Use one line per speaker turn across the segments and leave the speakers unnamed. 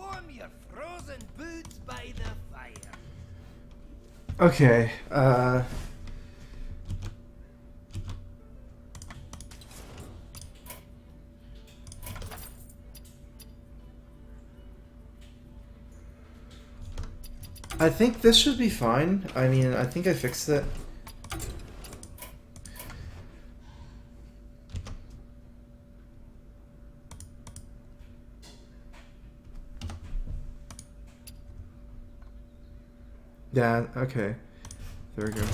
Warm your frozen boots by the fire.
Okay, I think this should be fine. I mean, I think I fixed it. Yeah, okay. There we go.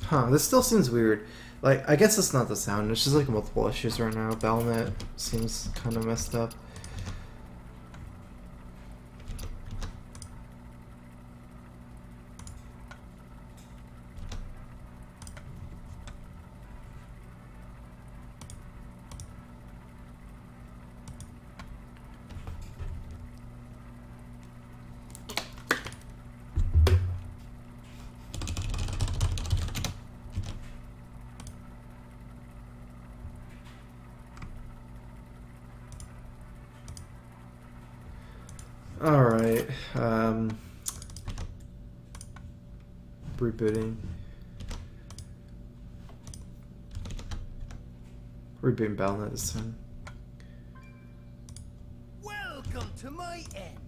Huh, this still seems weird. Like, I guess it's not the sound, it's just like multiple issues right now. Balnet seems kind of messed up. Alright, rebooting. Rebooting Balnet this time.
Welcome to my end.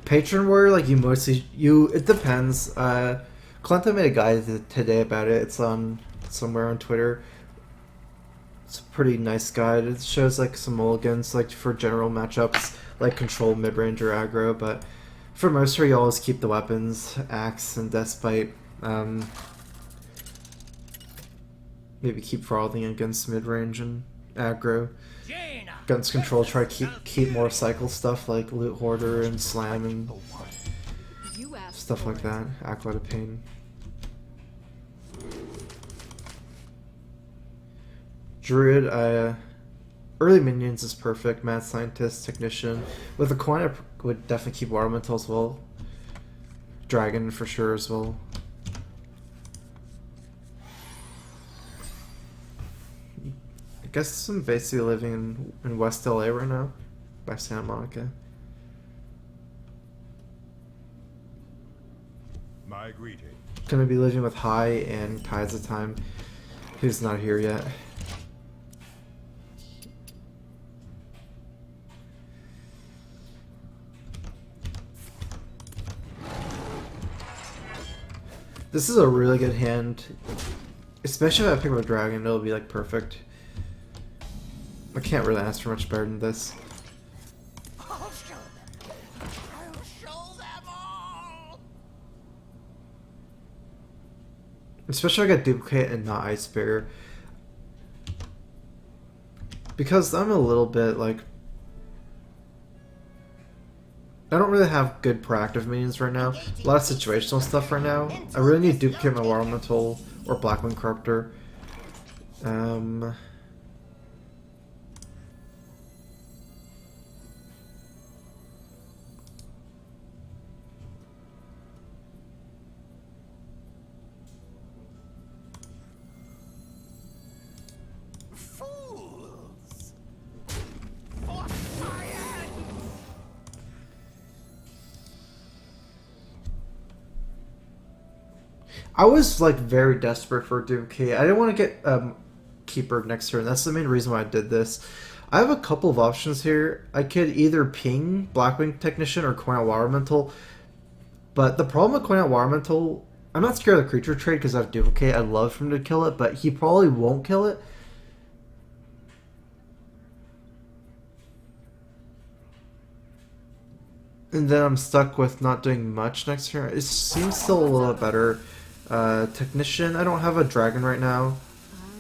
Patron Warrior, like you mostly, it depends. Clenta made a guide today about it. It's on somewhere on Twitter. It's a pretty nice guide. It shows like some mulligans like for general matchups, like control, mid-range, or aggro, but for most you always keep the weapons, Axe and Deathbite. Maybe keep Frothing against mid-range and aggro. Against control, try to keep more cycle stuff like Loot Hoarder and Slam and stuff like that. Acolyte of Pain. Druid, early minions is perfect. Mad Scientist, Technician. With a coin, I would definitely keep Water Elemental as well. Dragon for sure as well. I guess I'm basically living in West LA right now, by Santa Monica.
My greeting.
Gonna be living with High and Tides of Time, who's not here yet. This is a really good hand, especially if I pick up a dragon, it'll be like perfect. I can't really ask for much better than this.
I'll show them. I'll show them all.
Especially if I got Duplicate and not Ice Bear. Because I'm a little bit like... I don't really have good proactive minions right now. A lot of situational stuff right now. I really need to duplicate my Water Elemental or Blackwing Corruptor.
Fools. For fire.
I was like very desperate for a duplicate. I didn't want to get Keeper next turn. That's the main reason why I did this. I have a couple of options here. I could either ping Blackwing Technician or coin out Water Elemental. But the problem with coin out Water Elemental, I'm not scared of the creature trade because I have duplicate. I'd love for him to kill it, but he probably won't kill it. And then I'm stuck with not doing much next turn. It seems still a little better Technician, I don't have a dragon right now.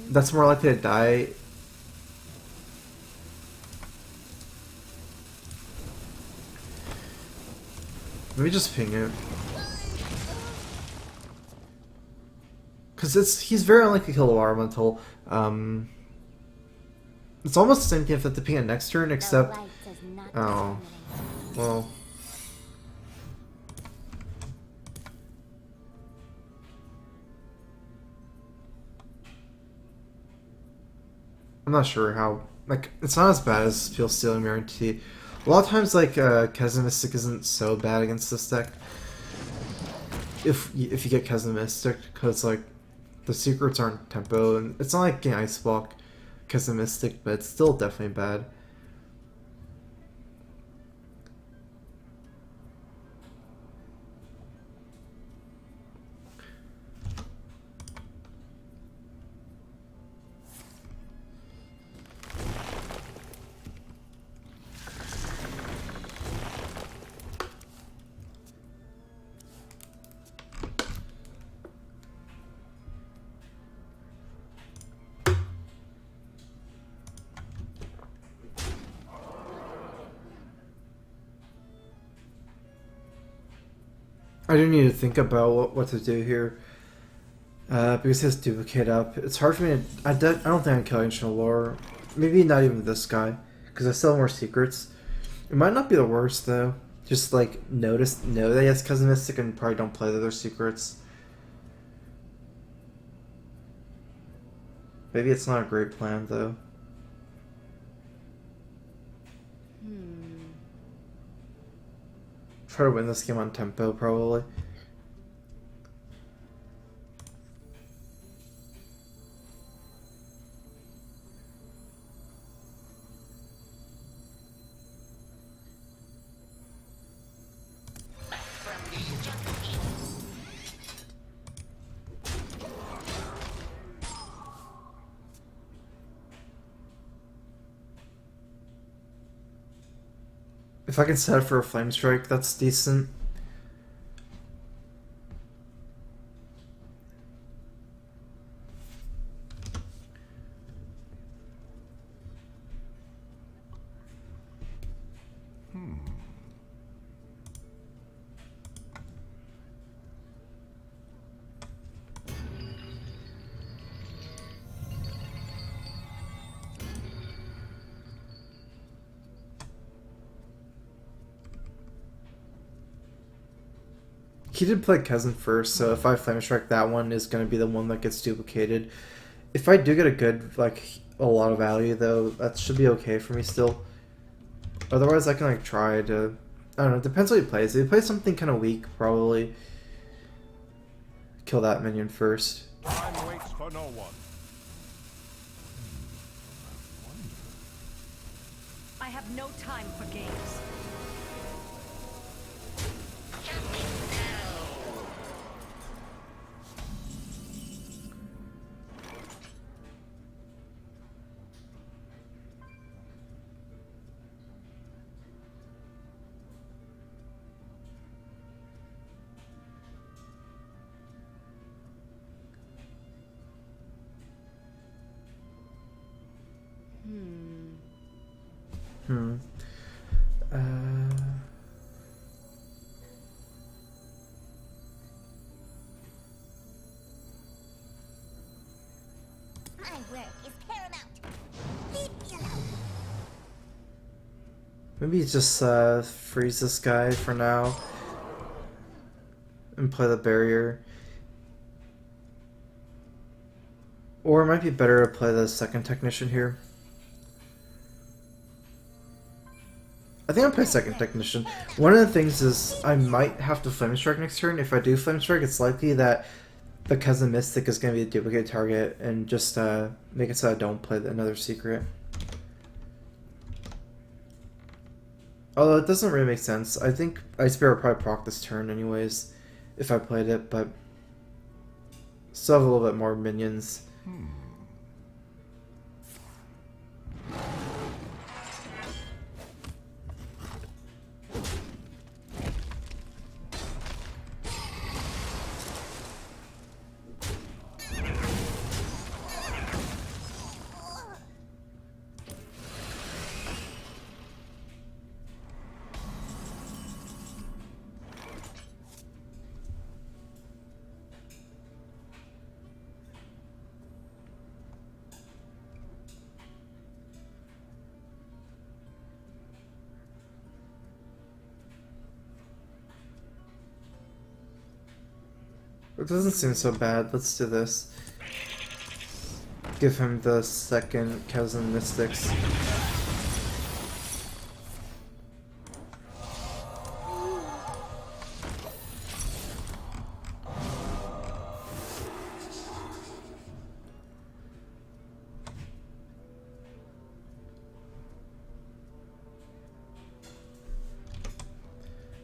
That's more likely to die. Let me just ping it. Because he's very unlikely to kill the water elemental. It's almost the same thing if I have to ping it next turn, except... Oh. Well... I'm not sure how... Like, it's not as bad as Feel Stealing Mirror T. A lot of times, like, Chasm Mystic isn't so bad against this deck. If you get Chasm Mystic, because, like, the secrets aren't tempo, and it's not like getting Ice Block Chasm Mystic, but it's still definitely bad. I do need to think about what to do here. Because he has Duplicate up. It's hard for me to... I don't think I can kill Ancient Lore. Maybe not even this guy. Because I still have more secrets. It might not be the worst, though. Just, like, know that he has Cousin Mystic and probably don't play the other secrets. Maybe it's not a great plan, though. Try to win this game on tempo, probably. If I can set it for a Flame Strike, that's decent. He did play Cousin first, so if I Flame Strike, that one is going to be the one that gets duplicated. If I do get a good, like, a lot of value, though, that should be okay for me still. Otherwise, I can, like, try to... I don't know, it depends what he plays. If he plays something kind of weak, probably kill that minion first.
Time waits for no one.
I have no time for games.
My work is paramount. Leave me alone.
Maybe just freeze this guy for now and play the barrier. Or it might be better to play the second Technician here. I think I'll play second Technician. One of the things is I might have to Flame Strike next turn. If I do Flame Strike, it's likely that the Cousin Mystic is going to be a duplicate target and just make it so I don't play another secret. Although it doesn't really make sense. I think Ice Bear would probably proc this turn anyways if I played it, but still have a little bit more minions. It doesn't seem so bad. Let's do this. Give him the second Chasm Mystics.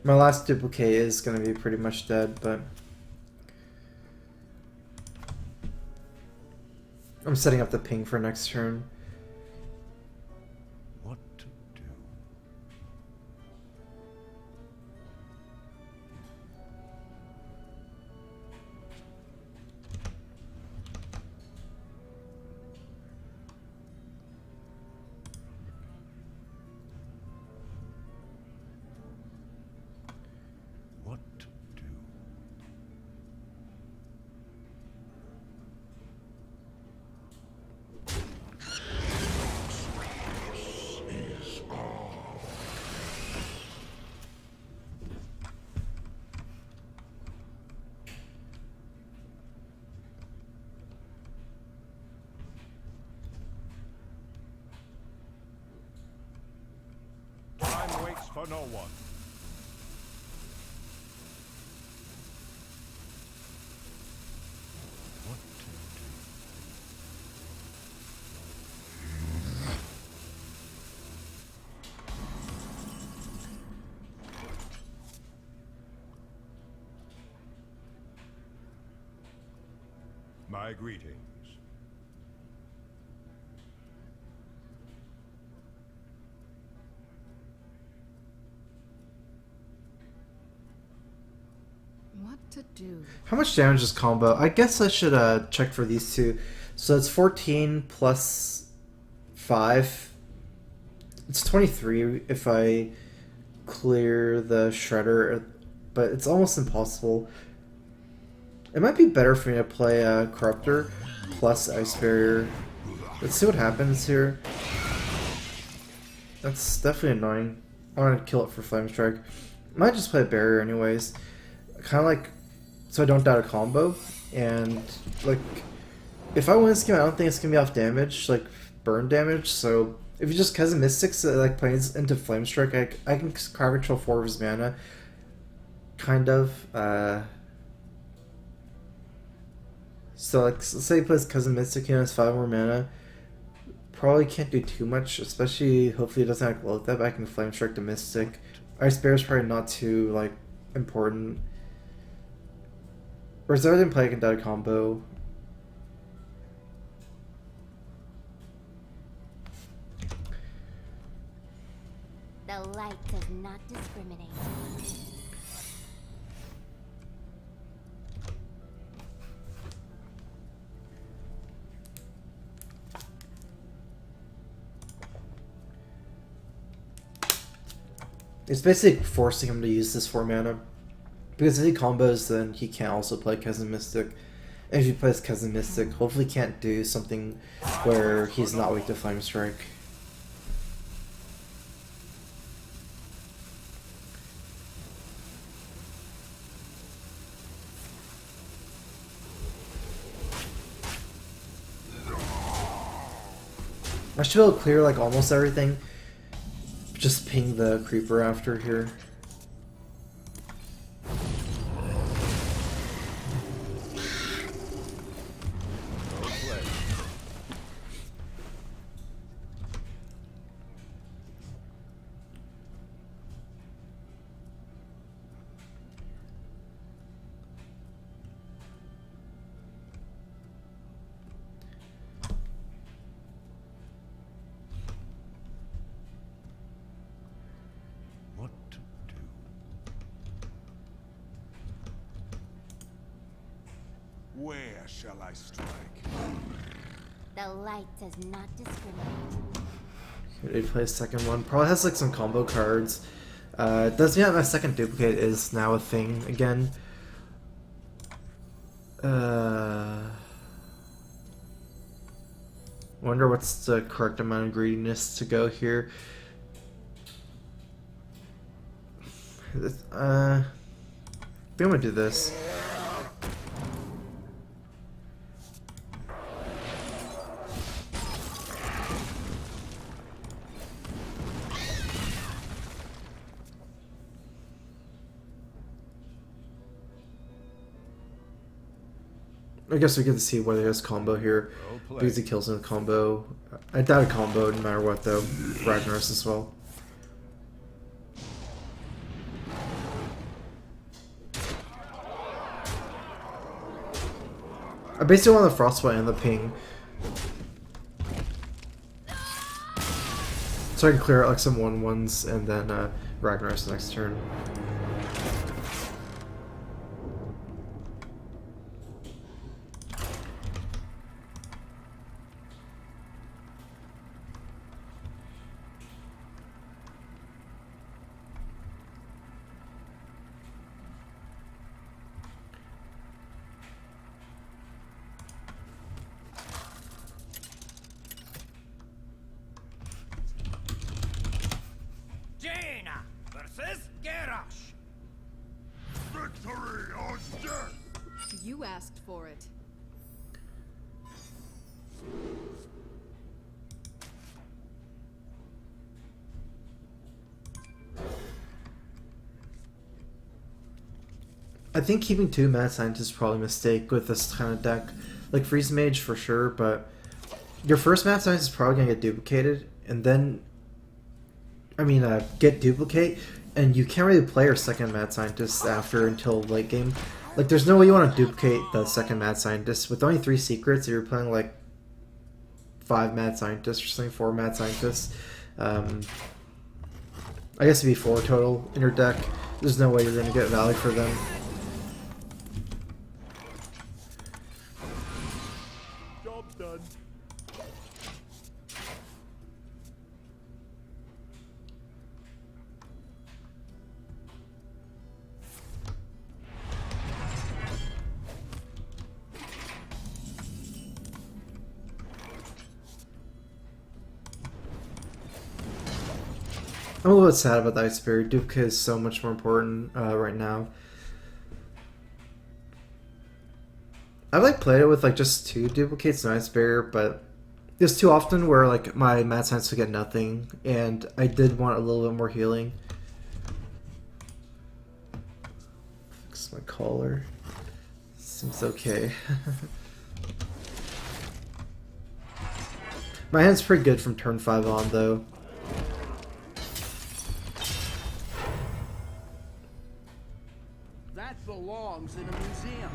My last duplicate is going to be pretty much dead, but I'm setting up the ping for next turn.
What to do? What to do? Time waits for no one. What to do? My greetings.
What to do?
How much damage is combo? I guess I should check for these two. So it's 14 plus 5. It's 23 if I clear the Shredder, but it's almost impossible. It might be better for me to play Corruptor plus Ice Barrier. Let's see what happens here. That's definitely annoying. I want to kill it for Flame Strike. Might just play a Barrier anyways. Kind of like, so I don't doubt a combo. And like, if I win this game, I don't think it's gonna be off damage, like burn damage. So if you just Chasm Mystics like plays into Flame Strike, I can crowd control 4 of his mana. Kind of. So like, let's say he plays Chasm Mystic, he has 5 more mana. Probably can't do too much, especially hopefully he doesn't have Glow that, but I can Flame Strike the Mystic. Ice Bear is probably not too like important. Or is there than play I can die combo?
The light does not discriminate.
It's basically forcing him to use this 4 mana. Because if he combos, then he can't also play Chasm Mystic. And if he plays Chasm Mystic, hopefully he can't do something where he's not weak to Flame Strike. I should be able to clear like almost everything. Just ping the creeper after here.
What to do? Where shall I strike?
The light does not discriminate.
He plays second one. Probably has like some combo cards. Does mean that my second duplicate is now a thing again. Wonder what's the correct amount of greediness to go here. I think I'm gonna do this. I guess we get to see whether he has combo here.
Well played.
Because he kills in the combo. I doubt a combo no matter what though. Ragnaros as well. I basically want the Frostbite and the ping. So I can clear out like some 1/1s and then Ragnaros next turn.
Jaina versus Garrosh.
Victory or death!
You asked for it.
I think keeping 2 Mad Scientists is probably a mistake with this kind of deck. Like Freeze Mage for sure, but your first Mad Scientist is probably going to get duplicated, and then, get duplicate, and you can't really play your second Mad Scientist after until late game. Like, there's no way you want to duplicate the second Mad Scientist. With only 3 secrets, you're playing like 5 Mad Scientists or something, 4 Mad Scientists. I guess it'd be 4 total in your deck. There's no way you're going to get value for them.
Job done.
I'm a little bit sad about the Ice Barrier. Duplicate is so much more important right now. I've like played it with like just 2 duplicates and Ice Barrier, but there's too often where like my Mad Science would get nothing, and I did want a little bit more healing. Fix my collar. Seems okay. My hand's pretty good from turn 5 on though.
That belongs in a museum.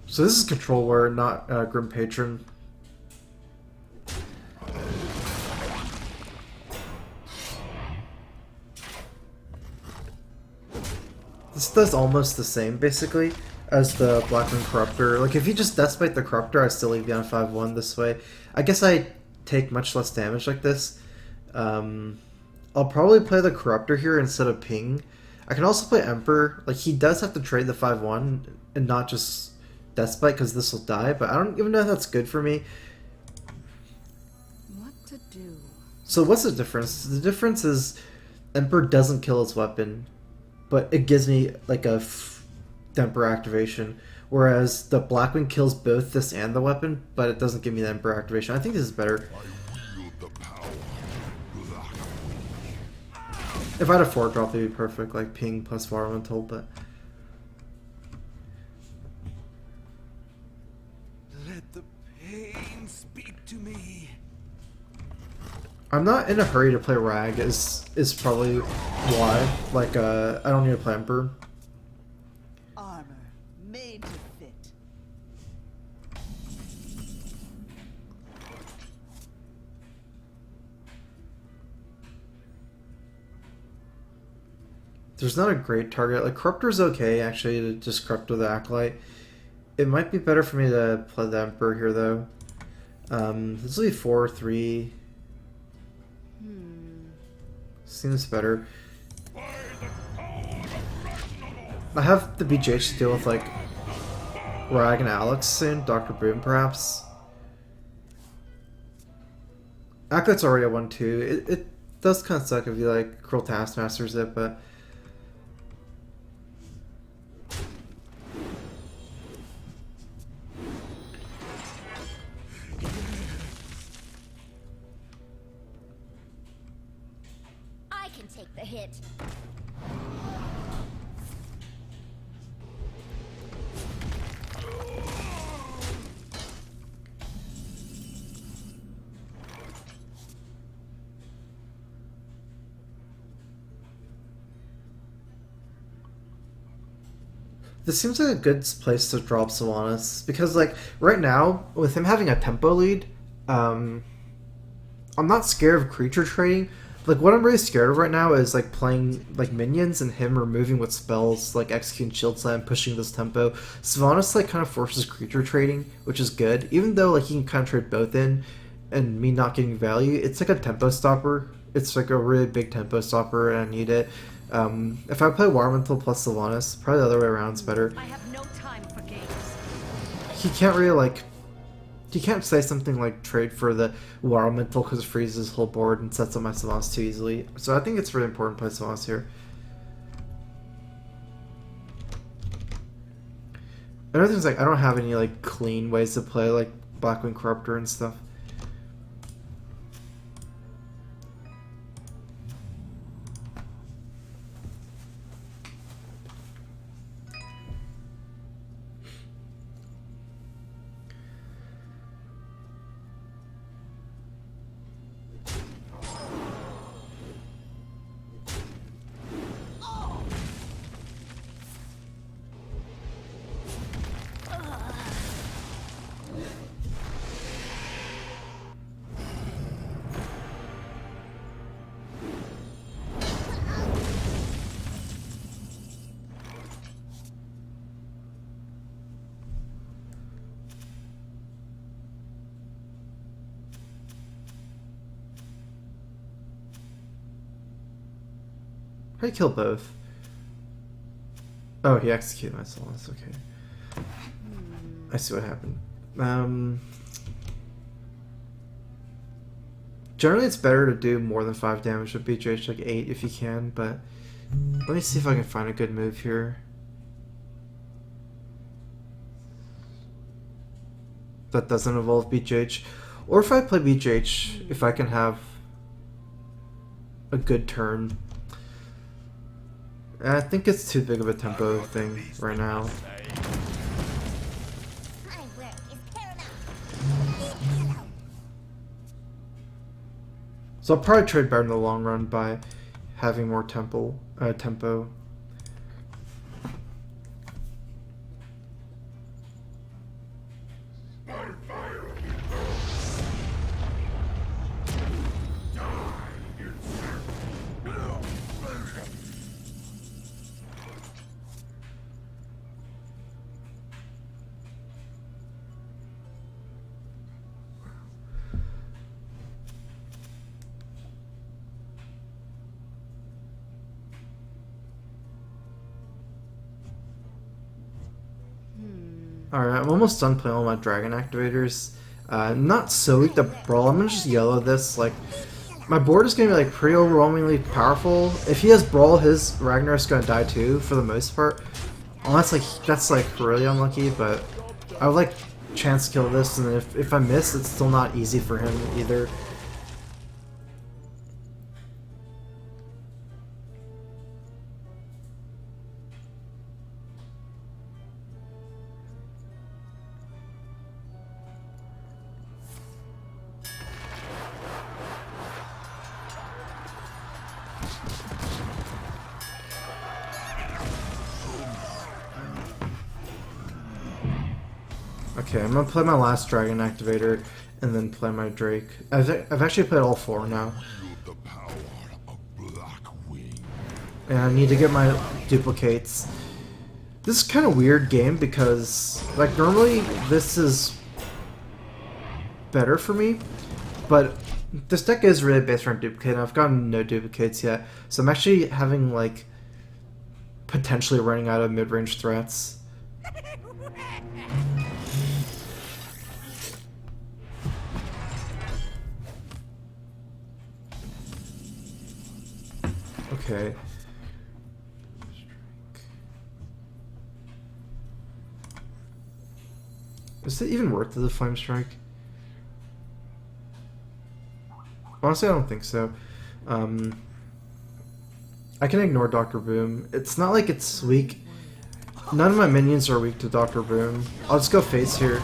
So this is Control War, not Grim Patron. This does almost the same, basically, as the Blackwing Corruptor. Like, if you just Deathbite the Corruptor, I still leave you on 5-1 this way. I guess I take much less damage like this. I'll probably play the Corruptor here instead of Ping. I can also play Emperor. Like, he does have to trade the 5-1 and not just Deathbite, because this will die, but I don't even know if that's good for me.
What to do?
So what's the difference? The difference is Emperor doesn't kill its weapon, but it gives me like a Emperor activation, whereas the Blackwing kills both this and the weapon, but it doesn't give me the Emperor activation. I think this is better.
I wield the power.
If I had a 4-drop, it'd be perfect, like Ping plus Varmental, but...
Let the pain speak to me.
I'm not in a hurry to play Rag, is probably why. Like, I don't need to play Emperor.
Armor made to fit.
There's not a great target. Like, Corruptor's okay, actually, to just Corrupt with the Acolyte. It might be better for me to play the Emperor here, though. This will be 4-3. Seems better. I have the BGH to deal with, like, Rag and Alex soon. Dr. Boom, perhaps. Acolyte's already a 1-2. It does kind of suck if you, like, Cruel Taskmasters it, but...
can take the hit.
This seems like a good place to drop Sylvanas because, like, right now with him having a tempo lead, I'm not scared of creature trading. Like, what I'm really scared of right now is like playing like minions and him removing with spells like execute and shield slam, pushing this tempo. Sylvanas like kind of forces creature trading, which is good. Even though like you can kind of trade both in, and me not getting value, it's like a tempo stopper. It's like a really big tempo stopper, and I need it. If I play Warmental plus Sylvanas, probably the other way around is better.
I have no time for games.
He can't really like. He can't say something like trade for the Warmental because it freezes his whole board and sets up my Sylvanas too easily. So I think it's really important to play Sylvanas here. Another thing is like I don't have any like clean ways to play like Blackwing Corruptor and stuff. How do you kill both? Oh, he executed my Sylvanas, okay. I see what happened. Generally it's better to do more than 5 damage with BJH, like 8 if you can, but let me see if I can find a good move here. That doesn't involve BJH. Or if I play BJH, if I can have a good turn. I think it's too big of a tempo thing right now.
My work is paramount. Leave me alone.
So I'll probably trade better in the long run by having more tempo. Alright, I'm almost done playing all my dragon activators. Not so weak to Brawl. I'm gonna just yellow this. Like, my board is gonna be like pretty overwhelmingly powerful. If he has Brawl, his Ragnar's gonna die too, for the most part. Unless like that's like really unlucky, but I would like chance kill this, and if I miss, it's still not easy for him either. Okay, I'm gonna play my last dragon activator and then play my Drake. I've actually played all 4 now.
The power of Blackwing.
And I need to get my duplicates. This is kind of weird game because, like, normally this is better for me, but this deck is really based around duplicate, and I've gotten no duplicates yet, so I'm actually having, like, potentially running out of mid-range threats. Okay. Is it even worth the Flame Strike? Honestly, I don't think so. I can ignore Dr. Boom. It's not like it's weak. None of my minions are weak to Dr. Boom. I'll just go face here.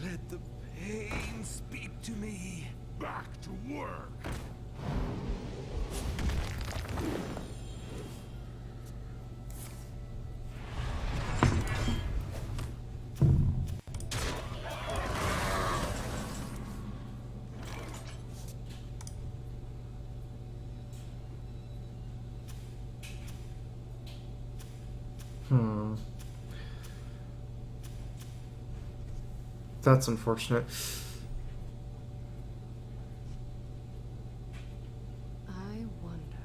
Let the pain speak to me.
Back to work.
That's unfortunate.
I wonder.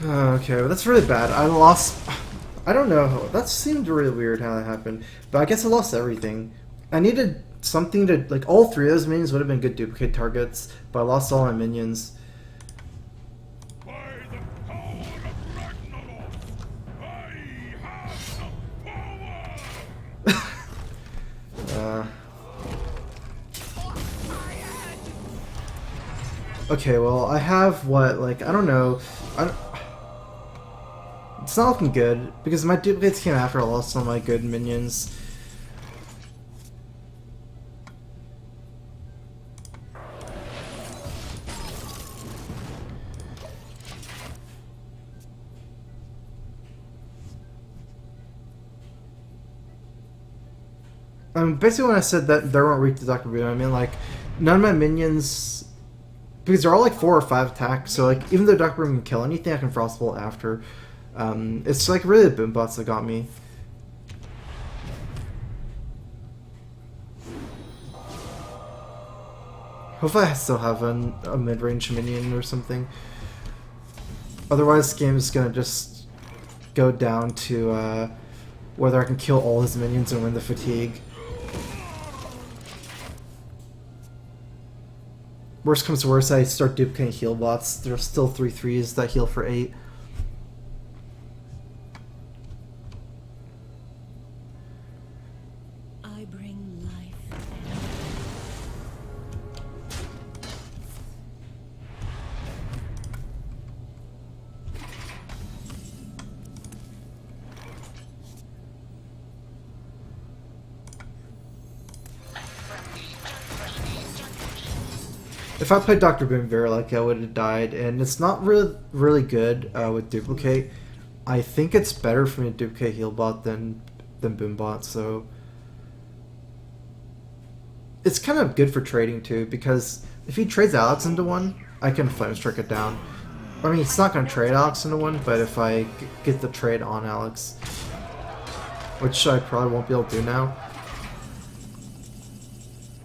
Okay, well, that's really bad. I lost... I don't know. That seemed really weird how that happened. But I guess I lost everything. I needed something to... Like, all three of those minions would have been good duplicate targets, but I lost all my minions.
By the power of Ragnarok, I have the power!
Okay, well, I have what, like, I don't know. It's not looking good, because my duplicates came after I lost all my good minions. Basically when I said that they weren't weak to Dr. Boom, I mean, like, none of my minions... Because they're all like 4 or 5 attack, so like even though Dr. Boom can kill anything, I can Frostbolt after. It's like really the boom bots that got me. Hopefully I still have a mid-range minion or something. Otherwise, this game is gonna just go down to whether I can kill all his minions and win the fatigue. Worst comes to worst, I start duplicating heal bots. There's still 3/3s that heal for 8.
I bring life.
If I played Dr. Boom very likely I would have died, and it's not really good with duplicate. I think it's better for me to duplicate Healbot than Boombot, so it's kind of good for trading too, because if he trades Alex into one, I can Flame Strike it down. I mean, it's not going to trade Alex into one, but if I get the trade on Alex, which I probably won't be able to do now.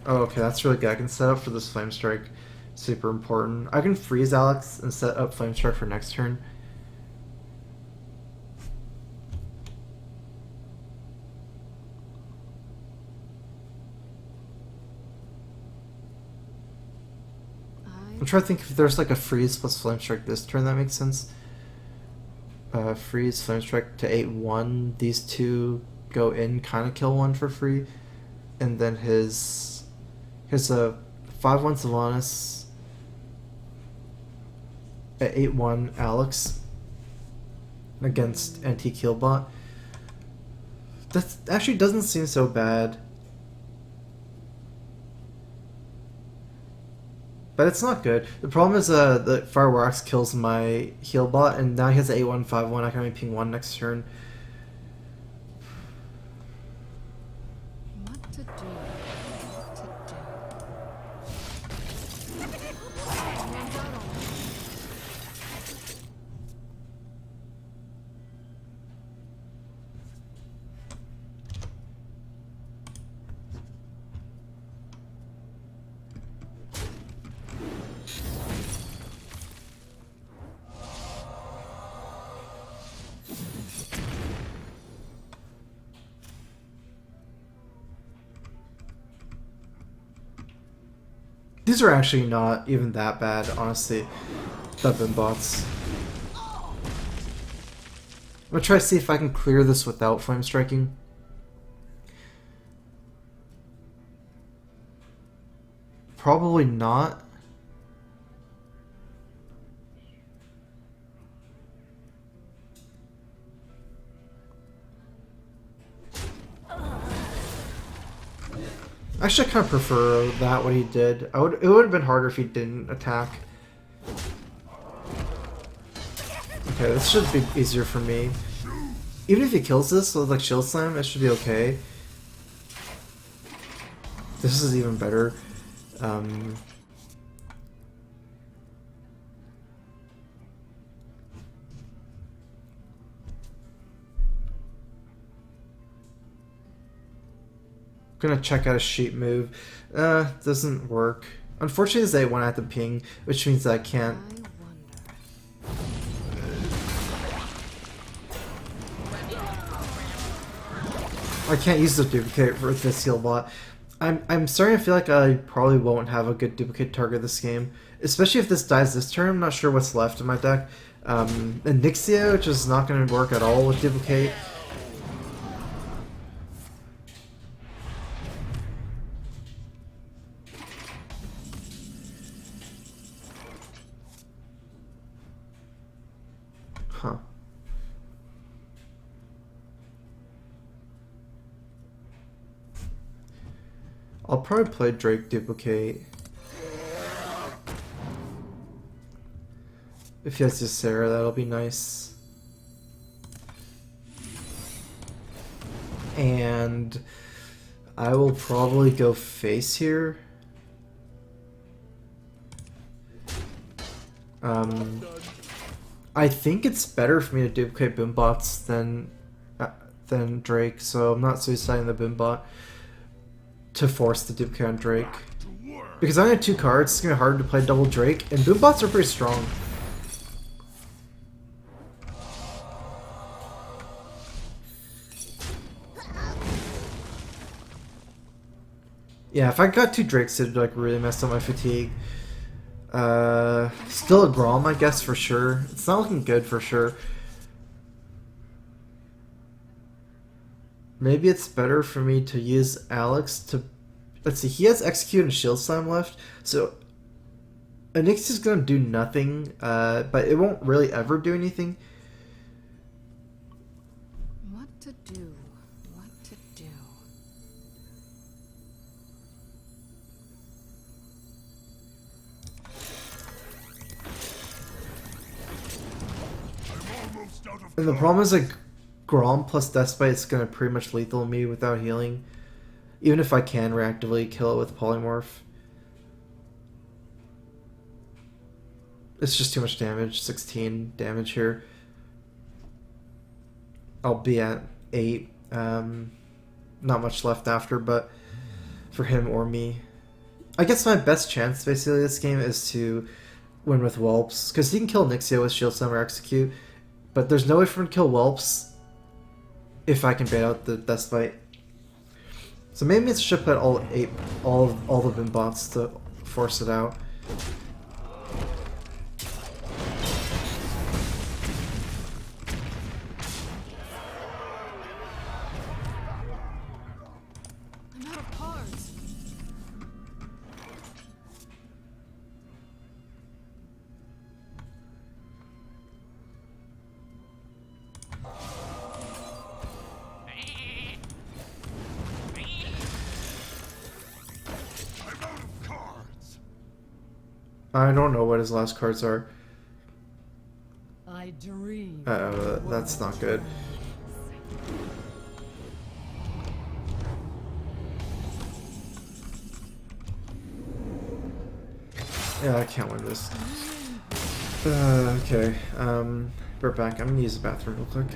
Oh, okay, that's really good. I can set up for this Flame Strike. Super important. I can freeze Alex and set up Flame Strike for next turn. I'm trying to think if there's like a freeze plus Flame Strike this turn that makes sense. Freeze, Flame Strike to 8/1. These two go in, kind of kill one for free. And then his 5/1 Sylvanas at 8/1 Alex against Antique Healbot. That actually doesn't seem so bad. But it's not good. The problem is the Fireworks kills my Healbot, and now he has 8/1 5/1. I can only ping 1 next turn.
What to do? What to do? Runs out on me.
These are actually not even that bad, honestly. The bin bots. I'm gonna try to see if I can clear this without flame striking. Probably not. Actually, I kind of prefer that, what he did. It would have been harder if he didn't attack. Okay, this should be easier for me. Even if he kills this with like Shield Slam, it should be okay. This is even better. Gonna check out a sheep move. Doesn't work. Unfortunately, this A1 I have to ping, which means that I can't. I can't use the duplicate for this heal bot. I'm starting to feel like I probably won't have a good duplicate target this game, especially if this dies this turn. I'm not sure what's left in my deck. And Nixia, which is not going to work at all with duplicate. Huh. I'll probably play Drake duplicate. If he has his Sarah, that'll be nice. And I will probably go face here. I think it's better for me to duplicate Boombots than Drake, so I'm not suiciding the Boombot to force the duplicate on Drake. Because I only have 2 cards, it's gonna be hard to play double Drake, and Boombots are pretty strong. Yeah, if I got 2 Drakes, it'd like really mess up my fatigue. Still a Grom, I guess, for sure. It's not looking good for sure. Maybe it's better for me to use Alex to... Let's see, he has Execute and Shield Slam left, so Onyx is gonna do nothing, but it won't really ever do anything.
What to do? What to do?
I'm almost out of
And the problem is, like, Grom plus Deathbite is gonna pretty much lethal me without healing. Even if I can reactively kill it with Polymorph. It's just too much damage. 16 damage here. I'll be at 8. Not much left after, but for him or me. I guess my best chance basically this game is to win with Whelps. Because he can kill Nixia with Shield Slam or Execute. But there's no way for him to kill Whelps if I can bait out the Deathbite. So maybe I should put all the Bimbots to force it out.
I'm out of cards.
I'm out of cards.
I don't know what his last cards are.
I dream.
That's not good. Yeah, I can't win this. Okay. We're back. I'm gonna use the bathroom real quick.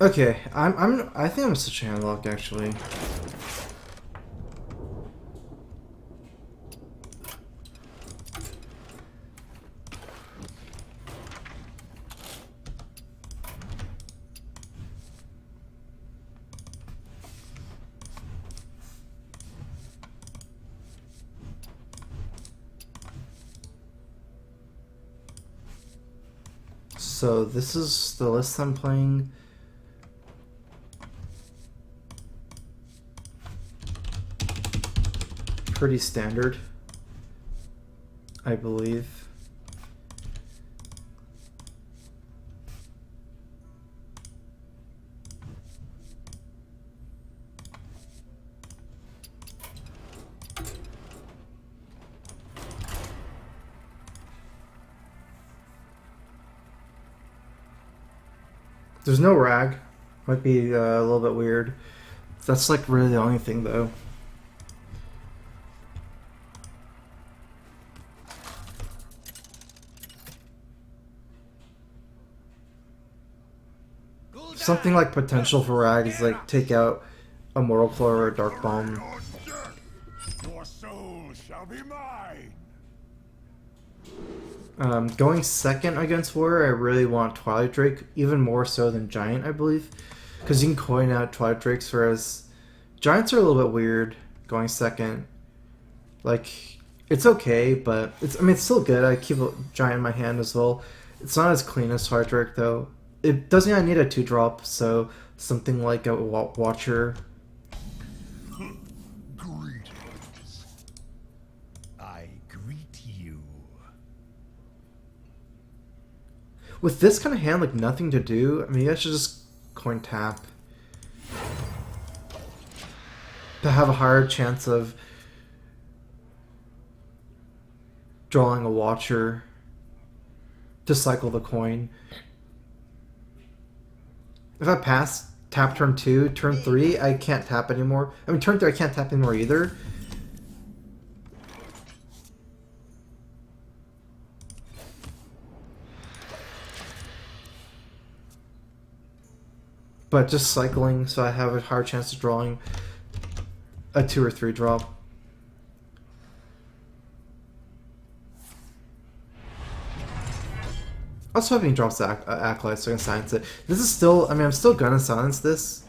Okay, I think I'm such a handlock actually. So this is the list I'm playing. Pretty standard, I believe. There's no rag. Might be a little bit weird. That's like really the only thing though. Something like potential for rag is like take out a Mortal Claw or a Dark Bomb.
Your dirt. Your soul shall be mine.
Going second against Warrior, I really want Twilight Drake, even more so than Giant, I believe. Because you can coin out Twilight Drakes, whereas Giants are a little bit weird going second. Like, it's okay, but it's still good. I keep a Giant in my hand as well. It's not as clean as Twilight Drake, though. It doesn't even need a 2-drop, so something like a Watcher.
Greetings. I greet you.
With this kind of hand, like nothing to do, I mean, I should just coin tap to have a higher chance of drawing a Watcher to cycle the coin. If I pass tap turn 2, turn 3, I can't tap anymore. I mean, turn 3 I can't tap anymore either. But just cycling, so I have a higher chance of drawing a 2 or 3 drop. Also hoping he drops the Acolyte so I can silence it. This is still, I mean, I'm still gonna silence this.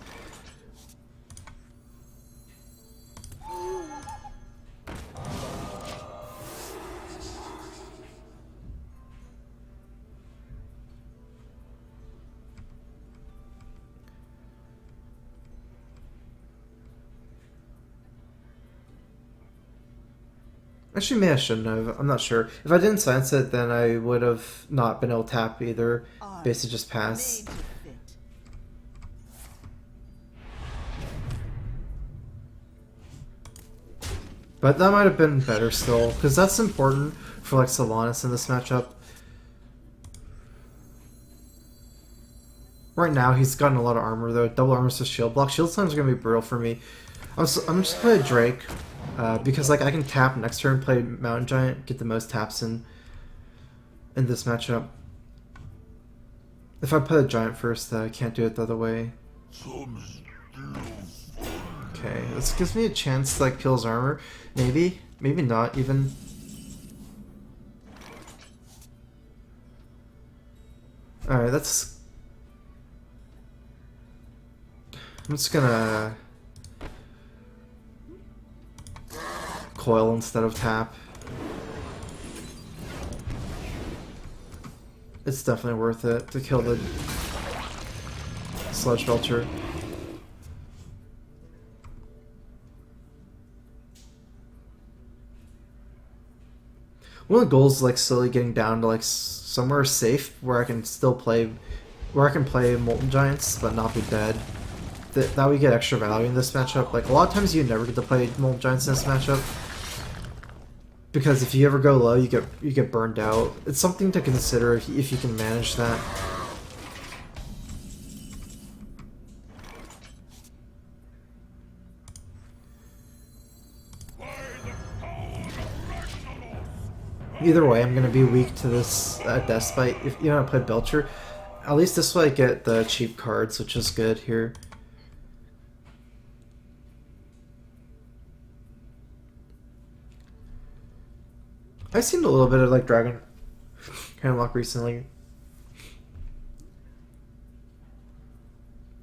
Actually, maybe I shouldn't have. I'm not sure. If I didn't silence it, then I would have not been able to tap either.
Armor
Basically just pass.
made to fit.
But that might have been better still, because that's important for like Sylvanas in this matchup. Right now, he's gotten a lot of armor though. Double armor to shield block. Shield slam is gonna be brutal for me. I'm just gonna play Drake because like I can tap next turn, play Mountain Giant, get the most taps in this matchup. If I play the Giant first, though, I can't do it the other way. Okay, this gives me a chance to like kill his armor. Maybe, maybe not even. Alright, that's. I'm just gonna coil instead of tap. It's definitely worth it to kill the Sludge Belcher. One of the goals is like slowly getting down to like somewhere safe where I can still play, where I can play Molten Giants but not be dead. That we get extra value in this matchup. Like a lot of times you never get to play Molten Giants in this matchup because if you ever go low, you get burned out. It's something to consider if you can manage that. Either way, I'm gonna be weak to this Despite. If you don't play Belcher, at least this way I get the cheap cards, which is good here. I've seen a little bit of like Dragon Handlock recently.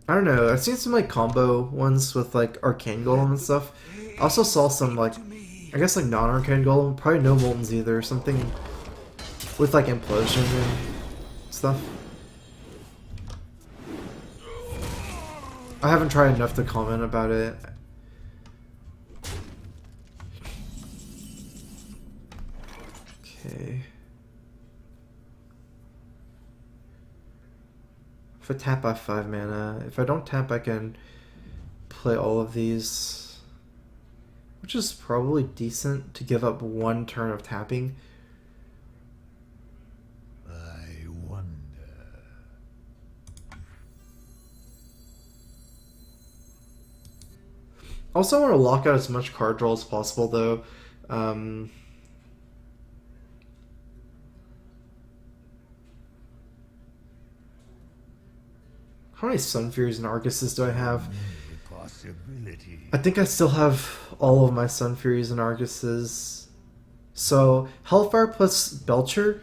I don't know. I've seen some like combo ones with like Arcane Golem and stuff. I also saw some like, I guess like non-Arcane Golem, probably no Moltens either. Something with like Implosion and stuff. I haven't tried enough to comment about it. Okay. If I tap, I have 5 mana. If I don't tap, I can play all of these, which is probably decent to give up 1 turn of tapping.
I wonder.
Also, I want to lock out as much card draw as possible, though. How many Sun Furies and Arguses do I have?
Possibility.
I think I still have all of my Sun Furies and Arguses. So, Hellfire plus Belcher.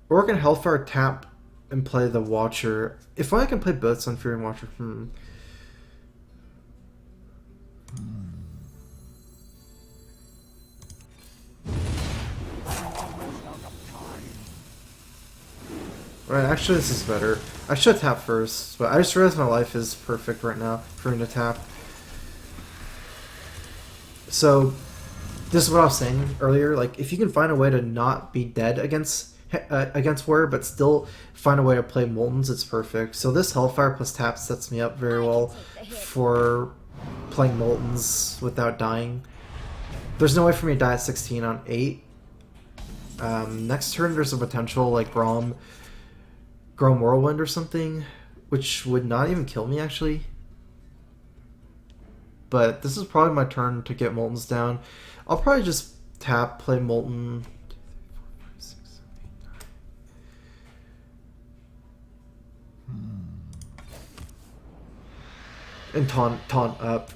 Or I can Hellfire tap and play the Watcher. If only I can play both Sun Fury and Watcher. Right, actually this is better. I should tap first, but I just realized my life is perfect right now for me to tap. So, this is what I was saying earlier, like, if you can find a way to not be dead against Warrior, but still find a way to play Moltens, it's perfect. So this Hellfire plus tap sets me up very well for playing Moltens without dying. There's no way for me to die at 16 on 8. Next turn there's a potential, like, Grom Whirlwind or something, which would not even kill me actually. But this is probably my turn to get Moltens down. I'll probably just tap, play Molten. 2, 3, 4, 5, 6, 7, 8, 9. And taunt up.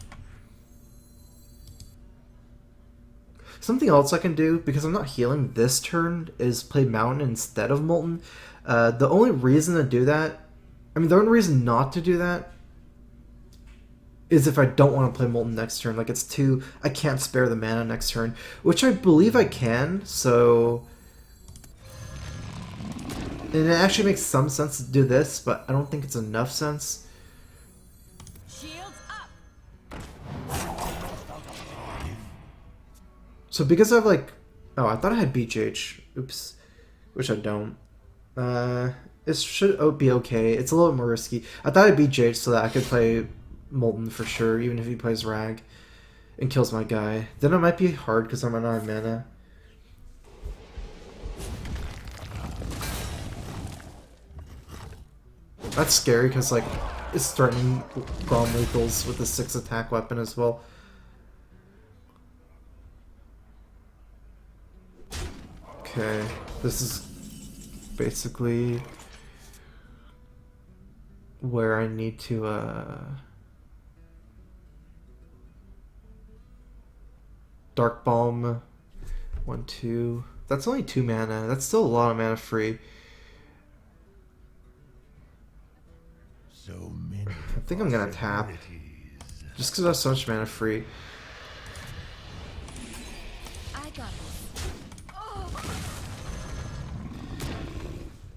Something else I can do, because I'm not healing this turn, is play Mountain instead of Molten. The only reason to do that, the only reason not to do that is if I don't want to play Molten next turn. Like, I can't spare the mana next turn, which I believe I can, so... And it actually makes some sense to do this, but I don't think it's enough sense.
Shields up.
So because I have like, oh, I thought I had BGH. Oops, which I don't. It should be okay. It's a little bit more risky. I thought I'd BGH so that I could play Molten for sure, even if he plays Rag and kills my guy. Then it might be hard because I'm out of mana. That's scary because like it's threatening Grom lethals with the 6 attack weapon as well. Okay, this is basically where I need to Dark Balm 1, 2. That's only 2 mana. That's still a lot of mana free.
So many.
I think I'm gonna tap just because I have so much mana free.
I got this.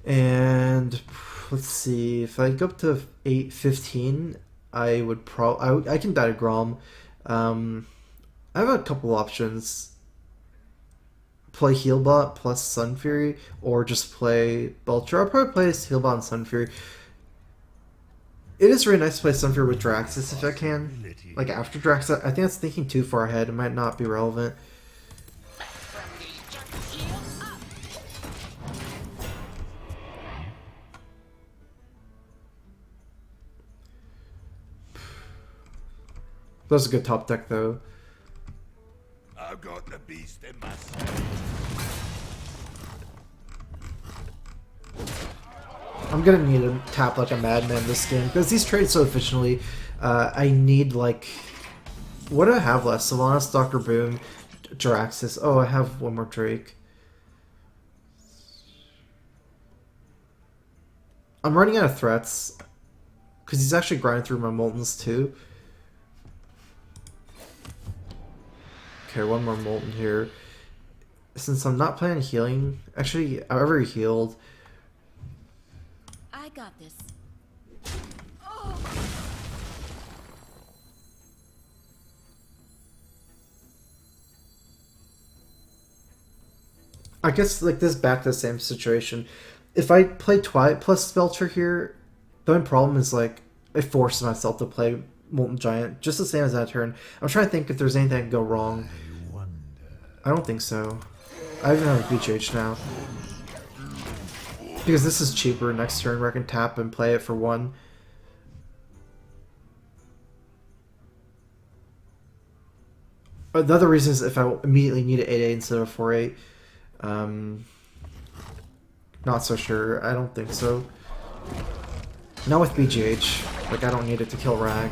And let's see, if I go up to 8-15, I would I can die to Grom. I have a couple options. Play Healbot plus Sun Fury, or just play Belcher. I'll probably play Healbot and Sun Fury. It is really nice to play Sun Fury with Draxus if I can. Like after Draxus, I think that's thinking too far ahead. It might not be relevant. That was a good top deck though.
I've got the beast in my
I'm gonna need to tap like a madman this game because these trade so efficiently. I need like, what do I have left? Sylvanas, Dr. Boom, Draxus. Oh, I have one more Drake. I'm running out of threats because he's actually grinding through my Moltens too. Okay, one more Molten here. Since I'm not planning healing, actually, I already healed.
I got this.
I guess like this back to the same situation. If I play Twilight plus Belcher here, the only problem is like it forces myself to play Molten Giant just the same as that turn. I'm trying to think if there's anything that can go wrong. I don't think so. I even have a BGH now. Because this is cheaper next turn where I can tap and play it for 1. The other reason is if I immediately need an 8-8 instead of 4-8. Not so sure. I don't think so. Not with BGH. Like, I don't need it to kill Rag.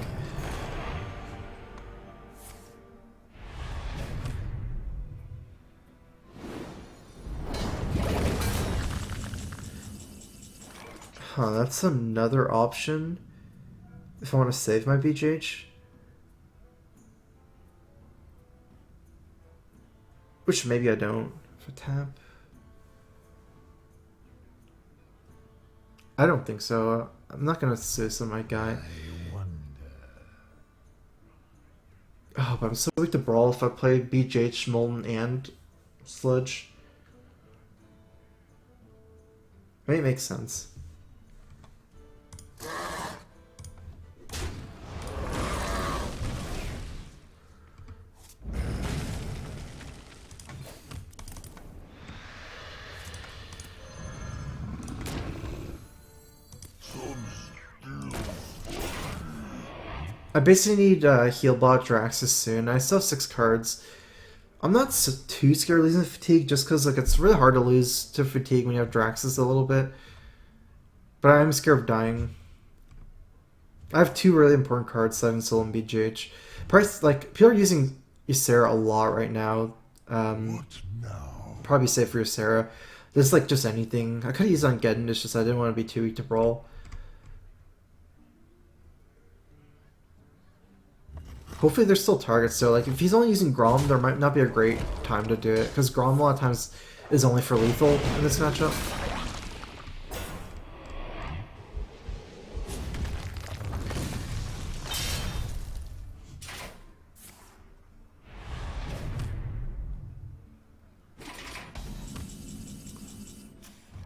Huh, that's another option if I want to save my BGH. Which maybe I don't. If I tap. I don't think so. I'm not going to suicide my guy. Oh, but I'm so weak to Brawl if I play BGH, Molten, and Sludge. Maybe it makes sense. I basically need Healbot Draxus soon. I still have 6 cards. I'm not too scared of losing Fatigue just because like it's really hard to lose to Fatigue when you have Draxus a little bit. But I'm scared of dying. I have 2 really important cards, 7 Soul and BGH. Price, like, people are using Ysera a lot right now. Probably safe for Ysera. There's like just anything. I could have used it on Geddon, it's just I didn't want to be too weak to Brawl. Hopefully there's still targets, so like if he's only using Grom, there might not be a great time to do it, because Grom a lot of times is only for lethal in this matchup.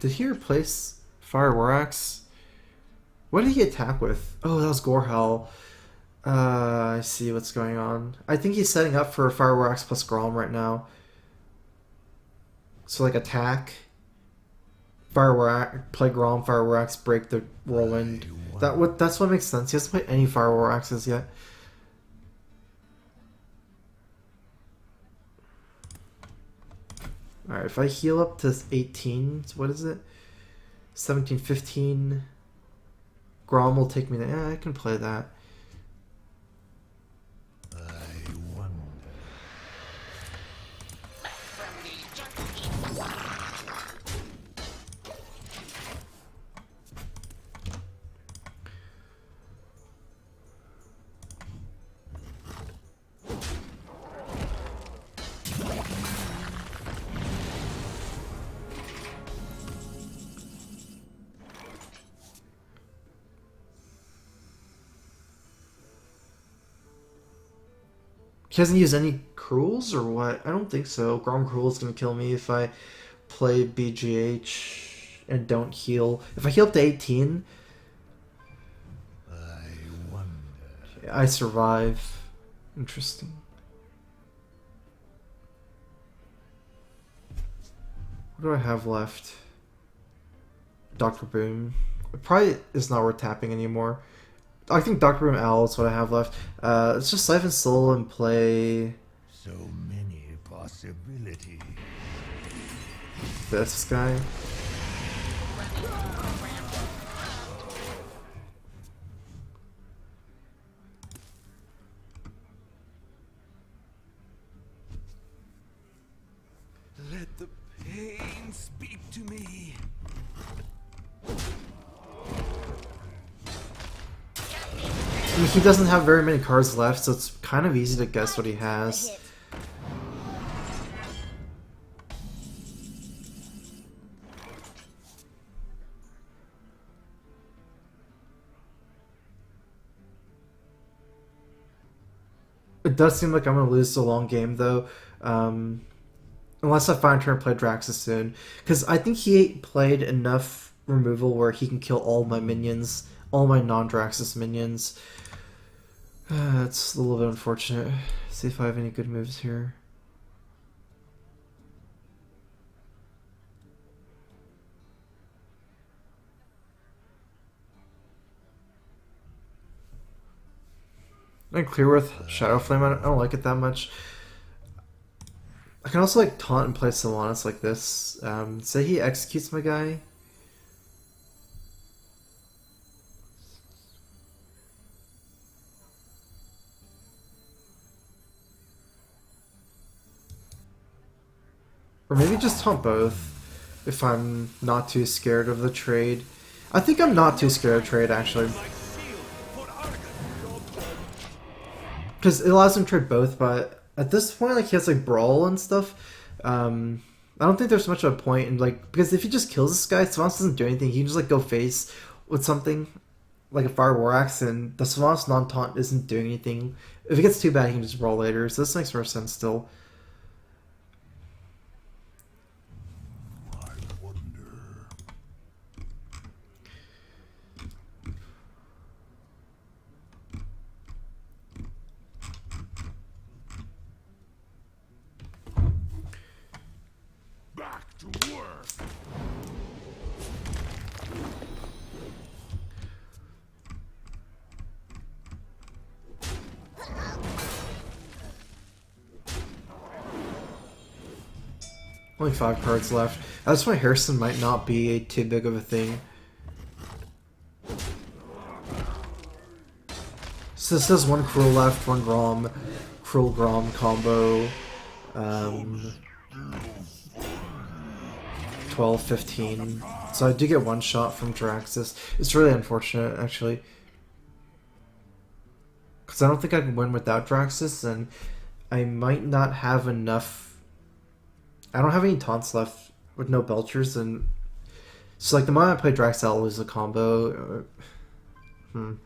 Did he replace Fire War Axe? What did he attack with? Oh, that was Gorehell. I see what's going on. I think he's setting up for Fire War Axe plus Grom right now. So like attack, Fire War Axe, play Grom, Fire War Axe, break the Whirlwind. That's what makes sense. He hasn't played any Fire War Axes yet. Alright, if I heal up to 18, what is it? 17, 15. Grom will take me there. Yeah, I can play that.
I wonder.
He hasn't used any Cruels or what? I don't think so. Grom Cruel is going to kill me if I play BGH and don't heal. If I heal up to 18,
I wonder.
I survive. Interesting. What do I have left? Dr. Boom. It probably is not worth tapping anymore. I think Dr. Boom Owl is what I have left. Let's just Siphon Soul and play
So many possibilities.
this guy.
Let the pain speak to me.
I mean, he doesn't have very many cards left, so it's kind of easy to guess what he has. It does seem like I'm going to lose the long game, though. Unless I find a turn to play Draxus soon. Because I think he played enough removal where he can kill all my minions. All my non-Draxus minions. It's a little bit unfortunate. See if I have any good moves here. I clear with Shadow Flame. I don't like it that much. I can also like taunt and play Sylvanas like this. Say he executes my guy. Or maybe just taunt both if I'm not too scared of the trade. I think I'm not too scared of trade actually. Because it allows him to trade both, but at this point like he has like Brawl and stuff. I don't think there's much of a point in like, because if he just kills this guy, Sylvanas doesn't do anything. He can just like go face with something like a Fire War Axe, and the Sylvanas non-taunt isn't doing anything. If it gets too bad, he can just Brawl later, so this makes more sense still.
I wonder. Back to work.
Only 5 cards left. That's why Hearthstone might not be too big of a thing. So this has 1 Cruel left, 1 Grom, Cruel Grom combo. 12, 15. So I do get 1 shot from Draxus. It's really unfortunate, actually. Because I don't think I can win without Draxus, and I might not have enough. I don't have any taunts left with no Belchers, and so like the moment I play Drax, I'll lose a combo. Oh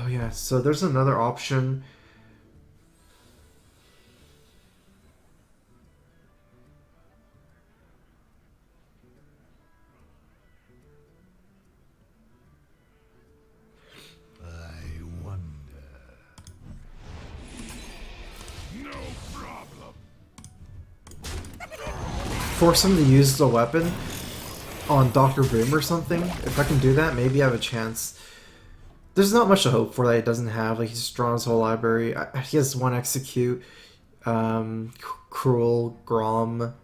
yeah, so there's another option. force him to use the weapon on Dr. Boom or something. If I can do that, maybe I have a chance. There's not much to hope for that he doesn't have. Like, he's drawn his whole library. He has one Execute, Cruel, Grom.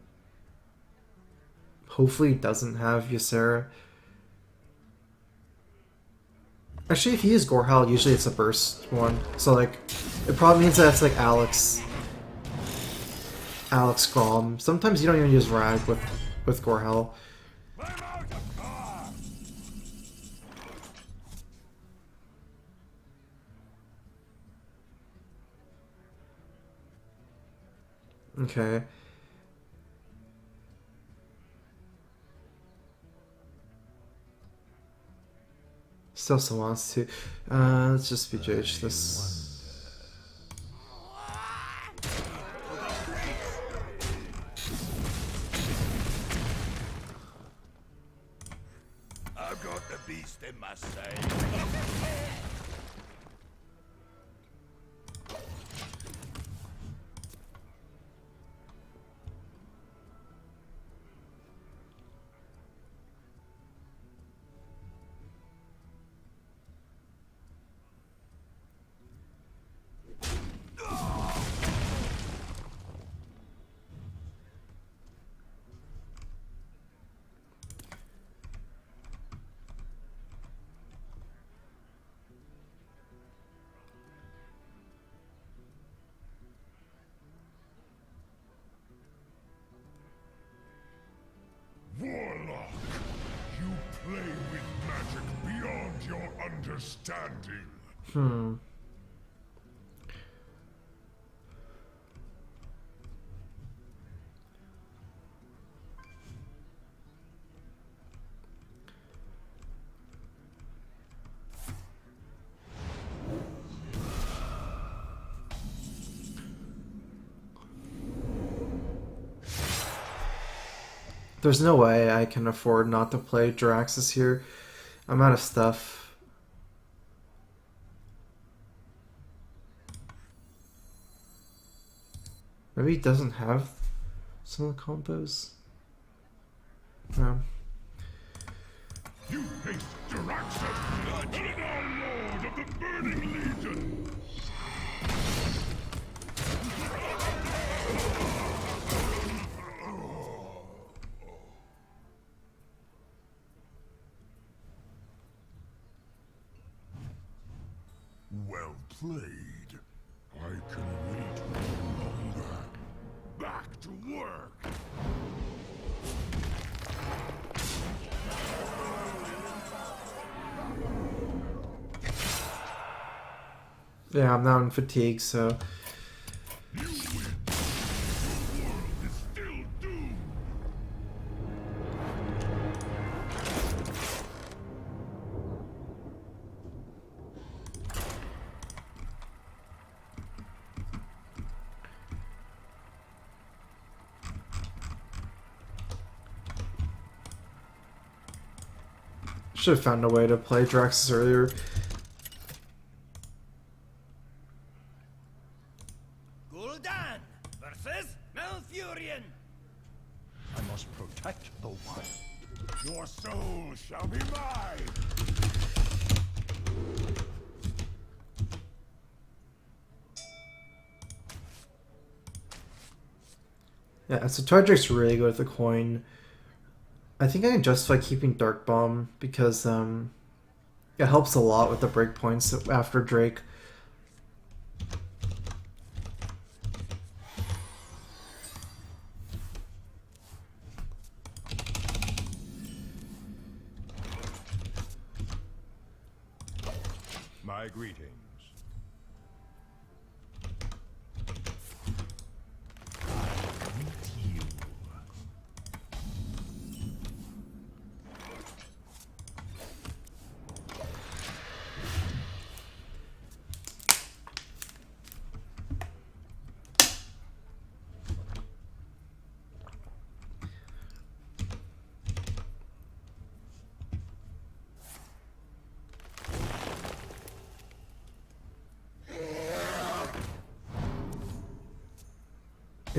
Hopefully he doesn't have Ysera. Actually, if he uses Gorehowl, usually it's a burst one. So, like, it probably means that it's like Alex, Grom. Sometimes you don't even use Rag with Gorehowl. Okay. Still wants to. Let's just BJH this.
I've got the beast in my sight. Warlock, you play with magic beyond your understanding.
There's no way I can afford not to play Jiraxis here. I'm out of stuff. Maybe he doesn't have some of the combos. No.
You face Jiraxis, the Lord of the Burning Legion. Well played. I can wait no longer. Back to work.
Yeah, I'm now in fatigue, so.
You win. The world is still doomed.
Should have found a way to play Jiraxis earlier.
Gul'dan versus Malfurion.
I must protect the one. Your soul shall be mine.
Yeah, so Tardrak's really good with the coin. I think I can justify keeping Dark Bomb because it helps a lot with the breakpoints after Drake.
My greetings.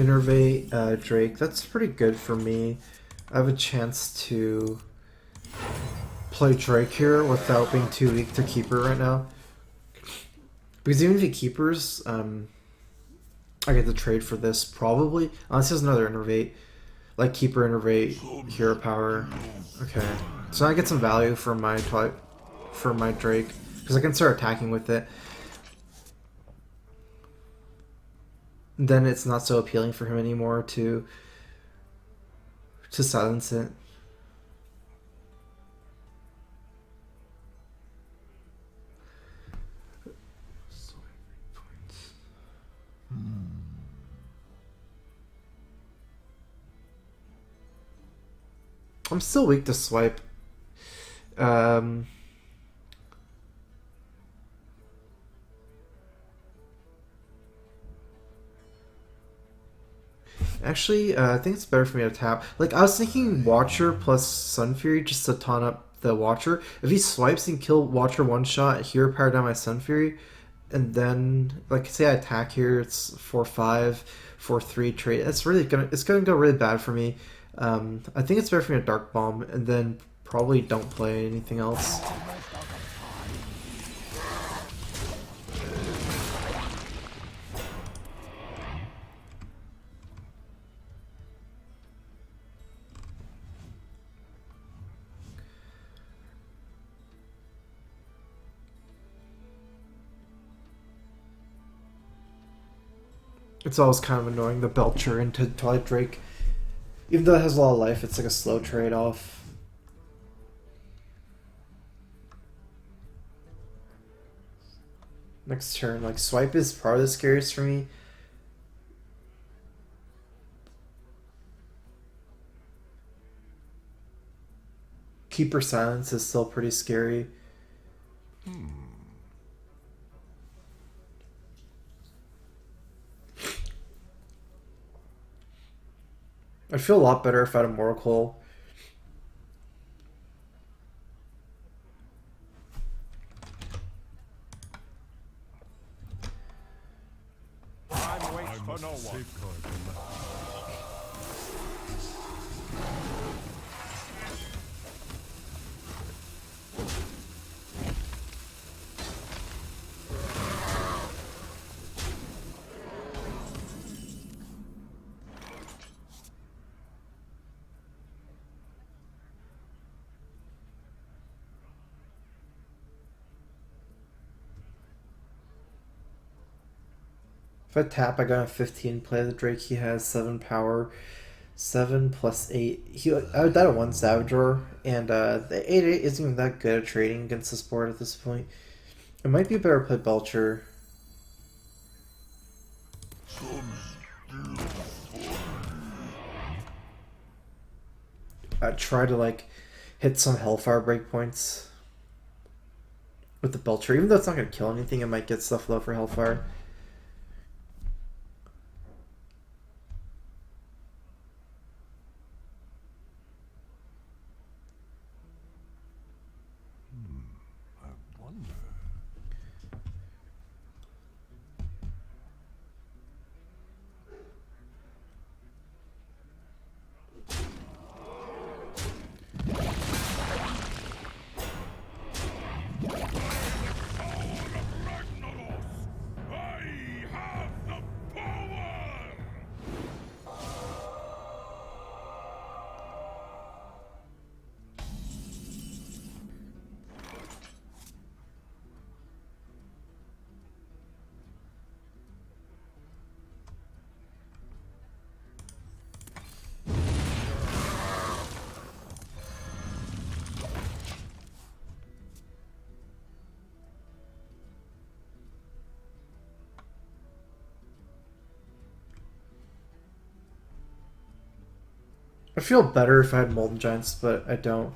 Innervate Drake. That's pretty good for me. I have a chance to play Drake here without being too weak to Keeper right now. Because even if he Keepers, I get the trade for this probably. Unless he has another Innervate. Like Keeper, Innervate, Hero Power. Okay. So I get some value for my Drake. Because I can start attacking with it. Then it's not so appealing for him anymore to silence it. I'm still weak to swipe. Actually, I think it's better for me to tap. Like, I was thinking Watcher plus Sun Fury just to taunt up the Watcher. If he swipes and kill Watcher one shot, Hero Power down my Sun Fury, and then, like, say I attack here, it's 4-5, 4-3 trade. It's gonna go really bad for me. I think it's better for me to Dark Bomb, and then probably don't play anything else. It's always kind of annoying, the Belcher into Twilight Drake. Even though it has a lot of life, it's like a slow trade-off. Next turn, like, Swipe is probably the scariest for me. Keeper Silence is still pretty scary. I'd feel a lot better if I had a Oracle.
Time waits for no one.
Safeguard the map.
If I tap, I got a 15 play the Drake. He has 7 power, 7 plus 8. I would die to 1 Savage Roar, and the 8/8 isn't even that good at trading against this board at this point. It might be better to play Belcher. I'd try to like hit some Hellfire breakpoints with the Belcher. Even though it's not going to kill anything, it might get stuff low for Hellfire. I feel better if I had Molten Giants, but I don't.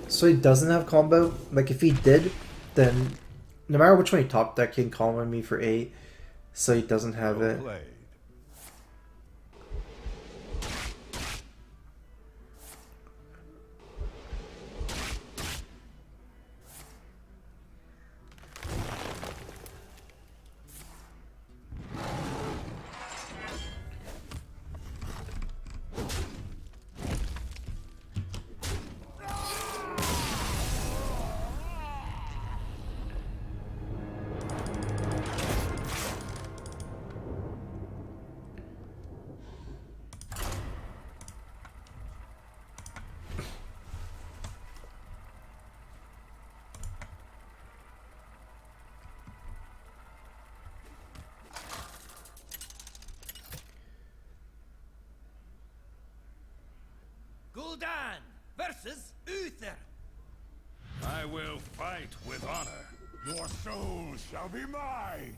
So he doesn't have combo? Like, if he did, then no matter which one he top deck, he can combo me for 8. So he doesn't have it.
Played. Gul'dan versus Uther.
I will fight with honor. Your soul shall be mine.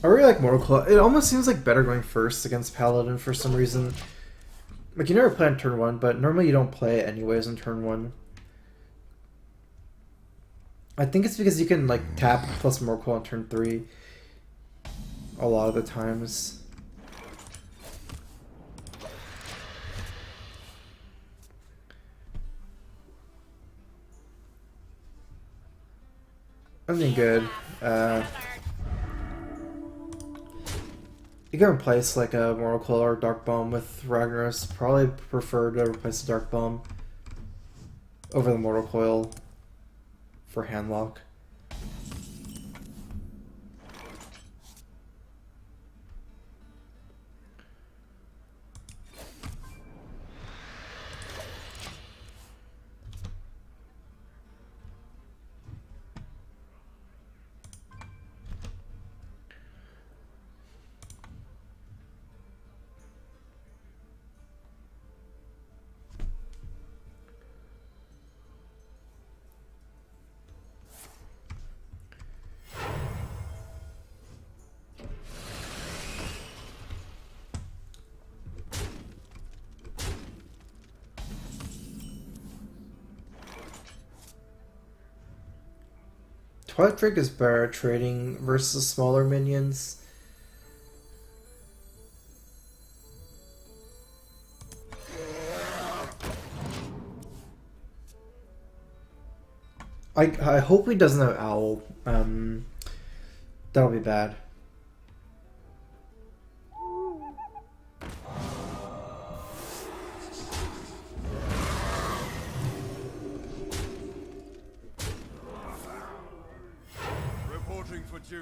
I really like Mortal Kombat. It almost seems like better going first against Paladin for some reason. Like, you never play on turn 1, but normally you don't play it anyways on turn 1. I think it's because you can, like, tap plus Mortal Kombat on turn 3 a lot of the times. I mean, good. You can replace like a Mortal Coil or Dark Bomb with Ragnaros. Probably prefer to replace the Dark Bomb over the Mortal Coil for Handlock. Twilight Drake is better at trading versus smaller minions. I hope he doesn't have Owl. That'll be bad.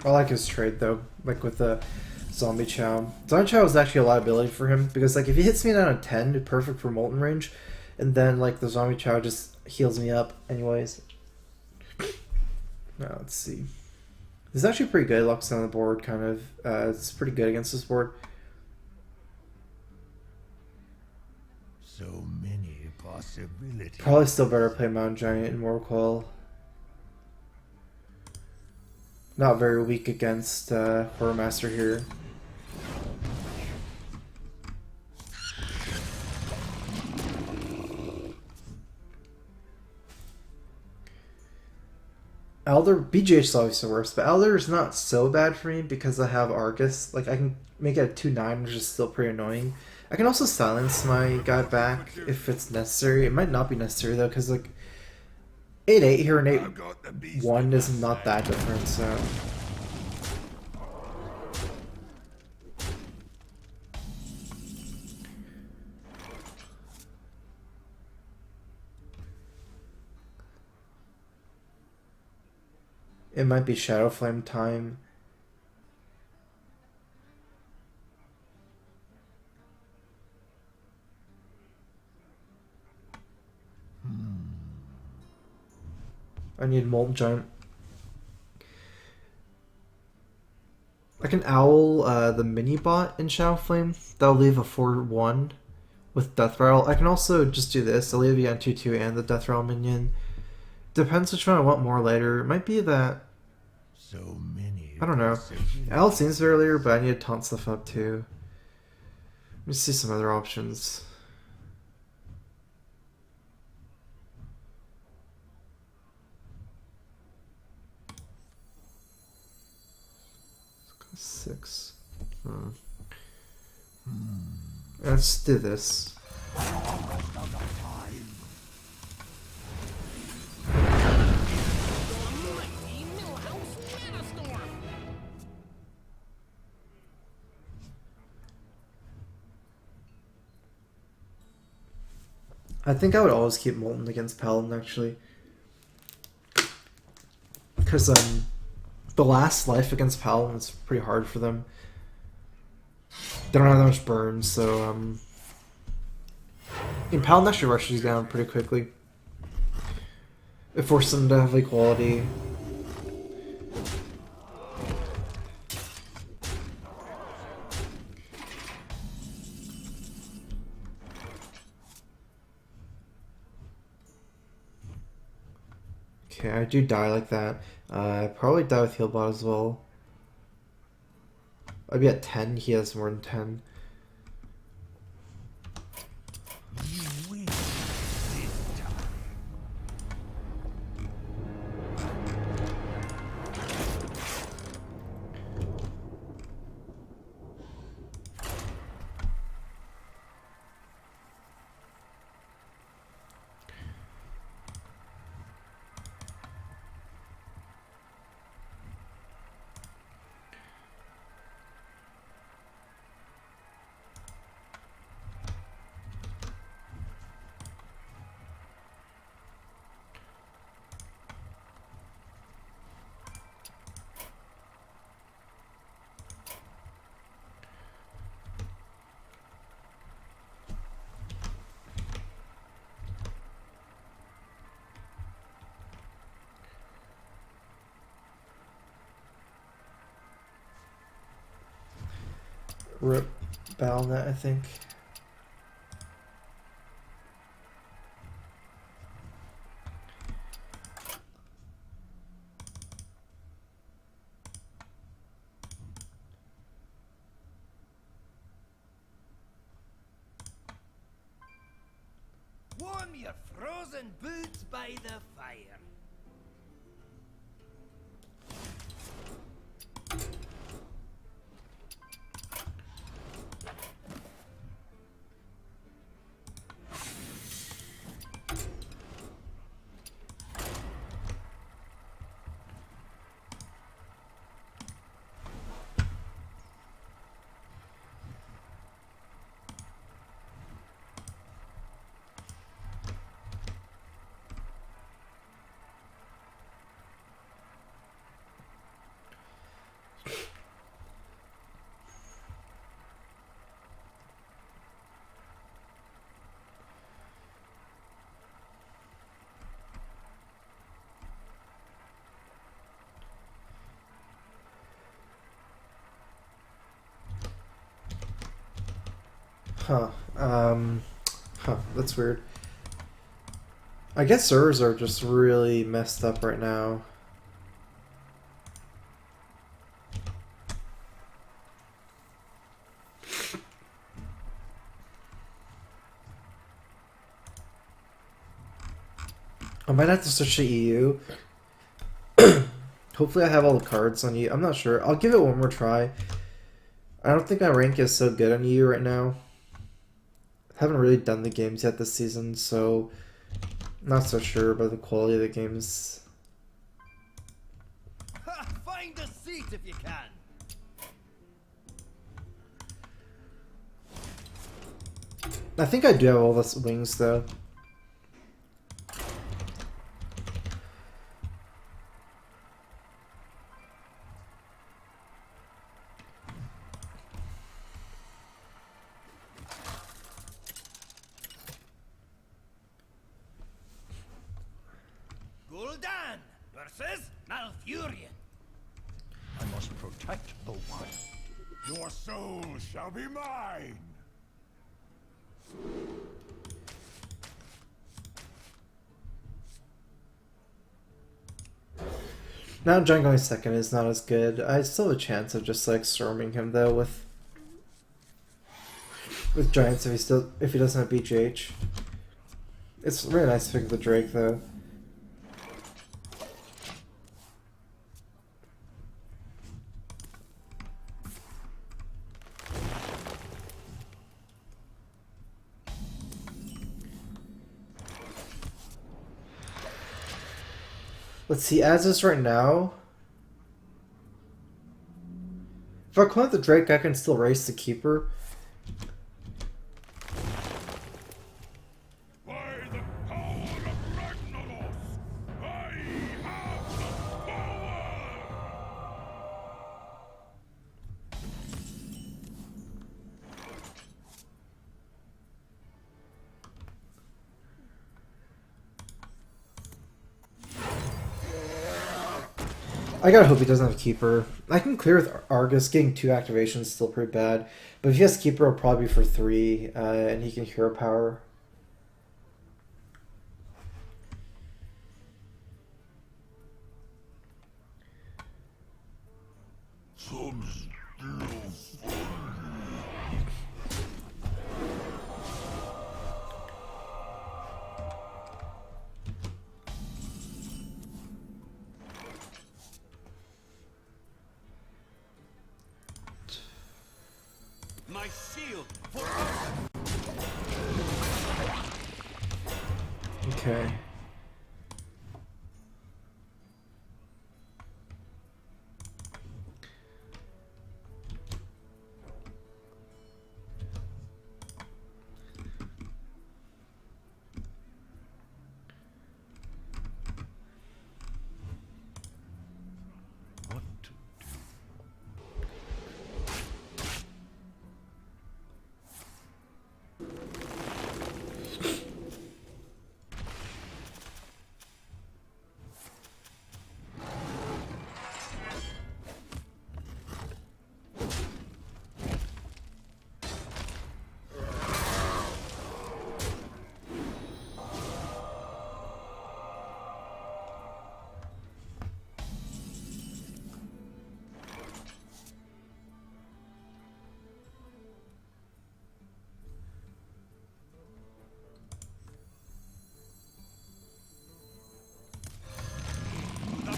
I like his trade though, like with the Zombie Chow. Zombie Chow is actually a liability for him because like if he hits me down a 10, it's perfect for Molten range, and then like the Zombie Chow just heals me up anyways. Now let's see. This is actually pretty good. Locks on the board, kind of. It's pretty good against this board.
So many possibilities.
Probably still better play Mountain Giant and Mortal Coil. Not very weak against Horror Master here. Elder BGH is obviously worse, but Elder is not so bad for me because I have Argus. Like I can make it a 2/9, which is still pretty annoying. I can also silence my guy back if it's necessary. It might not be necessary though, because like 8/8 here and 8/1 is not that different. So. It might be Shadow Flame time. I need Molten Giant. I can Owl the mini bot in Shadow Flame. That'll leave a 4/1 with Death Rattle. I can also just do this. I'll leave the N2/2 and the Death Rattle minion. Depends which one I want more later. It might be that.
So many.
I don't know. Owl seems earlier, but I need to taunt stuff up too. Let me see some other options. Six. Let's do this. I think I would always keep Molten against Paladin actually, because the last life against Paladin is pretty hard for them. They don't have that much burn, so And Paladin actually rushes down pretty quickly. It forces them to have equality. Okay, I do die like that. I probably die with Healbot as well. I'd be at 10, he has more than 10.
You win this time.
Rip Battle.net, I think.
Warm your frozen boots by the fire.
Huh. That's weird. I guess servers are just really messed up right now. I might have to switch to EU. Hopefully I have all the cards on EU. I'm not sure. I'll give it one more try. I don't think my rank is so good on EU right now. Haven't really done the games yet this season, so not so sure about the quality of the games.
Ha, find a seat if you can.
I think I do have all the wings though.
Gul'dan versus Malfurion.
I must protect the wild. Your soul shall be mine!
Now John going second is not as good. I still have a chance of just like storming him though with giants if he doesn't have BGH. It's really nice to pick the Drake though. Let's see, as is right now. If I call out the Drake, I can still race the Keeper.
By the power of Ragnaros, I have the power!
I gotta hope he doesn't have Keeper. I can clear with Argus. Getting 2 activations is still pretty bad. But if he has Keeper, it'll probably be for 3, and he can Hero Power.
Some still
My shield for
Okay.
what to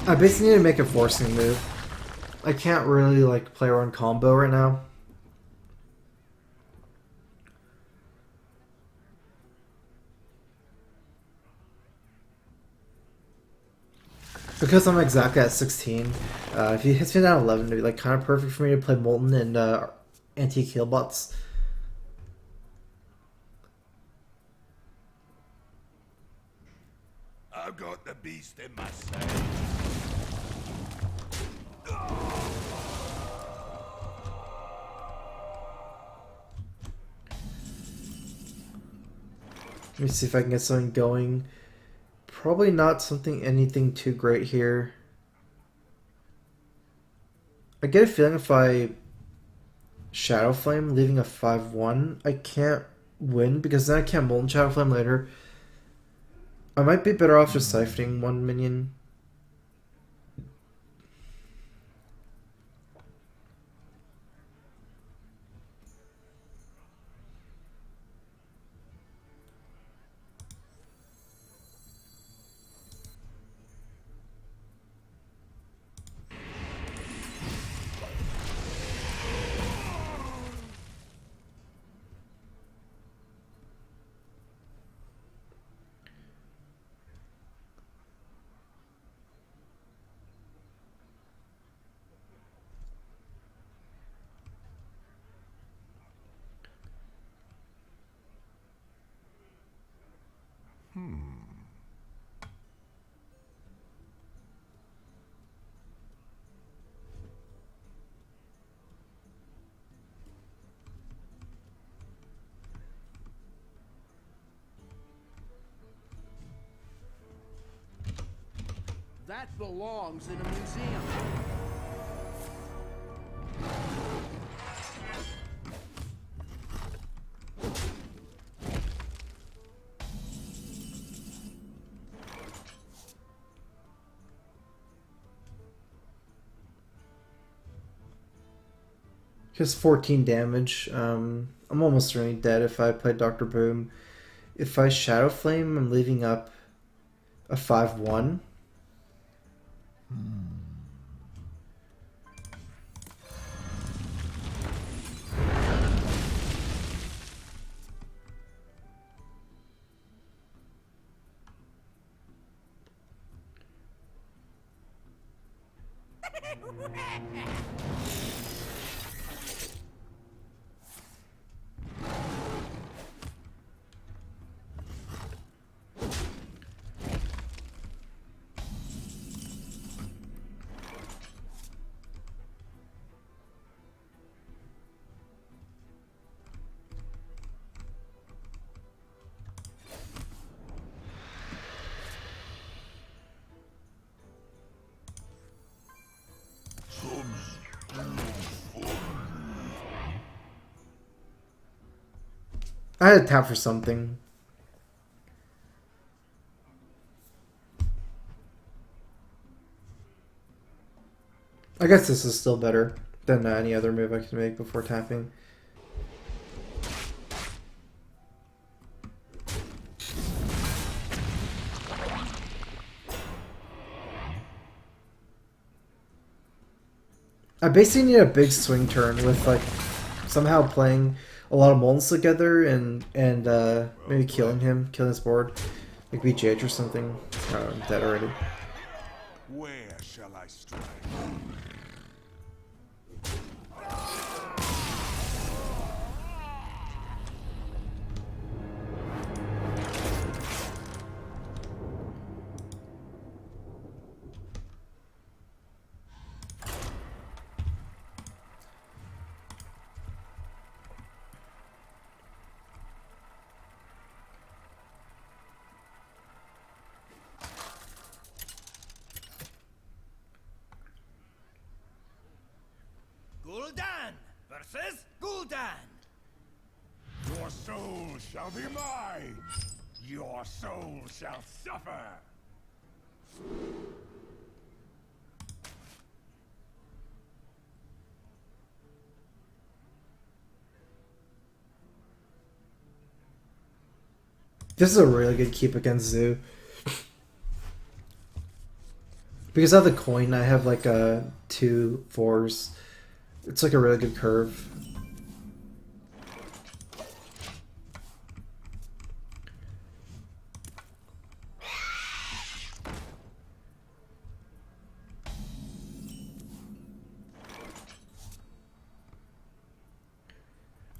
I basically need to make a forcing move. I can't really like play around combo right now. Because I'm exactly at 16. If he hits me down 11, it'd be like kind of perfect for me to play Molten and anti-kill bots.
I've got the beast in my sight.
Let me see if I can get something going. Probably not anything too great here. I get a feeling if I Shadow Flame, leaving a 5-1, I can't win because then I can't Molten Shadow Flame later. I might be better off just siphoning 1 minion.
That belongs in a museum.
Just 14 damage. I'm almost certainly dead if I play Dr. Boom. If I Shadow Flame, I'm leaving up a 5-1. I had to tap for something. I guess this is still better than any other move I can make before tapping. I basically need a big swing turn with like somehow playing a lot of Molens together and maybe killing his board, like BGH or something. Oh, I'm dead already.
Where shall I strike?
Gul'dan versus Gul'dan.
Your soul shall be mine. Your soul shall suffer.
This is a really good keep against Zoo. Because of the coin, I have like 2 4s. It's like a really good curve.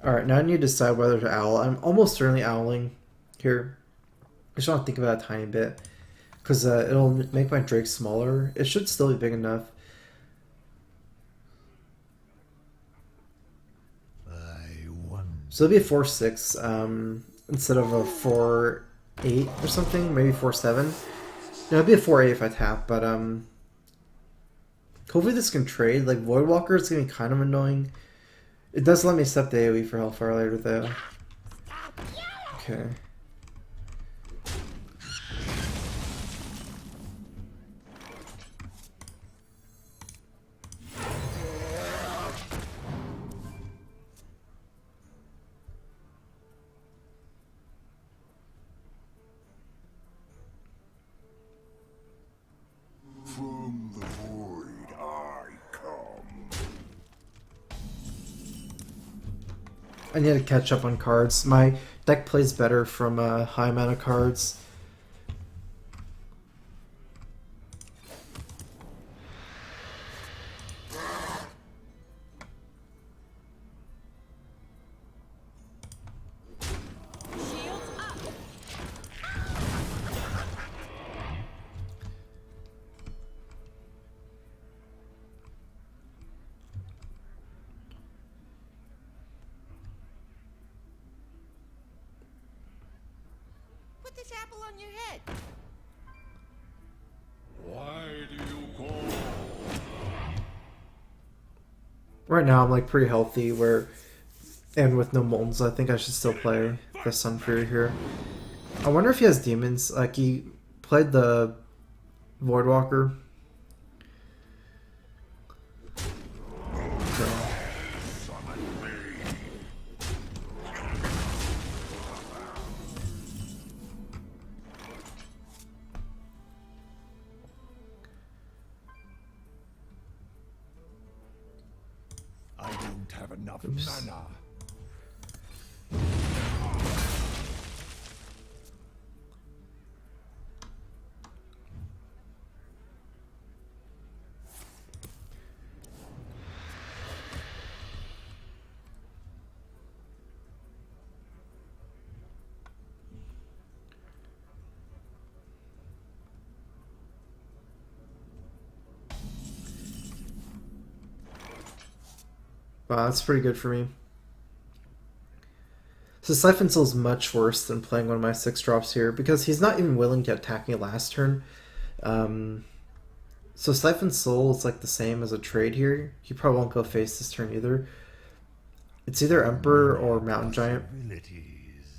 Alright, now I need to decide whether to owl. I'm almost certainly owling here. I just want to think about it a tiny bit. Because it'll make my Drake smaller. It should still be big enough. So it'll be a 4-6 instead of a 4-8 or something. Maybe 4-7. No, it'd be a 4-8 if I tap, but hopefully this can trade. Like Voidwalker is gonna be kind of annoying. It does let me step the AoE for Hellfire later though. Okay.
From the void I come.
I need to catch up on cards. My deck plays better from a high amount of cards.
Put this apple on your head.
Why do you call?
Right now I'm like pretty healthy and with no Molens, I think I should still play the Sun Fury here. I wonder if he has demons. Like he played the Voidwalker. So.
I don't have enough
Oops.
mana.
Wow, that's pretty good for me. So Siphon Soul is much worse than playing one of my 6 drops here because he's not even willing to attack me last turn. So Siphon Soul is like the same as a trade here. He probably won't go face this turn either. It's either Emperor or Mountain Giant.
Possibilities.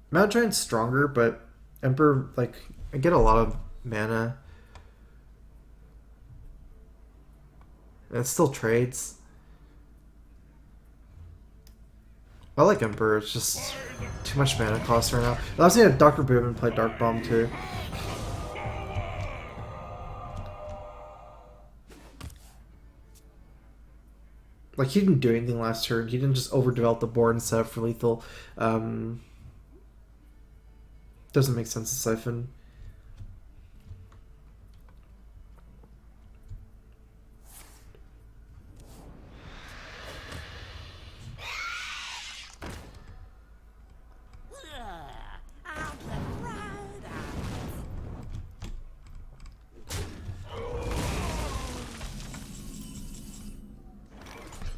Mad Giant's stronger, but Emperor, like, I get a lot of mana. And it still trades. I like Emperor, it's just too much mana cost right now. It allows me to have Dr. Boom and play Dark Bomb too. Like, he didn't do anything last turn. He didn't just overdevelop the board and set up for lethal. Doesn't make sense to Siphon.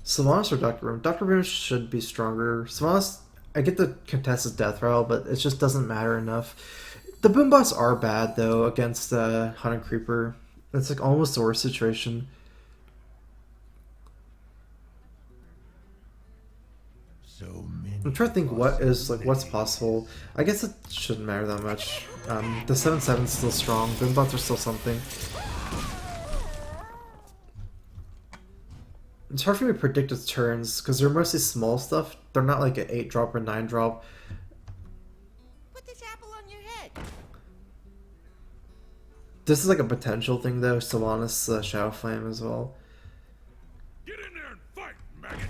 Sylvanas or Dr. Boom? Dr. Boom should be stronger. Sylvanas, I get the contested death rattle, but it just doesn't matter enough. The boom bots are bad though against Hunted Creeper. It's like almost the worst situation.
So many.
I'm trying to think what's possible. I guess it shouldn't matter that much. The 7/7 is still strong. Boom bots are still something. It's hard for me to predict its turns because they're mostly small stuff. They're not like an 8-drop or 9-drop.
Put this apple on your head.
This is like a potential thing though. Sylvanas Shadow Flame as well.
Get in there and fight, maggot!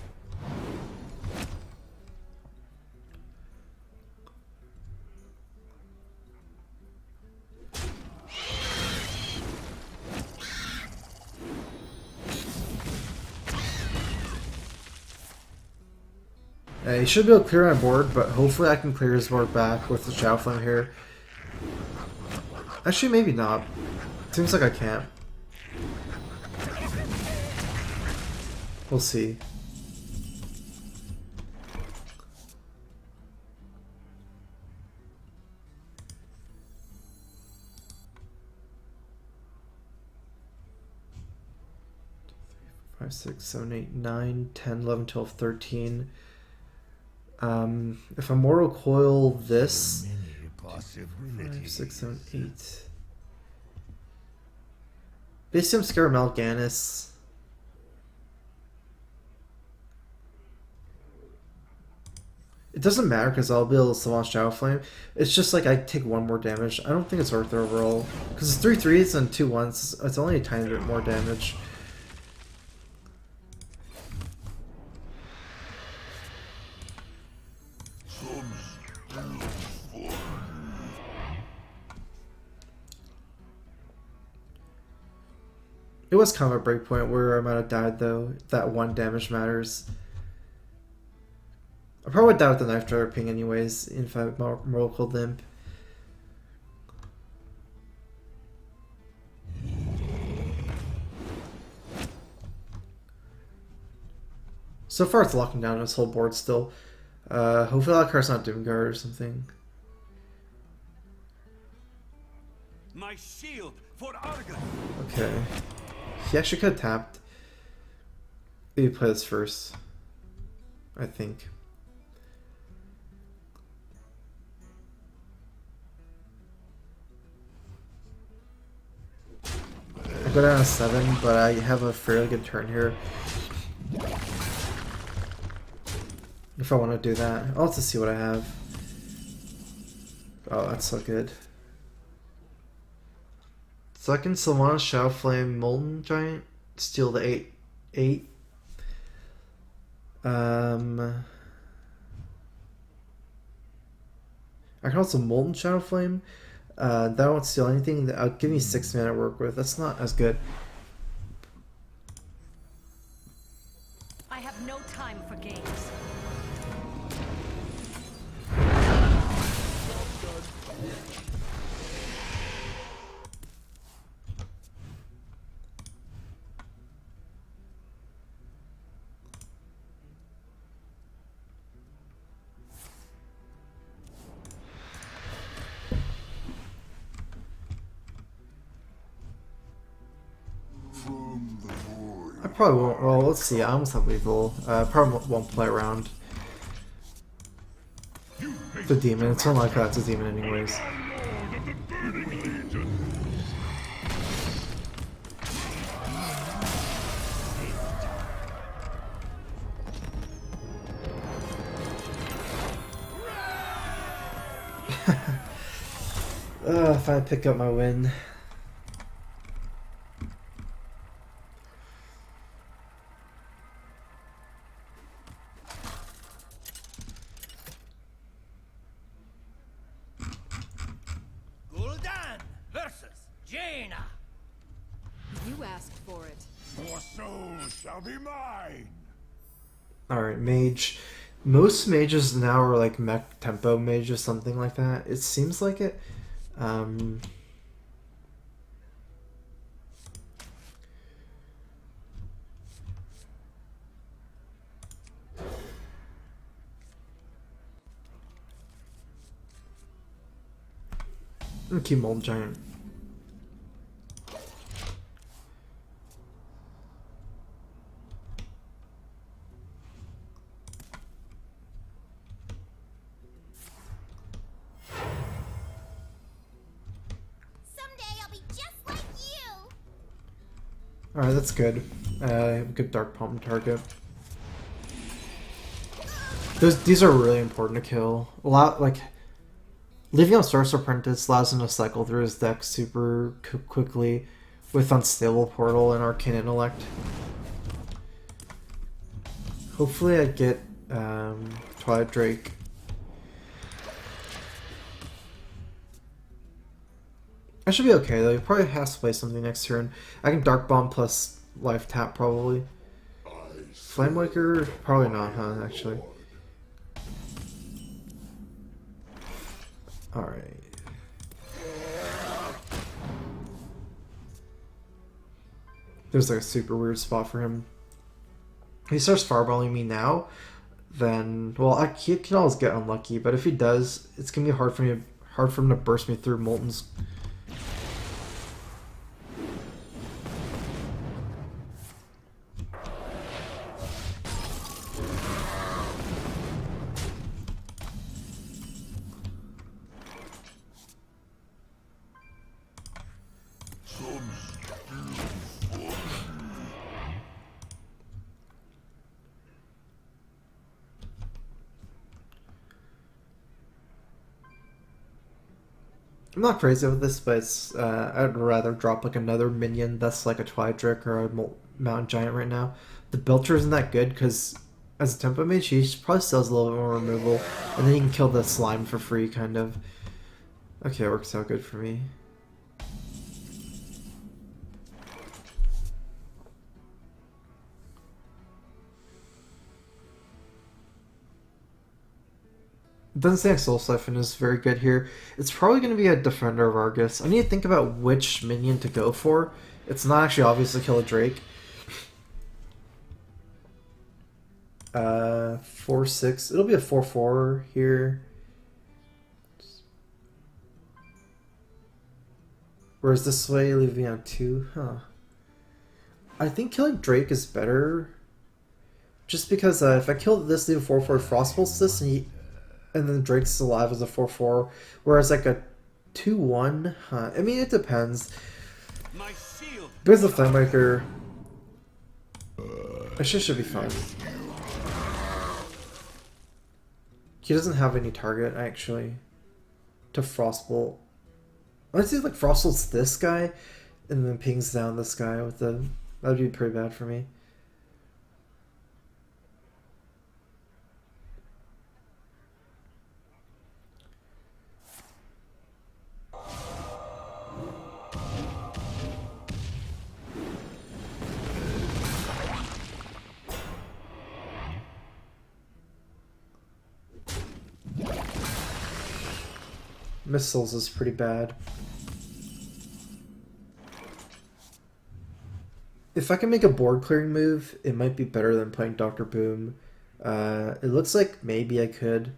He should be able to clear my board, but hopefully I can clear his board back with the Shadow Flame here. Actually, maybe not. Seems like I can't. We'll see. Five, 6, 7, 8, 9, 10, 11, 12, 13. If Immortal Coil this, 5, 6, 7, 8. Basically, I'm scared of Mal'Ganis. It doesn't matter because I'll be able to Sylvanas Shadow Flame. It's just like I take 1 more damage. I don't think it's worth it overall. Because it's 3 3s and 2 1s. It's only a tiny bit more damage. It was kind of a break point where I might have died though. That 1 damage matters. I probably would die with the Knife Driver ping anyways if I Mortal Cold Limp. So far it's locking down his whole board still. Hopefully that card's not Doomguard or something.
My shield for Argon.
Okay. He actually could have tapped. Maybe play this first. I think. I go down to 7, but I have a fairly good turn here. If I want to do that. I'll have to see what I have. Oh, that's so good. Second, Sylvanas Shadow Flame Molten Giant. Steal the 8/8. I can also Molten Shadow Flame. That won't steal anything. That'll give me 6 mana to work with. That's not as good.
I have no time for games.
I probably won't. Well, let's see. I almost have lethal. Probably won't play around. The demon. It's unlikely that's a demon anyways. If I pick up my win.
Gul'dan versus Jaina.
You asked for it.
Your soul shall be mine.
Alright, mage. Most mages now are like mech tempo mage or something like that. It seems like it. Keep Molten Giant.
Someday I'll be just like you.
Alright, that's good. Good Dark Palm target. These are really important to kill. A lot, like, leaving on Sorcerer Apprentice allows him to cycle through his deck super quickly with Unstable Portal and Arcane Intellect. Hopefully I get Twilight Drake. I should be okay though. He probably has to play something next turn. I can Dark Bomb plus Life Tap probably. Flamewaker? Probably not, huh, actually. Alright. There's like a super weird spot for him. If he starts fireballing me now, then he can always get unlucky, but if he does, it's gonna be hard for him to burst me through Molten's. I'm not crazy with this, but it's, I'd rather drop like another minion that's like a Twilight Drake or a Mountain Giant right now. The Belcher isn't that good because as a tempo mage, he probably still has a little bit more removal, and then you can kill the slime for free, kind of. Okay, it works out good for me. It doesn't seem like Soul Siphon is very good here. It's probably going to be a Defender of Argus. I need to think about which minion to go for. It's not actually obvious to kill a Drake. 4/6. It'll be a 4/4 here. Whereas this way, leaving on 2. Huh. I think killing Drake is better. Just because if I kill this, leave a 4/4 Frostpulse this, and then Drake's alive as a 4/4, whereas like a 2/1, huh? I mean, it depends.
My shield.
Because the Flamemaker, I should be fine. He doesn't have any target actually to Frostbolt. Let's see, like Frostbolt's this guy, and then pings down this guy with the. That'd be pretty bad for me. Missiles is pretty bad. If I can make a board clearing move, it might be better than playing Dr. Boom. It looks like maybe I could.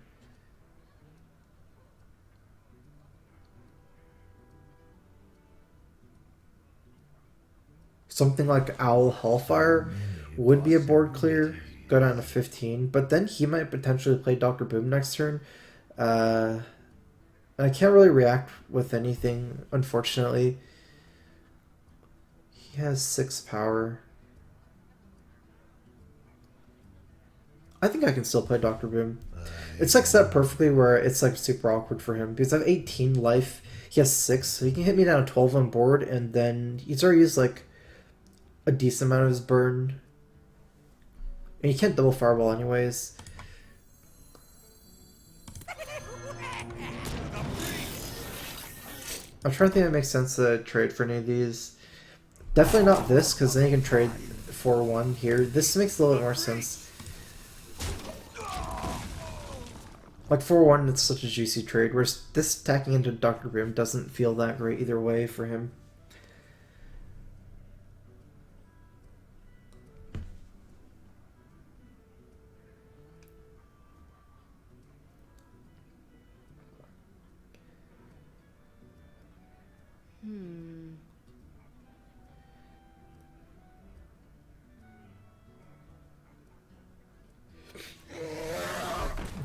Something like Owl Hellfire would be a board clear, go down to 15, but then he might potentially play Dr. Boom next turn, I can't really react with anything, unfortunately. He has 6 power. I think I can still play Dr. Boom. It's like set perfectly where it's like super awkward for him because I have 18 life. He has 6, so he can hit me down to 12 on board, and then he's already used like a decent amount of his burn. And he can't double fireball anyways. I'm trying to think if it makes sense to trade for any of these. Definitely not this, because then you can trade for 1 here. This makes a little bit more sense. Like 4-1, it's such a juicy trade, whereas this attacking into Dr. Boom doesn't feel that great either way for him.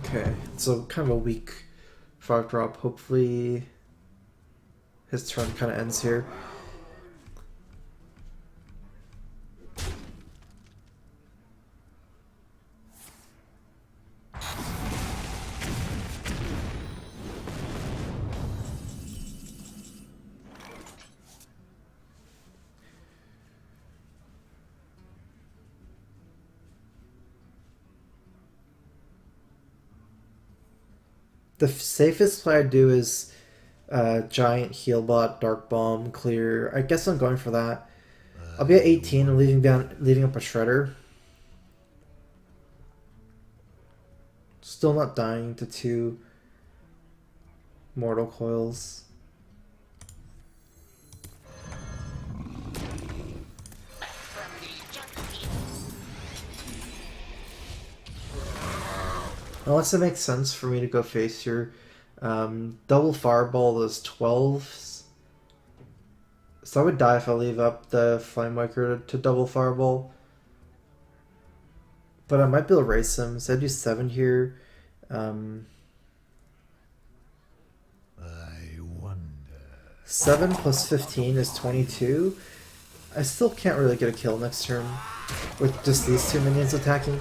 Okay, so kind of a weak 5-drop. Hopefully his turn kind of ends here. The safest play I do is Giant, Healbot, Dark Bomb, Clear. I guess I'm going for that. I'll be at 18 and leaving up a Shredder. Still not dying to 2 Mortal Coils. Unless it makes sense for me to go face here. Double Fireball is 12s. So I would die if I leave up the Flamewaker to double Fireball. But I might be able to race him. So I do 7 here.
I wonder.
7 plus 15 is 22. I still can't really get a kill next turn with just these 2 minions attacking.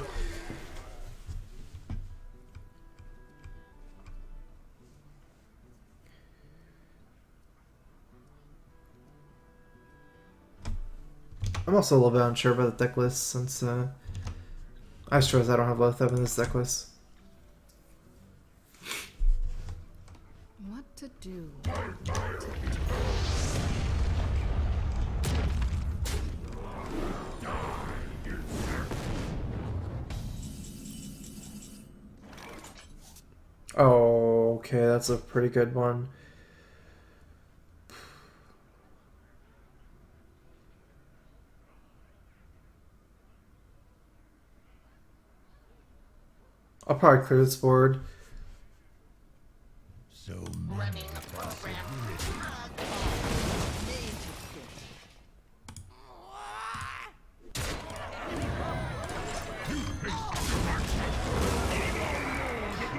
I'm also a little bit unsure about the deck list since I suppose I don't have both of them in this deck list.
What to do?
Oh, okay, that's a pretty good one. I'll probably clear this board.
So many possibilities.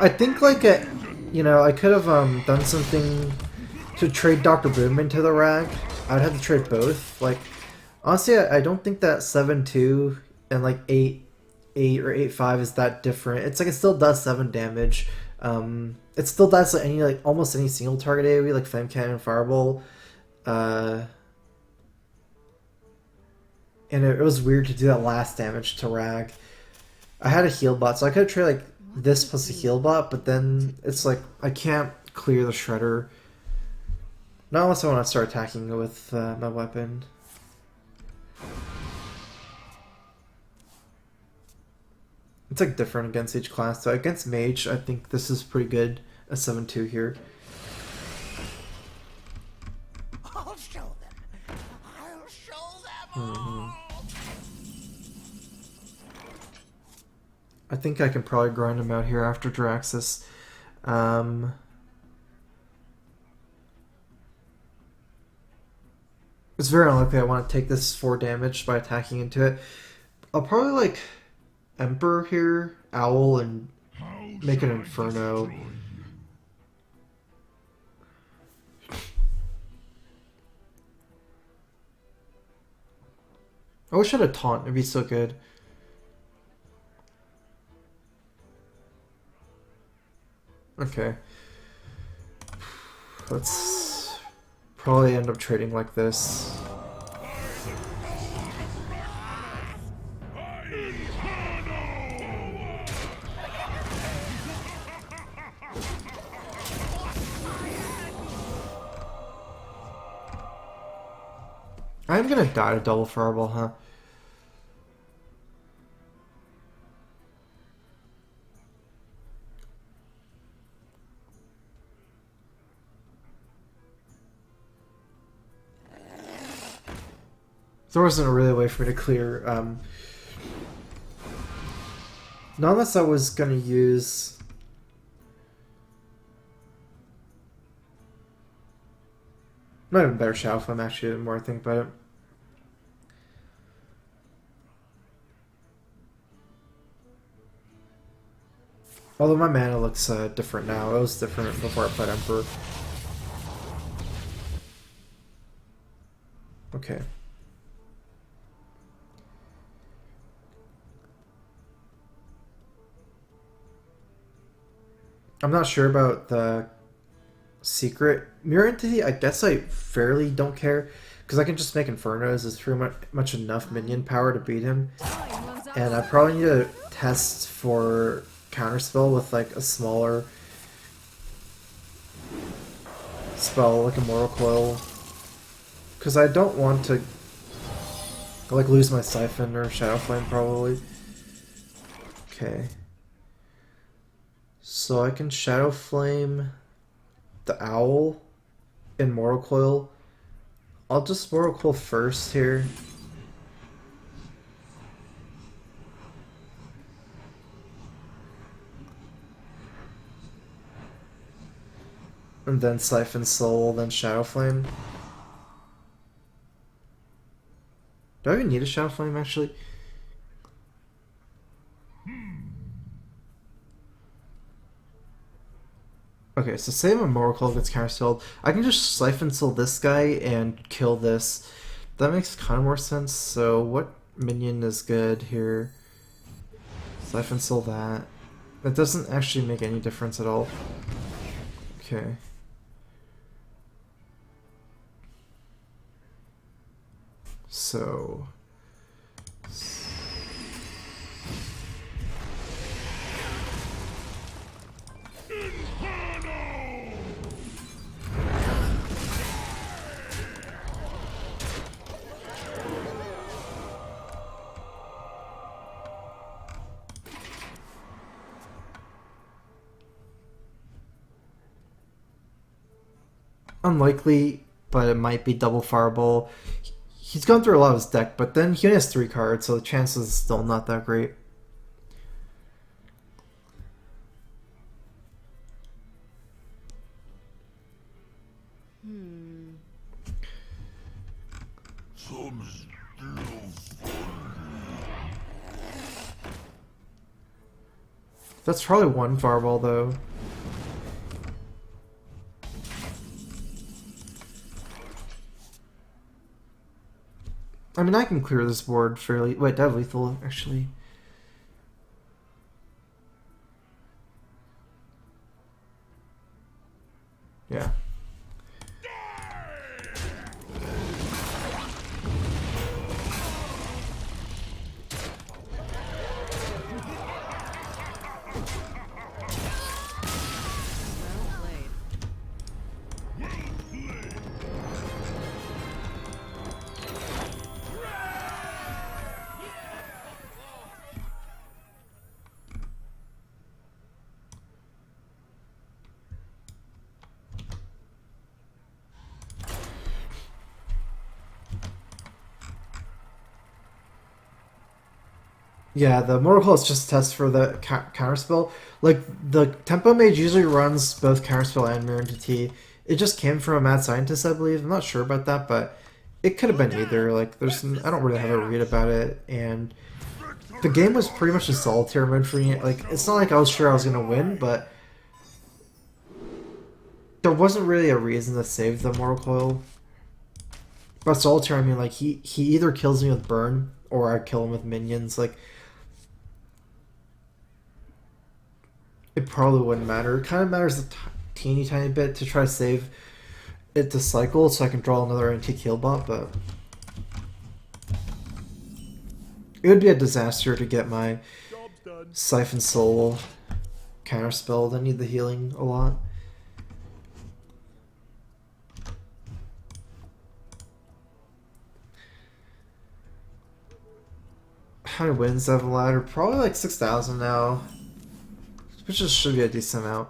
I think like I could have done something to trade Dr. Boom into the Rag. I'd have to trade both. Like honestly, I don't think that 7-2 and like 8 or 8-5 is that different. It's like it still does 7 damage. It still does like almost any single target AoE like Flame Cannon, Fireball. And it was weird to do that last damage to Rag. I had a heal bot, so I could have traded like this plus a heal bot, but then it's like I can't clear the Shredder. Not unless I want to start attacking with my weapon. It's like different against each class. So against Mage, I think this is pretty good. A 7-2 here.
I'll show them. I'll show them all.
I think I can probably grind him out here after Draxus. It's very unlikely I want to take this 4 damage by attacking into it. I'll probably like Emperor here, Owl, and make an Inferno. I wish I had a taunt, it'd be so good. Okay. Let's probably end up trading like this. I'm gonna die to double fireball, huh? There wasn't really a way for me to clear. Not unless I was gonna use. Not even better Shadow Flame, actually, the more I think about it. Although my mana looks different now. It was different before I played Emperor. Okay. I'm not sure about the secret mirror entity. I guess I fairly don't care because I can just make Infernos. It's pretty much enough minion power to beat him. And I probably need to test for counterspell with like a smaller spell like Immortal Coil, because I don't want to like lose my Siphon or Shadow Flame probably. Okay. So I can Shadow Flame the Owl in Mortal Coil. I'll just Mortal Coil first here. And then Siphon Soul, then Shadow Flame. Do I even need a Shadow Flame actually? Okay, so say my Mortal Coil gets counterspelled, I can just Siphon Soul this guy and kill this. That makes kind of more sense. So what minion is good here? Siphon Soul that. That doesn't actually make any difference at all. Okay. So... unlikely, but it might be double fireball. He's gone through a lot of his deck, but then he only has 3 cards, so the chances is still not that great. That's probably 1 fireball though. I mean, I can clear this board fairly... Wait, I have lethal, actually. Yeah. Yeah, the Mortal Coil is just a test for the counterspell. Like, the Tempo Mage usually runs both counterspell and Mirror Entity. It just came from a mad scientist, I believe. I'm not sure about that, but it could have been either. Like, I don't really have a read about it, and the game was pretty much a solitaire mode for me. Like, it's not like I was sure I was going to win, but there wasn't really a reason to save the Mortal Coil. By solitaire, I mean like he either kills me with burn or I kill him with minions. Like it probably wouldn't matter. It kind of matters a teeny tiny bit to try to save it to cycle so I can draw another anti-kill bot, but it would be a disaster to get my Siphon Soul counterspelled. I need the healing a lot. How many wins have a ladder? Probably like 6,000 now, which just should be a decent amount.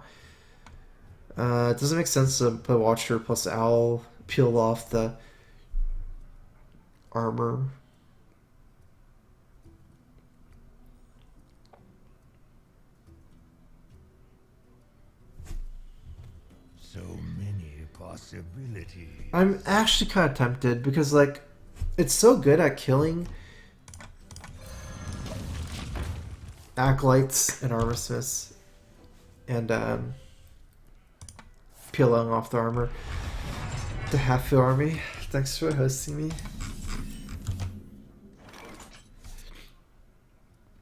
It doesn't make sense to put Watcher plus Owl, peel off the armor.
So many possibilities.
I'm actually kind of tempted because like it's so good at killing Acolytes and Armor Smiths and peeling off the armor. The Half-Field Army. Thanks for hosting me.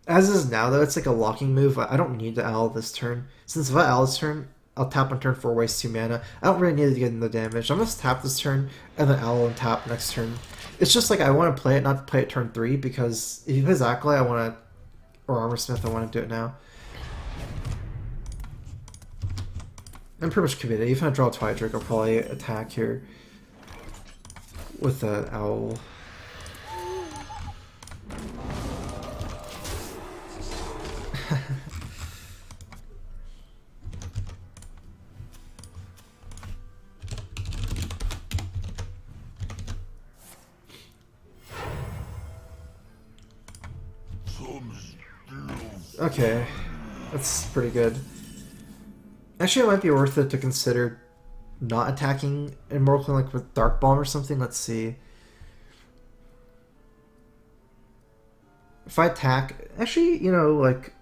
As is now though, it's like a locking move. I don't need to owl this turn. Since if I owl this turn, I'll tap on turn 4, waste 2 mana. I don't really need to get in the damage. I'm gonna tap this turn and then owl and tap next turn. It's just like I want to play it, not play it turn 3, because if he plays Acolyte, I want to, or Armor Smith, I want to do it now. I'm pretty much committed. Even if I draw Twilight, I'll probably attack here with the owl. Okay, that's pretty good. Actually, it might be worth it to consider not attacking Immortal Coin, like with Dark Bomb or something. Let's see. If I attack, actually, you know, like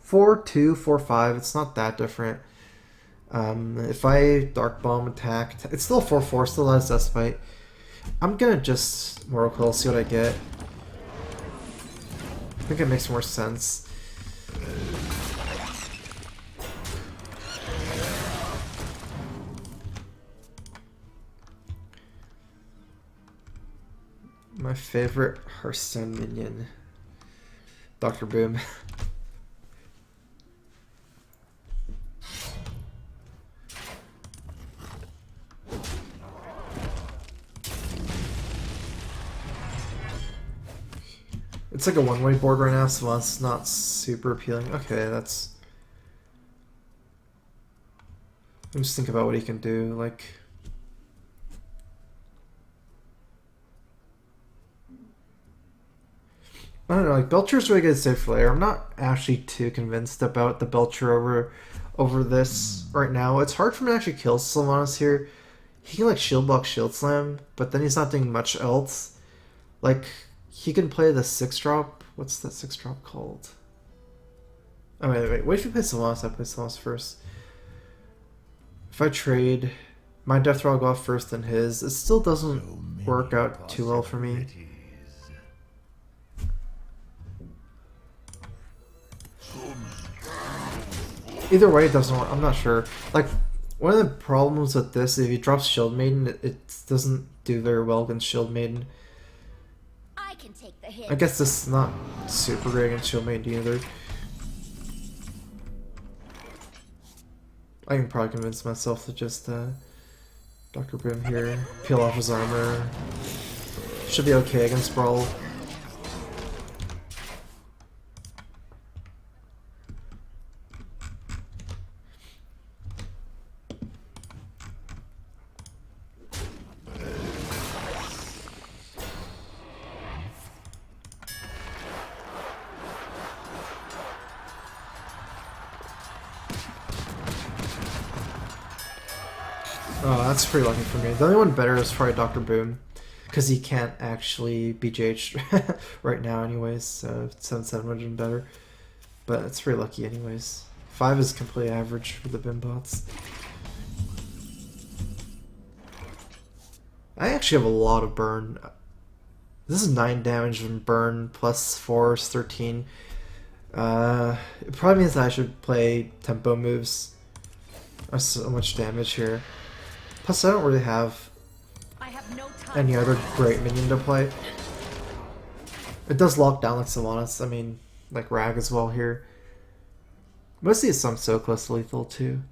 4-2, 4-5, it's not that different. If I Dark Bomb attack, it's still 4-4, still has Despite. I'm gonna just Mortal Coil, see what I get. I think it makes more sense. My favorite Hearthstone minion, Dr. Boom. It's like a one-way board right now, so it's not super appealing. Okay, that's... Let me just think about what he can do, like... I don't know, like Belcher's really good at safe layer. I'm not actually too convinced about the Belcher over this right now. It's hard for him to actually kill Sylvanas here. He can like shield block, shield slam, but then he's not doing much else. Like, he can play the 6-drop. What's that 6-drop called? Oh, wait if you play Sylvanas, I play Sylvanas first. If I trade, my Death Roll will go off first than his. It still doesn't work out too well for me. Either way, it doesn't work. I'm not sure. Like, one of the problems with this, if he drops Shield Maiden, it doesn't do very well against Shield Maiden.
I can take the hit.
I guess this is not super great against Shield Maiden either. I can probably convince myself to just Dr. Boom here, peel off his armor. Should be okay against Brawl. Oh, that's pretty lucky for me. The only one better is probably Dr. Boom, because he can't actually be BJH right now anyways, so 7-7 would have been better. But it's pretty lucky anyways. 5 is completely average for the Bim bots. I actually have a lot of burn. This is 9 damage from burn plus 4 is 13. It probably means that I should play tempo moves. There's so much damage here. Plus, I don't really have
I have no time
any
for
other great minion to play. It does lock down like Sylvanas. I mean, like Rag as well here. Mostly some so close to lethal too.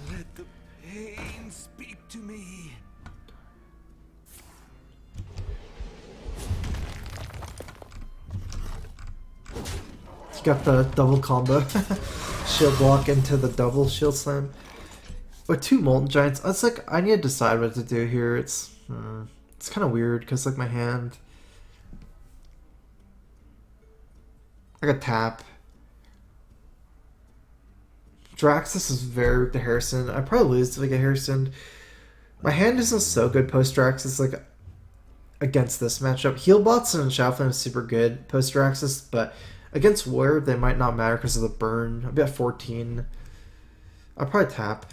Let the pain speak to me.
You got the double combo. Shield block into the double shield slam. With 2 Molten Giants, it's like I need to decide what to do here. It's kind of weird because like my hand, I got tap. Draxus is very weak to Harrison. I probably lose if I get Harrison. My hand isn't so good post Draxus like against this matchup. Healbots and Shadowflame is super good post Draxus, but against Warrior they might not matter because of the burn. I'll be at 14. I'll probably tap.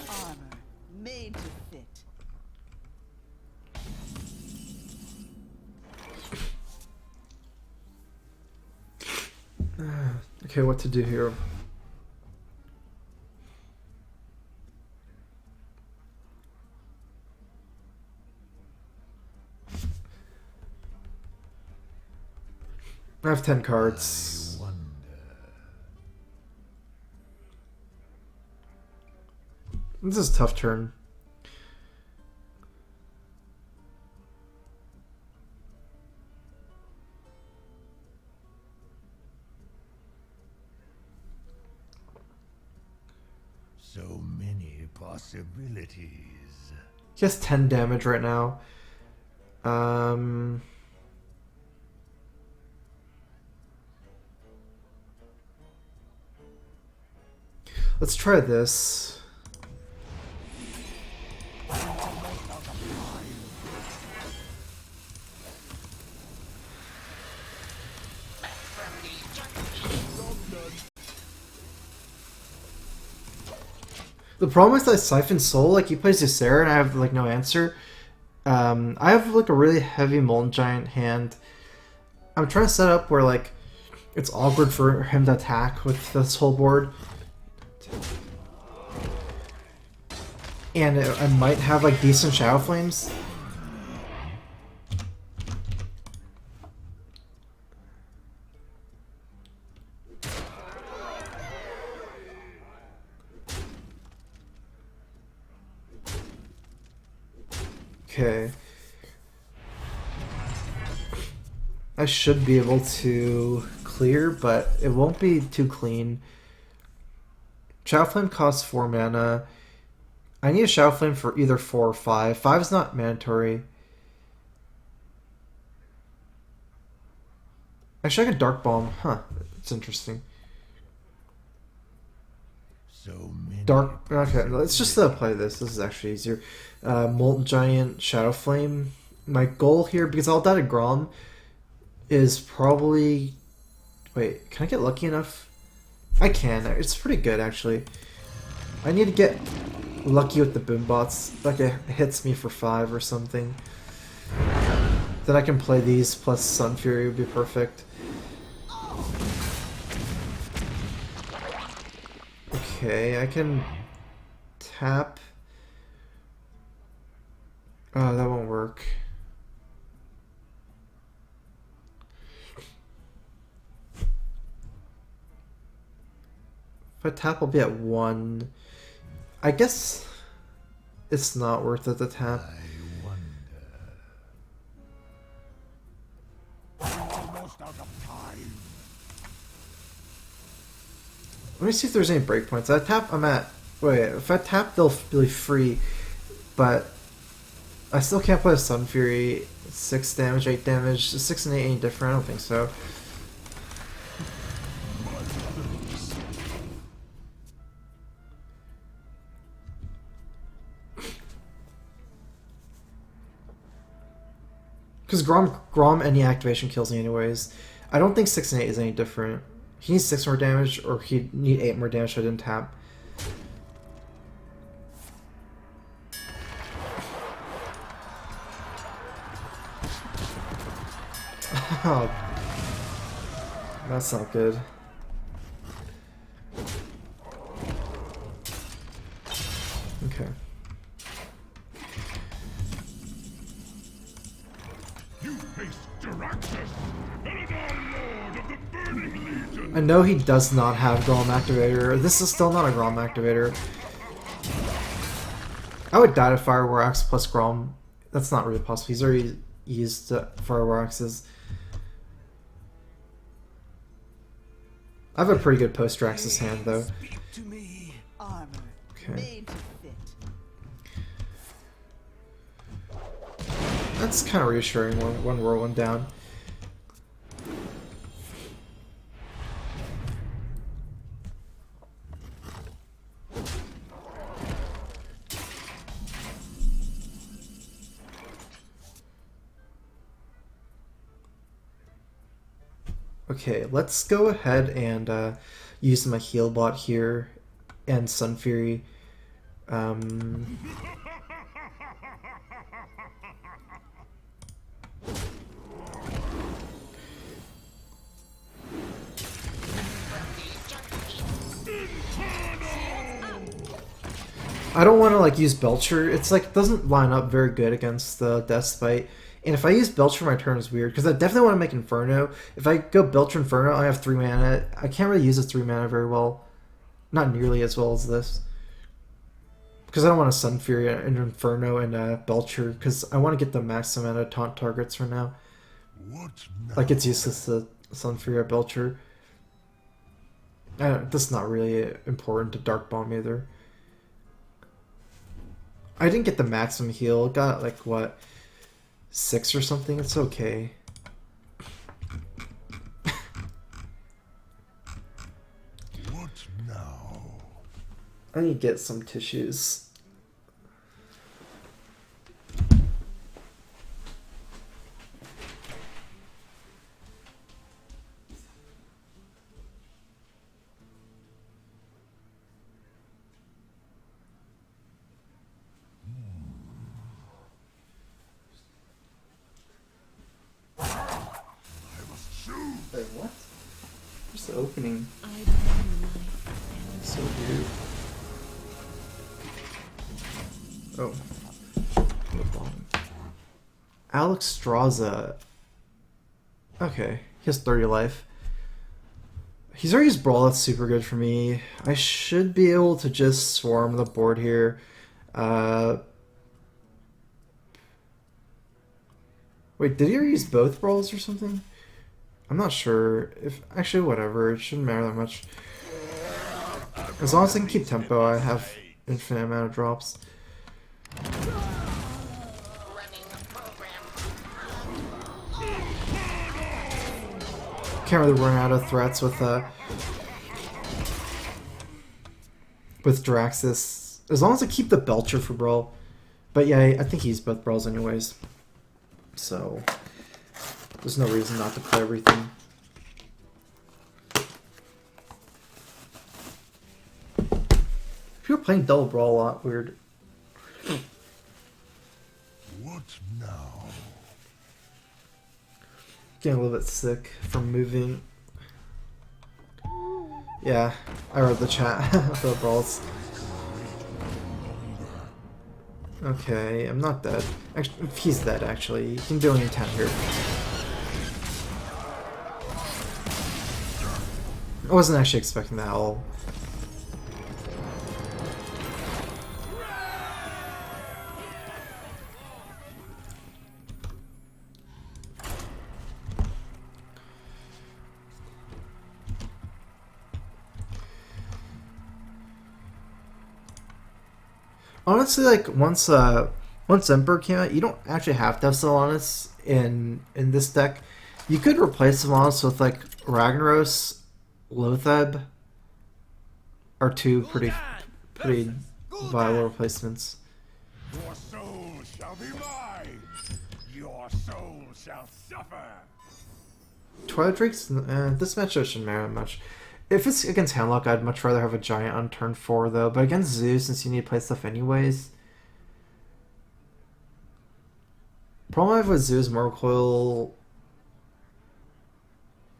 Armor made to fit.
Okay, what to do here? I have 10 cards. This is a tough turn.
So many possibilities.
He has 10 damage right now. Let's try this. The problem is that Siphon Soul, like he plays Ysera and I have like no answer. I have like a really heavy Molten Giant hand. I'm trying to set up where like it's awkward for him to attack with this whole board. And I might have like decent Shadow Flames. Okay. I should be able to clear, but it won't be too clean. Shadow Flame costs 4 mana. I need a Shadow Flame for either 4 or 5. 5 is not mandatory. Actually, I got Dark Bomb. Huh. It's interesting.
So many.
Dark. Okay, let's just play this. This is actually easier. Molten Giant, Shadow Flame. My goal here, because I'll die to Grom, is probably... Wait, can I get lucky enough? I can. It's pretty good, actually. I need to get lucky with the boom bots. Like it hits me for 5 or something. Then I can play these plus Sun Fury would be perfect. Okay, I can tap. Oh, that won't work. If I tap, I'll be at 1. I guess it's not worth it to tap.
I wonder. Almost out of time.
Let me see if there's any breakpoints. I tap, I'm at Wait, if I tap, they'll be free, but I still can't play a Sun Fury. 6 damage, 8 damage. 6 and 8 ain't different. I don't think so. Because Grom any activation kills me anyways. I don't think 6 and 8 is any different. He needs 6 more damage, or he'd need 8 more damage so I didn't tap. Oh, that's not good. Okay.
You face Jaraxxus, Eladar Lord of the Burning Legion.
I know he does not have Grom Activator. This is still not a Grom Activator. I would die to Fire Axe plus Grom. That's not really possible. He's already used Fire Axes. I have a pretty good post-Drax's hand, though.
Speak to me.
Armor.
Okay.
Made to fit.
That's kind of reassuring, one whirlwind down. Okay, let's go ahead and use my heal bot here and Sun Fury. I don't want to like use Belcher. It's like it doesn't line up very good against the Death Spite. And if I use Belcher my turn is weird because I definitely want to make Inferno. If I go Belcher Inferno, I have 3 mana. I can't really use the 3 mana very well. Not nearly as well as this. Because I don't want to Sun Fury and Inferno and Belcher because I want to get the max amount of taunt targets for now.
What now?
Like it's useless to Sun Fury or Belcher. That's not really important to Dark Bomb either. I didn't get the maximum heal. Got like what, 6 or something. It's okay.
What now?
I need to get some tissues. Wait, what? Where's the opening? So weird. Oh. Alex Straza. Okay, he has 30 life. He's already used Brawl, that's super good for me. I should be able to just swarm the board here. Wait, did he already use both Brawls or something? I'm not sure. If actually, whatever. It shouldn't matter that much. As long as I can keep tempo, I have infinite amount of drops. Can't really run out of threats with Draxus. As long as I keep the Belcher for Brawl. But yeah, I think he's both Brawls anyways. So there's no reason not to play everything. People are playing double Brawl a lot. Weird.
What now?
Getting a little bit sick from moving. Yeah, I read the chat for the Brawls. Okay, I'm not dead. Actually, he's dead, actually. He can do any 10 here. I wasn't actually expecting that at all. honestly, like once Emperor came out, you don't actually have to have Sylvanas in this deck. You could replace Sylvanas with like Ragnaros, Lotheb, are two pretty viable replacements.
Your soul shall be mine. Your soul shall suffer.
Twilight Drakes, this matchup shouldn't matter that much. If it's against Handlock, I'd much rather have a Giant on turn 4 though. But against Zoo, since you need to play stuff anyways. Problem I have with Zoo is Mortal Coil.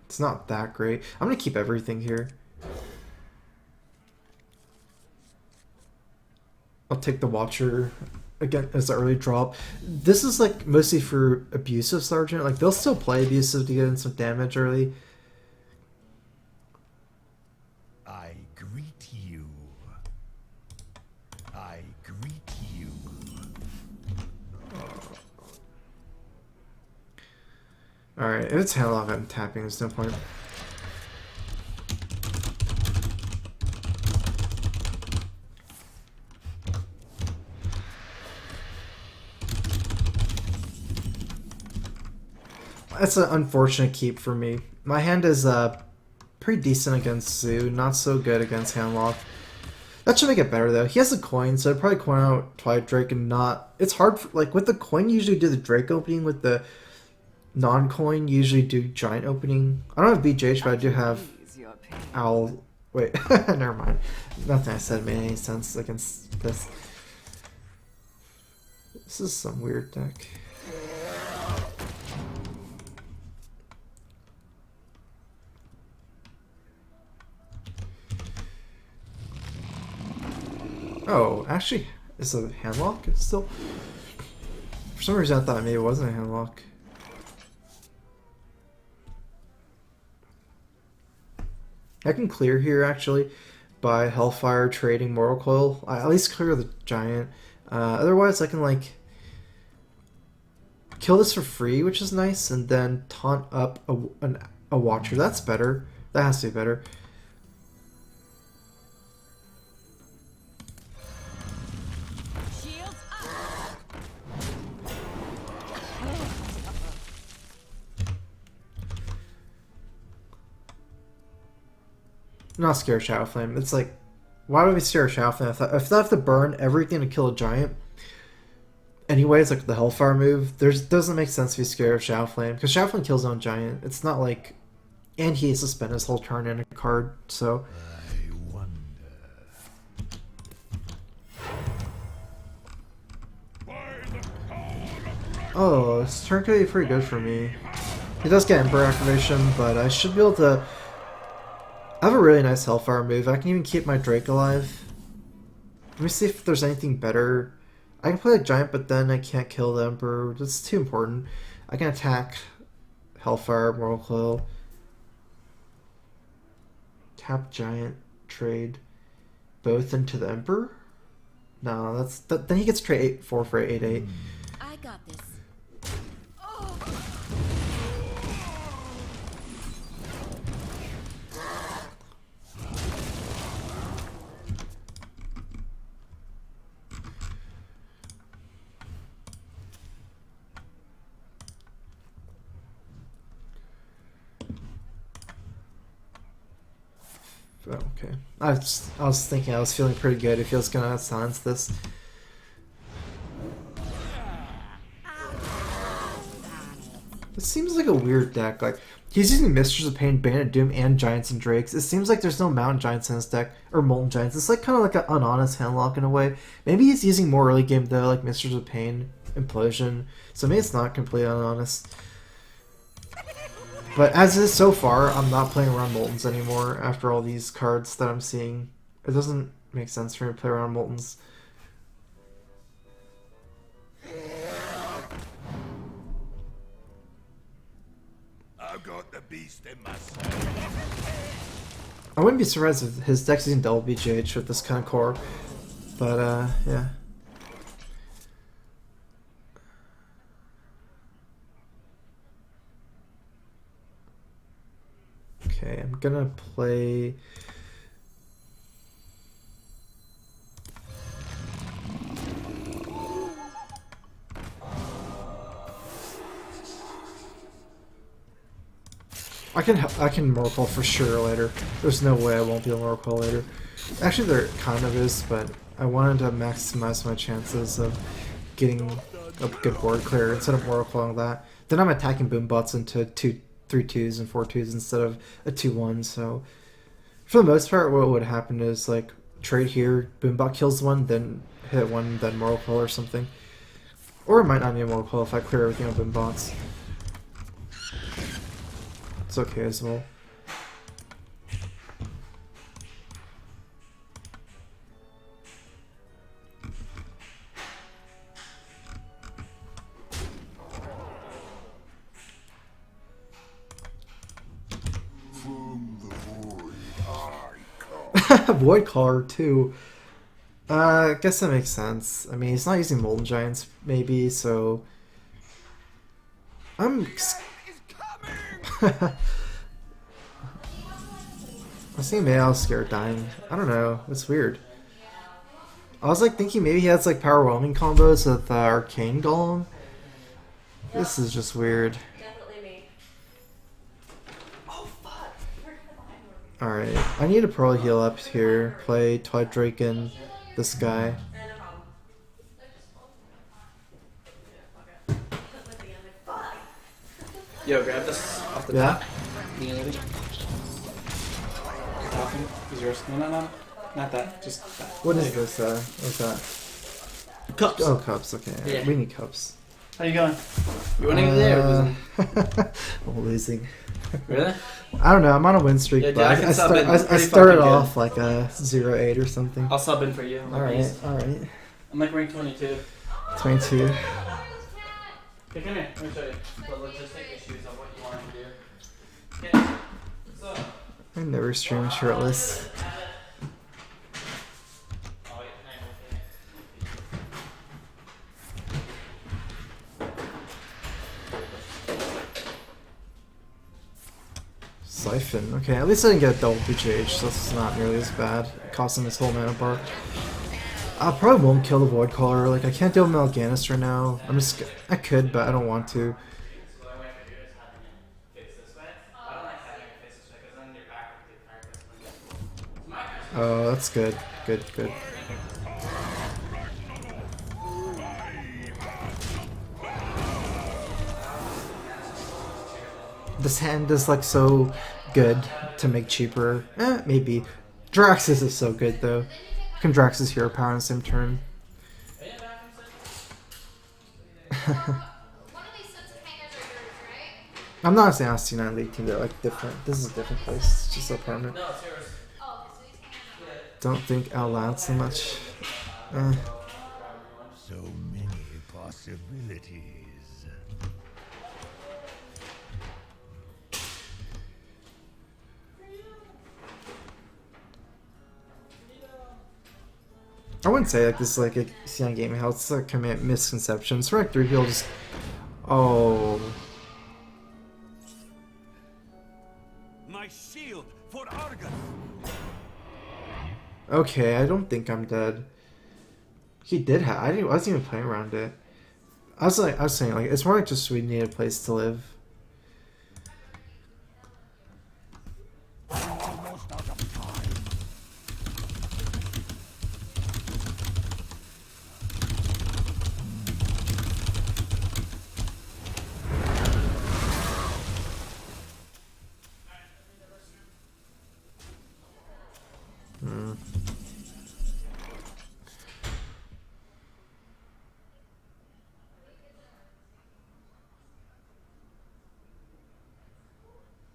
It's not that great. I'm gonna keep everything here. I'll take the Watcher again as the early drop. This is like mostly for Abusive Sergeant. Like they'll still play Abusive to get in some damage early.
I greet you. I greet you.
Alright, if it's Handlock, I'm tapping. There's no point. That's an unfortunate keep for me. My hand is pretty decent against Zoo, not so good against Handlock. That should make it better though. He has a coin, so I'd probably coin out Twilight Drake and not. It's hard for, like with the coin, you usually do the Drake opening. With the non-coin, you usually do Giant opening. I don't have BJH, but I do have Owl. Wait, never mind. Nothing I said made any sense against this. This is some weird deck. Oh, actually, is it a Handlock still? For some reason I thought maybe it wasn't a Handlock. I can clear here actually by Hellfire trading Mortal Coil. I at least clear the Giant. Otherwise I can like kill this for free, which is nice, and then taunt up a Watcher. That's better. That has to be better. I'm not scared of Shadow Flame. It's like, why would we scare of Shadow Flame? If I have to burn everything to kill a Giant, anyways, like the Hellfire move, doesn't make sense to be scared of Shadow Flame, because Shadow Flame kills his own Giant. It's not like, and he has to spend his whole turn in a card, so.
I wonder.
Oh, this turn could be pretty good for me. He does get Emperor activation, but I should be able to. I have a really nice Hellfire move. I can even keep my Drake alive. Let me see if there's anything better. I can play a Giant, but then I can't kill the Emperor. That's too important. I can attack Hellfire, Mortal Coil. Tap Giant, trade both into the Emperor? No, then he gets trade 4 for 8/8.
I got this.
Oh, okay. I was thinking I was feeling pretty good if he was gonna silence this. It seems like a weird deck. Like he's using Mistress of Pain, Bandit Doom, and Giants and Drakes. It seems like there's no Mountain Giants in his deck or Molten Giants. It's like kind of like an unhonest Handlock in a way. Maybe he's using more early game though, like Mistress of Pain, Implosion. So maybe it's not completely unhonest. But as is so far, I'm not playing around Moltens anymore after all these cards that I'm seeing. It doesn't make sense for me to play around Moltens.
I've got the beast in my sight.
I wouldn't be surprised if his deck's using double BGH with this kind of core. But, yeah. Okay, I'm gonna play... I can Morcall for sure later. There's no way I won't be a Morcall later. Actually, there kind of is, but I wanted to maximize my chances of getting a good board clear instead of Morcalling that. Then I'm attacking boombots into 3/2s and 4/2s instead of a 2/1. So for the most part, what would happen is like trade here, boombot kills one, then hit one, then Morcall or something. Or it might not be a Morcall if I clear everything on boombots. It's okay as well.
From the void I come.
Void Caller too. I guess that makes sense. I mean, he's not using Molten Giants, maybe, so I'm. I was thinking maybe I was scared dying. I don't know. It's weird. I was like thinking maybe he has like power whelming combos with Arcane Golem. This is just weird. Alright, I need to probably heal up here. Play Twilight Drake and this guy.
Yo, grab this off the
Yeah.
top. You ready? Talking? Is yours? No. Not that. Just that.
What is this? What's that?
Cups.
Oh, cups. Okay,
Yeah.
we need cups.
How you going? You winning today or losing?
I'm losing.
Really?
I don't know. I'm on a win streak,
Yeah, dude,
but
I can sub in.
I
Pretty
started
fucking
off like a 0-8 or something.
I'll sub in for you.
All right, all right.
I'm like rank 22.
22.
Okay, come here. Let me show you the logistic issues of what you want to do. Okay. What's up?
I never stream shirtless. Siphon. Okay, at least I didn't get a double PGH, so that's not nearly as bad. It cost him his whole mana bar. I probably won't kill the Void Caller. Like, I can't deal with Mal'Ganis right now. I could, but I don't want to. Oh, that's good. Good. This hand is like so good to make cheaper. Maybe. Draxus is so good though. Can Draxus hero power on the same turn? I'm not saying C9 League team, they're like different. This is a different place. It's just an apartment. Don't think out loud so much.
So many possibilities.
I wouldn't say like this is like a C9 gaming house. It's like a misconception. So right 3 he'll just. Oh.
My shield for Argus.
Okay, I don't think I'm dead. He did have. I wasn't even playing around it. I was saying like it's more like just we need a place to live.
Almost out of time.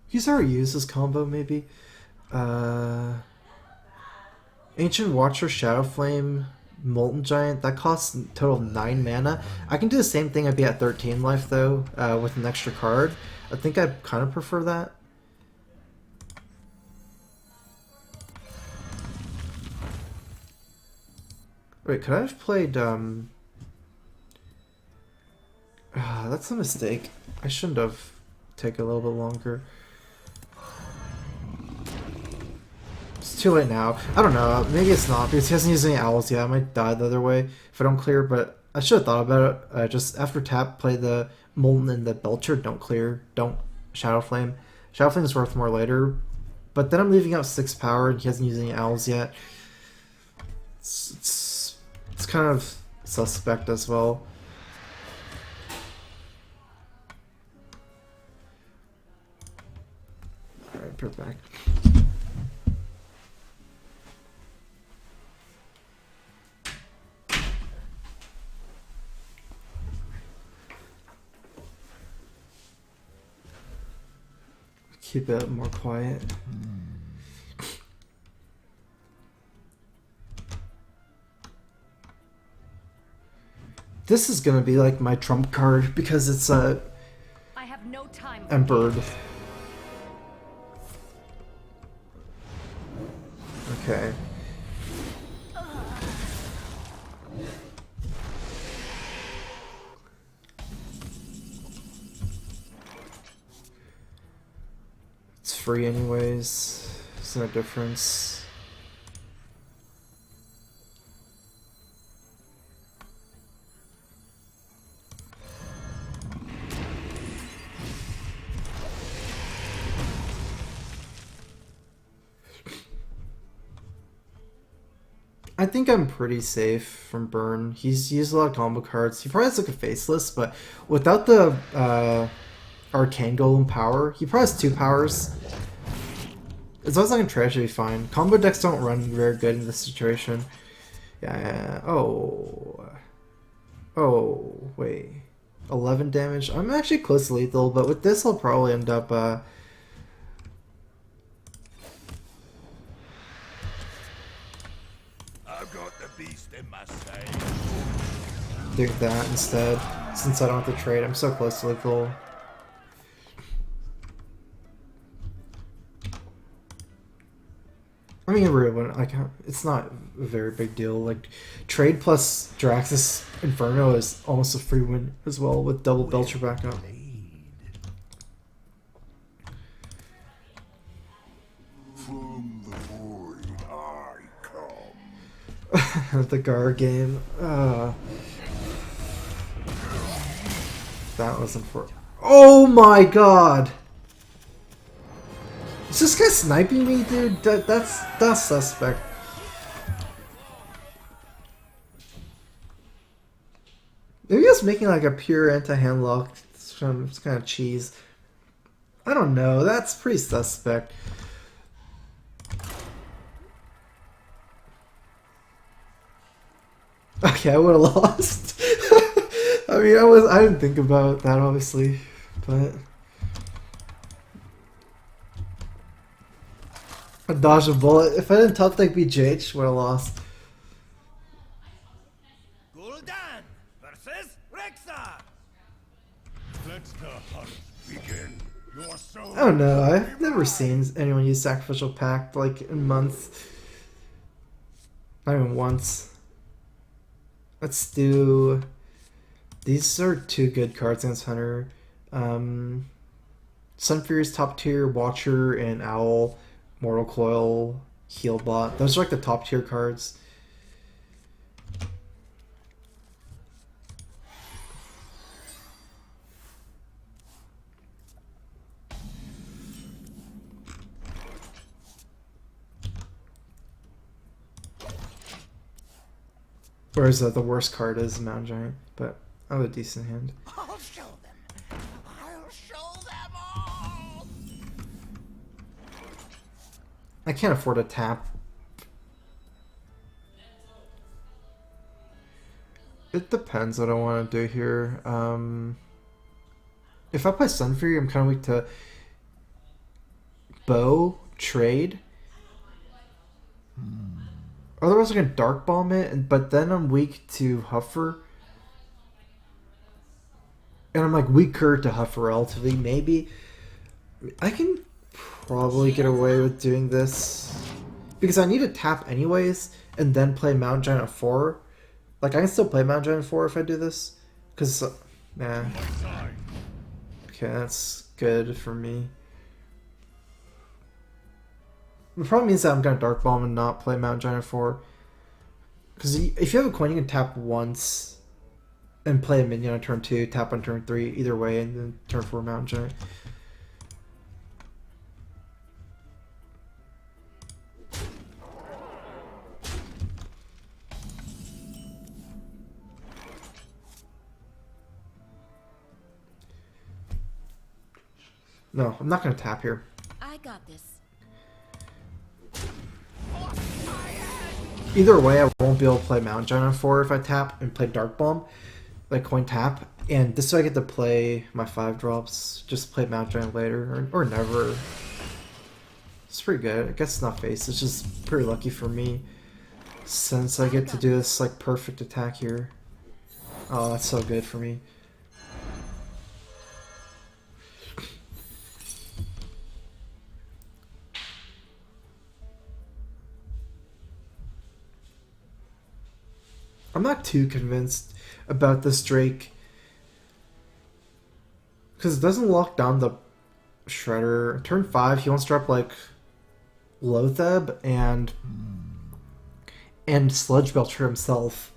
He's already used this combo, maybe. Ancient Watcher, Shadow Flame, Molten Giant. That costs a total of 9 mana. I can do the same thing. I'd be at 13 life though, with an extra card. I think I kind of prefer that. Wait, could I have played? That's a mistake. I shouldn't have taken a little bit longer. It's too late now. I don't know. Maybe it's not because he hasn't used any owls yet. I might die the other way if I don't clear. But I should have thought about it. Just after tap, play the Molten and the Belcher. Don't clear. Don't Shadow Flame. Shadow is worth more later, but then I'm leaving out 6 power and he hasn't used any owls yet. It's kind of suspect as well. Alright, put it back. Keep it more quiet. This is gonna be like my trump card because it's a
I have no time.
Emperor. Okay. It's free anyways. There's no difference. I think I'm pretty safe from burn. He's used a lot of combo cards. He probably has like a faceless, but without the Arcane Golem power, he probably has 2 powers. As long as I can trash, it'll be fine. Combo decks don't run very good in this situation. Yeah. Oh, wait. 11 damage. I'm actually close to lethal, but with this, I'll probably end up.
I've got the beast in my sight.
Doing that instead, since I don't have to trade. I'm so close to lethal. I mean, really, like, it's not a very big deal. Like, trade plus Draxus Inferno is almost a free win as well with double Belcher backup.
From the void I come.
The Gar game. That wasn't for. Oh my god! Is this guy sniping me, dude? That's suspect. Maybe I was making like a pure anti-hand lock. It's kind of cheese. I don't know. That's pretty suspect. Okay, I would have lost. I mean, I didn't think about that obviously, but. I dodged a bullet. If I didn't top deck BJH, would have lost.
Gul'dan versus Rexxar.
Let the hunt begin. Your soul.
I don't know. I've never seen anyone use Sacrificial Pact like in months. Not even once. Let's do. These are 2 good cards against Hunter. Sunfury's top tier, Watcher, and Owl. Mortal Coil, Healbot. Those are like the top tier cards. Whereas the worst card is Mountain Giant, but I have a decent hand.
I'll show them. I'll show them all.
I can't afford a tap. It depends what I want to do here. If I play Sunfury, I'm kind of weak to bow, trade. Otherwise, I can Dark Bomb it, but then I'm weak to Huffer. And I'm like weaker to Huffer relatively. Maybe I can probably get away with doing this because I need to tap anyways and then play Mountain Giant at 4. Like I can still play Mountain Giant at 4 if I do this because nah. Okay, that's good for me. The problem means that I'm gonna Dark Bomb and not play Mountain Giant at 4 because if you have a coin you can tap once and play a minion on turn 2, tap on turn 3, either way, and then turn 4 Mountain Giant. No, I'm not gonna tap here.
I got this.
Either way, I won't be able to play Mountain Giant on 4 if I tap and play Dark Bomb, like coin tap. And this way I get to play my 5 drops, just play Mountain Giant later, or never. It's pretty good. I guess it's not face, it's just pretty lucky for me, since I get to do this like perfect attack here. Oh, that's so good for me. I'm not too convinced about this Drake, because it doesn't lock down the Shredder. Turn 5, he wants to drop like Loatheb and Sludge Belcher himself,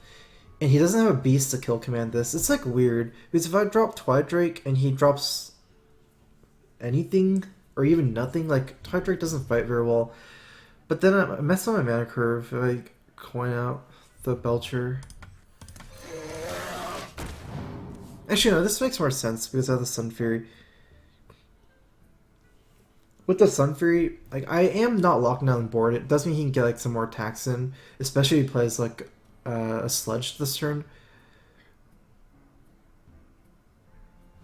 and he doesn't have a beast to kill command this. It's like weird, because if I drop Twidrake and he drops anything or even nothing, like Twidrake doesn't fight very well. But then I mess on my mana curve if I coin out the Belcher. Actually, no, this makes more sense because I have the Sun Fury. With the Sun Fury, like, I am not locking down the board. It does mean he can get like some more attacks in, especially if he plays like a Sludge this turn.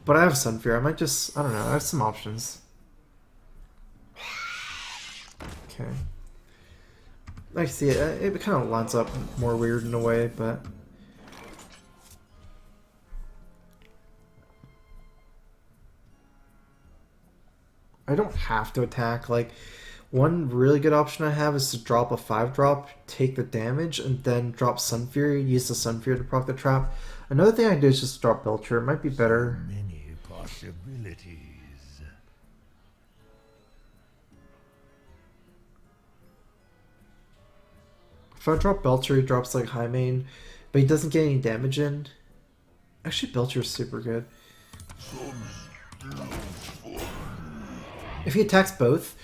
But I have Sun Fury. I might just, I don't know, I have some options. Okay. I see it. It kind of lines up more weird in a way, but I don't have to attack. Like, one really good option I have is to drop a 5-drop, take the damage, and then drop Sun Fury, use the Sun Fury to proc the trap. Another thing I can do is just drop Belcher. It might be better.
Many possibilities.
If I drop Belcher, he drops like High Main, but he doesn't get any damage in. Actually, Belcher is super good. If he attacks both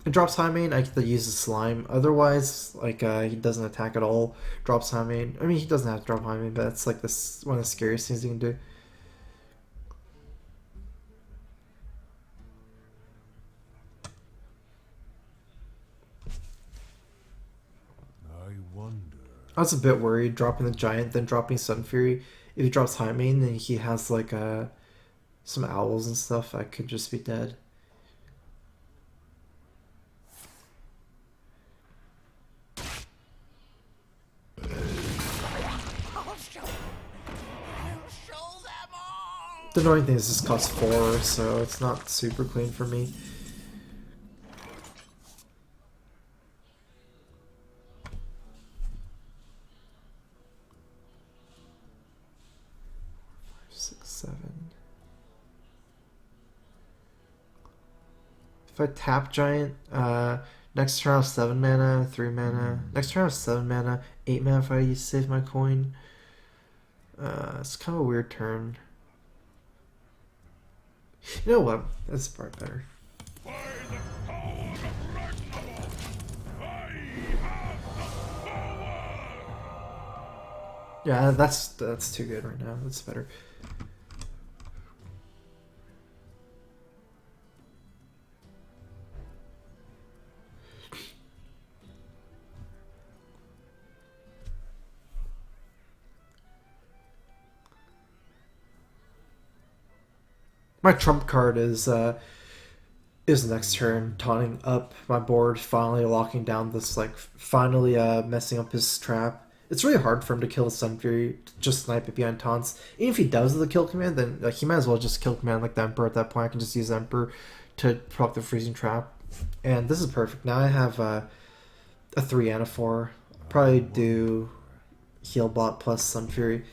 and drops High Main, I get to use the Slime. Otherwise, like, he doesn't attack at all, drops High Main. I mean, he doesn't have to drop High Main, but that's like this one of the scariest things he can do. I was a bit worried dropping the Giant, then dropping Sun Fury. If he drops High Main, then he has like some owls and stuff. I could just be dead. The annoying thing is this costs 4, so it's not super clean for me. If I tap Giant, next turn I have 7 mana, 3 mana. Next turn I have 7 mana, 8 mana if I save my coin. It's kind of a weird turn. You know what? That's part better. Yeah, that's too good right now. That's better. My trump card is next turn, taunting up my board, finally locking down this, like, finally messing up his trap. It's really hard for him to kill Sun Fury, just snipe it behind taunts. Even if he does the kill command, then like, he might as well just kill command like the Emperor at that point. I can just use the Emperor to proc the freezing trap. And this is perfect. Now I have a 3 and a 4. I'll probably do Healbot plus Sun Fury.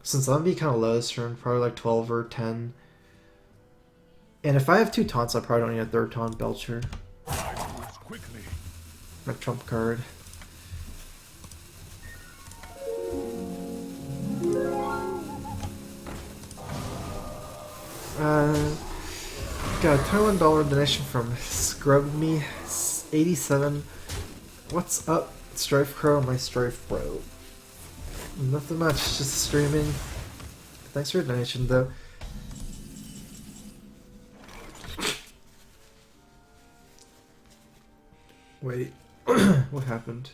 Since I'm gonna be kind of low this turn, probably like 12 or 10. And if I have 2 taunts, I probably don't need a 3rd taunt Belcher. My trump card. Got a $21 donation from Scrub Me 87. What's up, StrifeCro, my Strife bro? Nothing much, just streaming. Thanks for your donation though. Wait, what happened?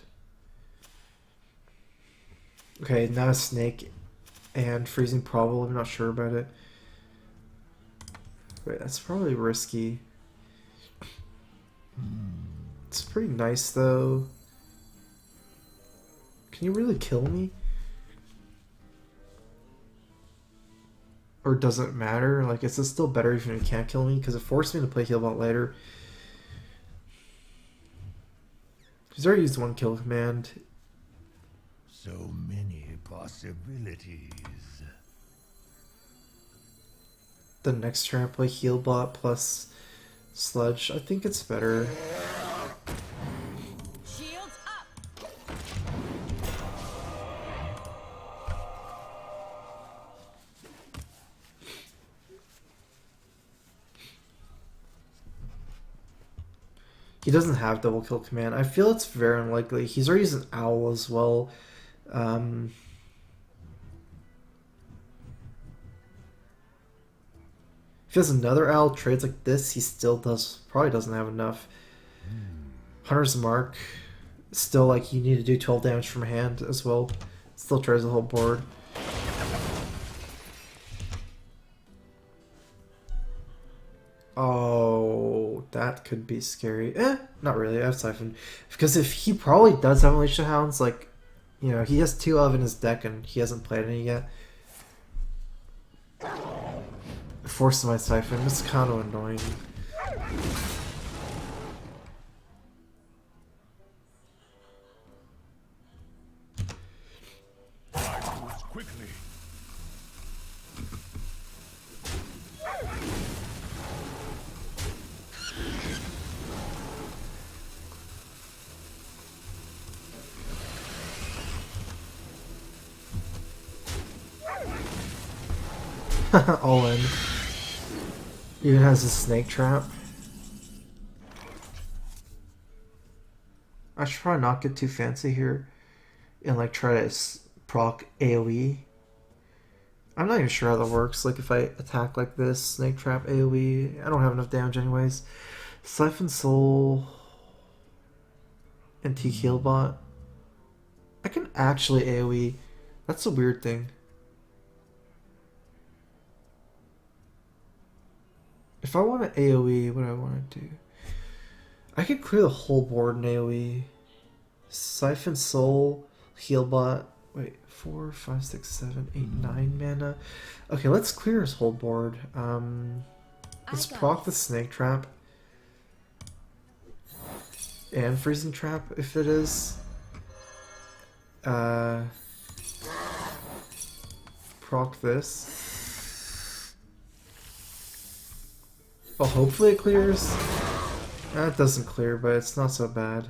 Okay, not a snake and freezing probable. I'm not sure about it. Wait, that's probably risky. It's pretty nice though. Can you really kill me? Or does it matter? Like, is it still better even if you can't kill me? Because it forced me to play Healbot later. He's already used one kill command.
So many possibilities.
The next turn I play Healbot plus Sludge. I think it's better.
Shields up.
He doesn't have double kill command. I feel it's very unlikely. He's already used an owl as well. If he has another owl trades like this, he still probably doesn't have enough. Hunter's Mark, still like you need to do 12 damage from hand as well. Still trades the whole board. Oh, that could be scary. Not really. I have Siphon. Because if he probably does have Unleash the Hounds, like, you know, he has 2 of in his deck and he hasn't played any yet. Forced my Siphon. It's kind of annoying.
Quickly.
All in. Even has a snake trap. I should probably not get too fancy here and like try to proc AoE. I'm not even sure how that works. Like if I attack like this, snake trap AoE, I don't have enough damage anyways. Siphon Soul and T Healbot. I can actually AoE. That's a weird thing. If I want to AoE, what do I want to do? I could clear the whole board in AoE. Siphon Soul, Healbot. Wait, 4, 5, 6, 7, 8, 9 mana. Okay, let's clear his whole board. Let's proc the Snake Trap. And Freezing Trap, if it is. Proc this. Well, hopefully it clears. It doesn't clear, but it's not so bad.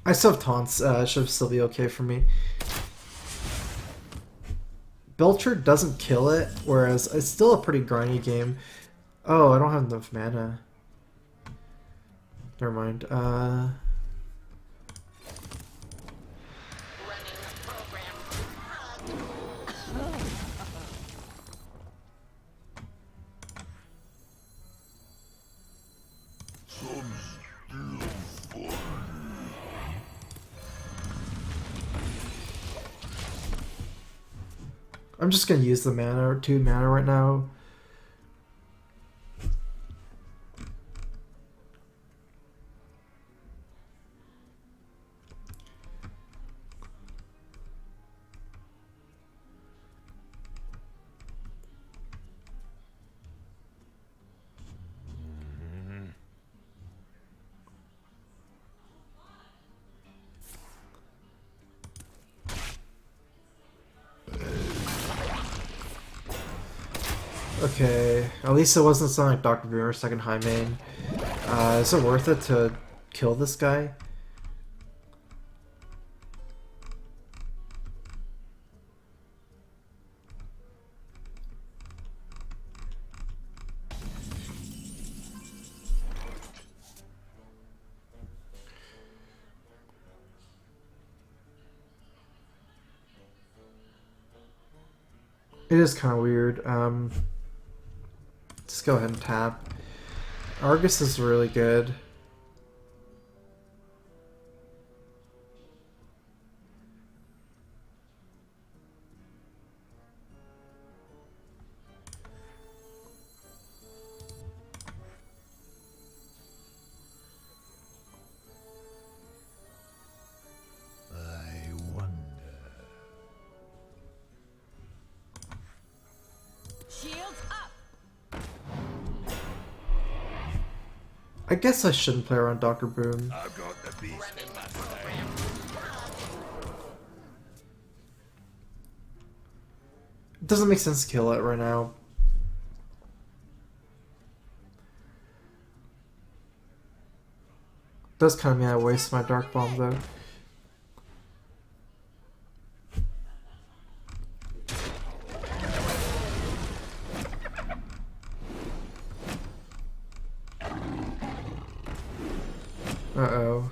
I still have taunts, should still be okay for me. Belcher doesn't kill it, whereas it's still a pretty grindy game. Oh, I don't have enough mana. Never mind. I'm just gonna use the mana or 2 mana right now. Okay, at least it wasn't something like Dr. Boomer's second high main. Is it worth it to kill this guy? It is kind of weird. Just go ahead and tap. Argus is really good.
I wonder.
Shields up.
I guess I shouldn't play around Dr. Boom.
I've got the beast in my sight.
It doesn't make sense to kill it right now. Does kind of mean I waste my Dark Bomb though. Uh-oh.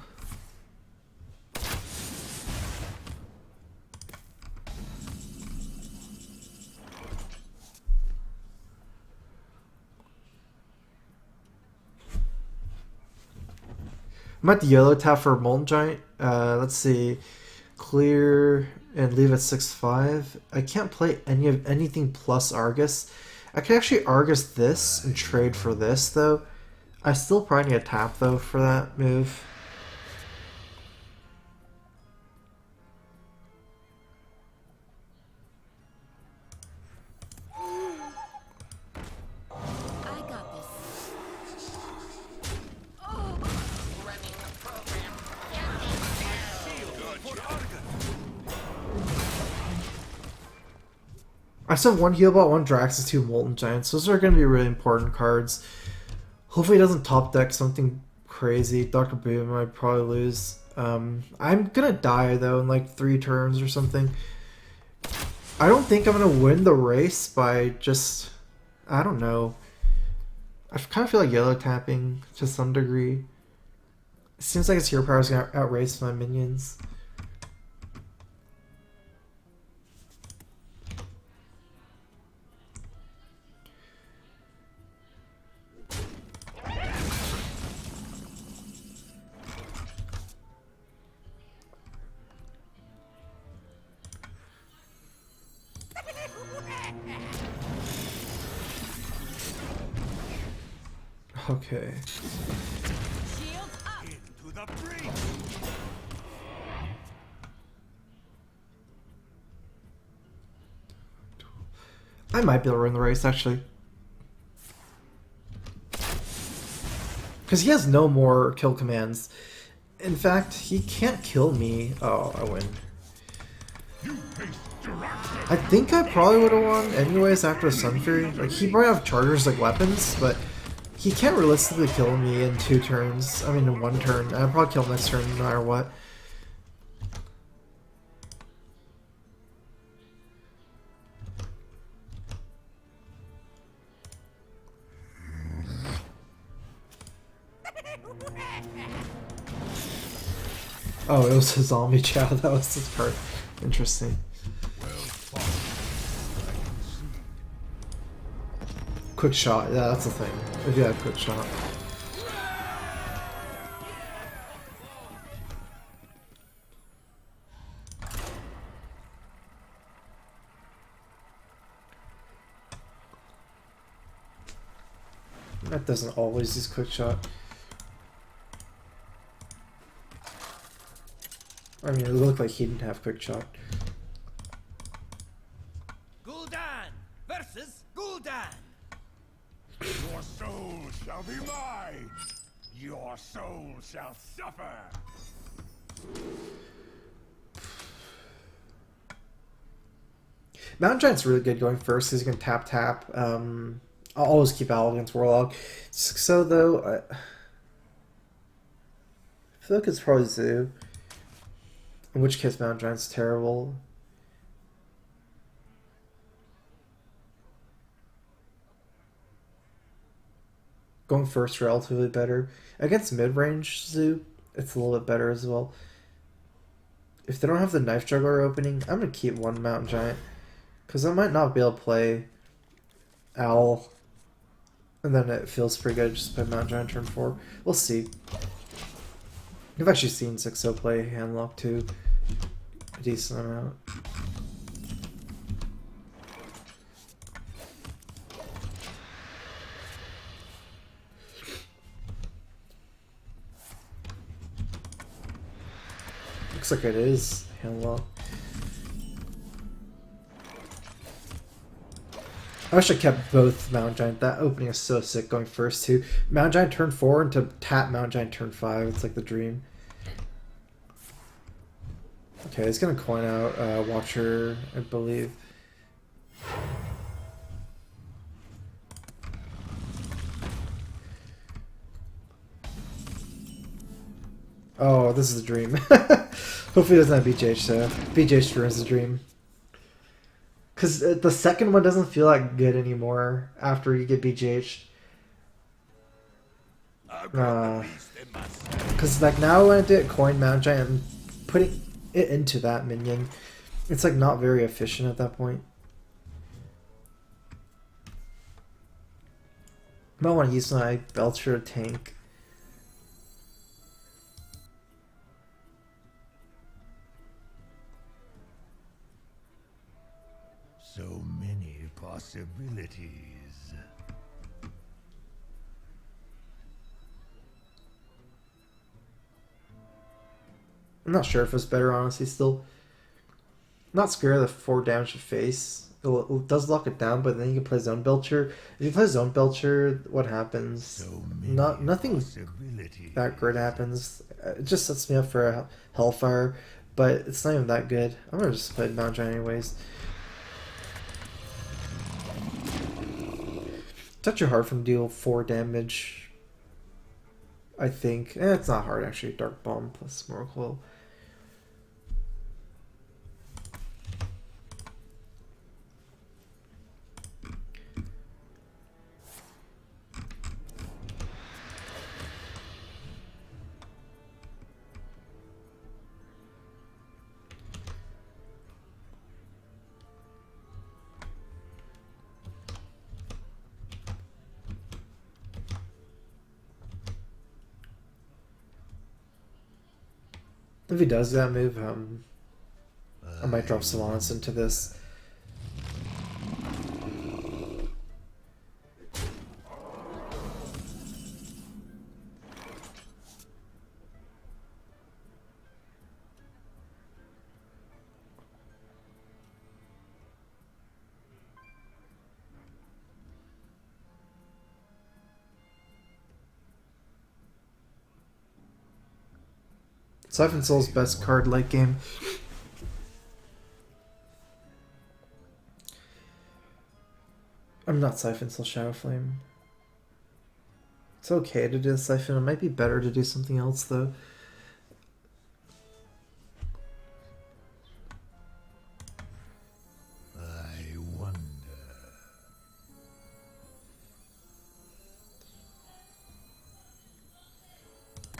I'm at the yellow tap for Molten Giant. Let's see. Clear and leave at 6/5. I can't play anything plus Argus. I can actually Argus this and trade for this though. I still probably need a tap though for that move.
I got this.
Running the program.
I still have one Healbot, one Draxus, two Molten Giants. Those are going to be really important cards. Hopefully he doesn't top deck something crazy. Dr. Boom I'd probably lose. I'm going to die though in like 3 turns or something. I don't think I'm going to win the race by just... I don't know. I kind of feel like yellow tapping to some degree. It seems like his hero power is going to outrace my minions. Okay.
Shields up.
Into the breach.
I might be able to win the race actually. Because he has no more kill commands. In fact, he can't kill me. Oh, I win. I think I probably would have won anyways after Sun Fury. Like, he might have chargers like weapons, but he can't realistically kill me in 2 turns. I mean, in 1 turn. I'd probably kill him next turn no matter what. Oh, it was a zombie chow. That was this part. Interesting. Quick shot. Yeah, that's the thing. If you have quick shot. That doesn't always use quick shot. I mean, it looked like he didn't have quick shot.
Gul'dan versus Gul'dan.
Your soul shall be mine. Your soul shall suffer.
Mountain Giant's really good going first because he can tap. I'll always keep Owl against Warlock. So though, I feel like it's probably Zoo. In which case Mountain Giant's terrible. Going first relatively better. Against mid-range Zoo, it's a little bit better as well. If they don't have the Knife Juggler opening, I'm going to keep one Mountain Giant. Because I might not be able to play Owl. And then it feels pretty good just play Mount Giant turn 4. We'll see. I've actually seen 6-0 play Handlock too. A decent amount. Looks like it is Handlock. I wish I kept both Mount Giant. That opening is so sick going first too. Mount Giant turn 4 and to tap Mount Giant turn 5. It's like the dream. Okay, he's gonna coin out Watcher, I believe. Oh, this is a dream. Hopefully he doesn't have BJH, so BJH ruins the dream. Because the second one doesn't feel like good anymore after you get BGH. Because like now when I did coin Mount Giant and putting it into that minion, it's like not very efficient at that point. I might want to use my Belcher to tank.
So many possibilities.
I'm not sure if it's better, honestly, still. I'm not scared of the 4 damage to face. It does lock it down, but then you can play Zone Belcher. If you play Zone Belcher, what happens?
So
Nothing that great happens. It just sets me up for a Hellfire, but it's not even that good. I'm gonna just play Mount Giant anyways. It's actually hard for him to deal 4 damage, I think. It's not hard actually. Dark Bomb plus Miracle. If he does that move, I might drop Sylvanas into this. Siphon Soul's best card late game. I'm not Siphon Soul Shadow Flame. It's okay to do Siphon. It might be better to do something else though.
I wonder.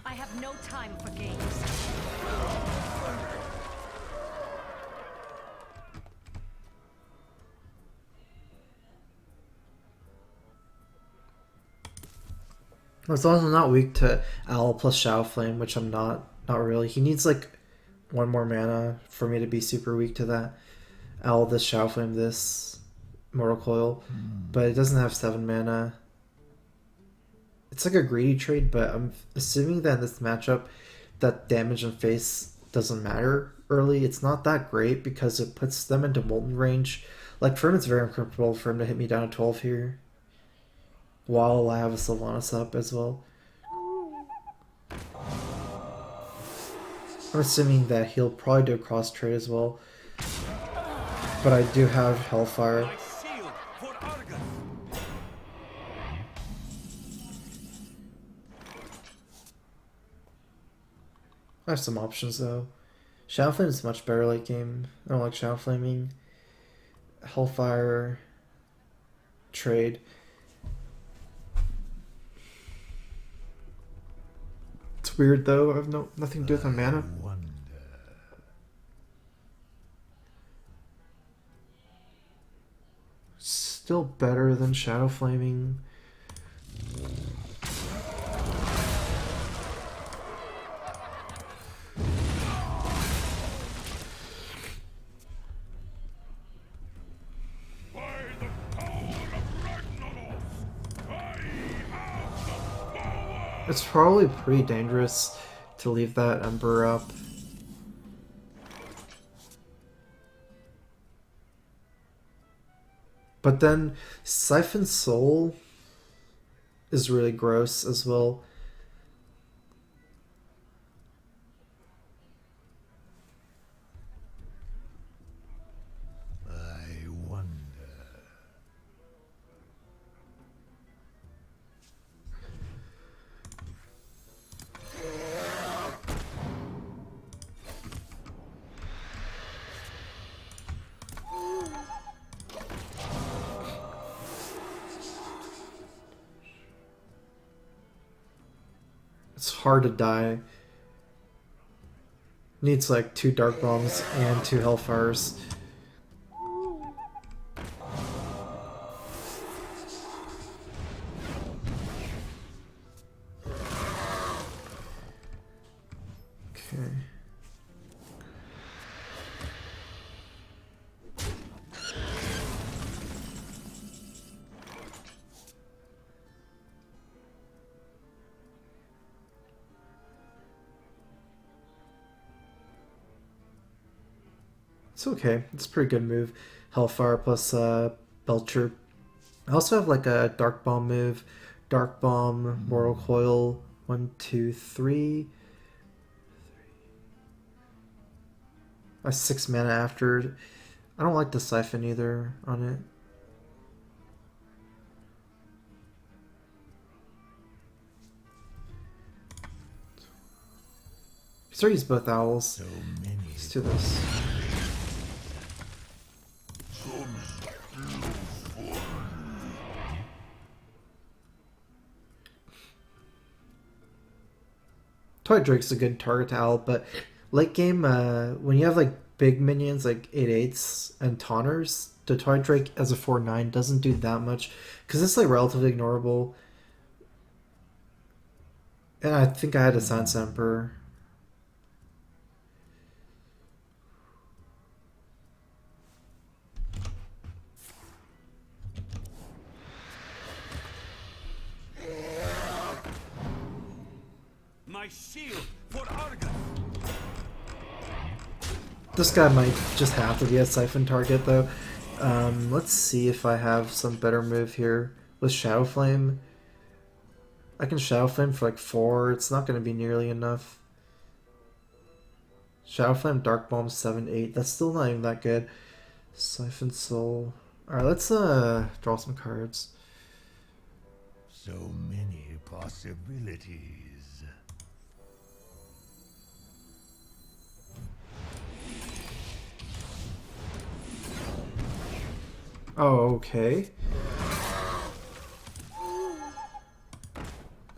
I have no time for games.
As long as I'm not weak to Owl plus Shadow Flame, which I'm not really. He needs like 1 more mana for me to be super weak to that. Owl this, Shadow Flame this, Mortal Coil. But it doesn't have 7 mana. It's like a greedy trade, but I'm assuming that in this matchup that damage and face doesn't matter early. It's not that great because it puts them into Molten range. Like for him it's very uncomfortable for him to hit me down to 12 here. While I have a Sylvanas up as well. I'm assuming that he'll probably do a cross trade as well. But I do have Hellfire. I have some options though. Shadow Flame is much better late game. I don't like Shadow Flaming. Hellfire. Trade. It's weird though. I have nothing to do with my mana. better than Shadow Flaming. It's probably pretty dangerous to leave that Ember up. But then Siphon Soul is really gross as well.
I wonder.
It's hard to die. Needs like 2 Dark Bombs and 2 Hellfires. Okay. It's okay. It's a pretty good move. Hellfire plus Belcher. I also have like a Dark Bomb move. Dark Bomb, Mortal Coil. 1, 2, 3. I have 6 mana after. I don't like the Siphon either on it. Let's use both owls.
So many.
Let's do this. Toy Drake's a good target to owl, but late game, when you have like big minions like 8/8s and Taunters, the Toy Drake as a 4/9 doesn't do that much because it's like relatively ignorable. And I think I had a Science Emperor.
My shield for Argus.
This guy might just have to be a Siphon target though. Let's see if I have some better move here with Shadow Flame. I can Shadow Flame for like 4. It's not going to be nearly enough. Shadow Flame, Dark Bomb 7, 8. That's still not even that good. Siphon Soul. Alright, let's draw some cards.
So many possibilities.
Oh, okay.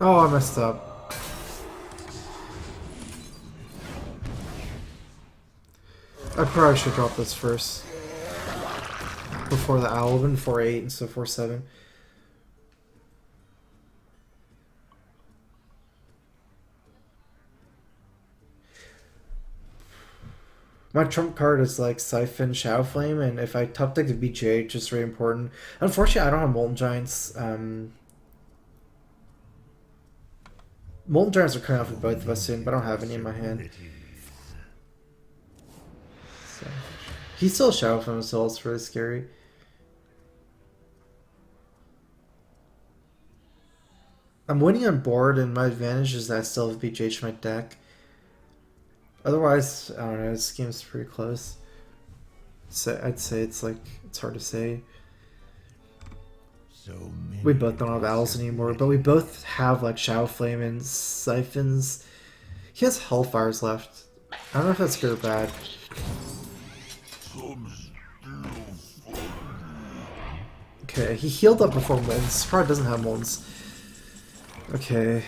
Oh, I messed up. I probably should drop this first. Before the owl, been 4/8 instead of 4/7. My trump card is like Siphon, Shadow Flame, and if I top deck the BJ, it's just really important. Unfortunately, I don't have Molten Giants. Molten Giants are coming out for both of us soon, but I don't have any in my hand. So. He still Shadow Flame as well, it's really scary. I'm winning on board, and my advantage is that I still have BJH in my deck. Otherwise, I don't know, this game's pretty close. So I'd say it's like, it's hard to say.
So many.
We both don't have owls anymore, but we both have like Shadow Flame and Siphons. He has Hellfires left. I don't know if that's good or bad. Okay, he healed up before Molten's. Probably doesn't have Molten's. Okay,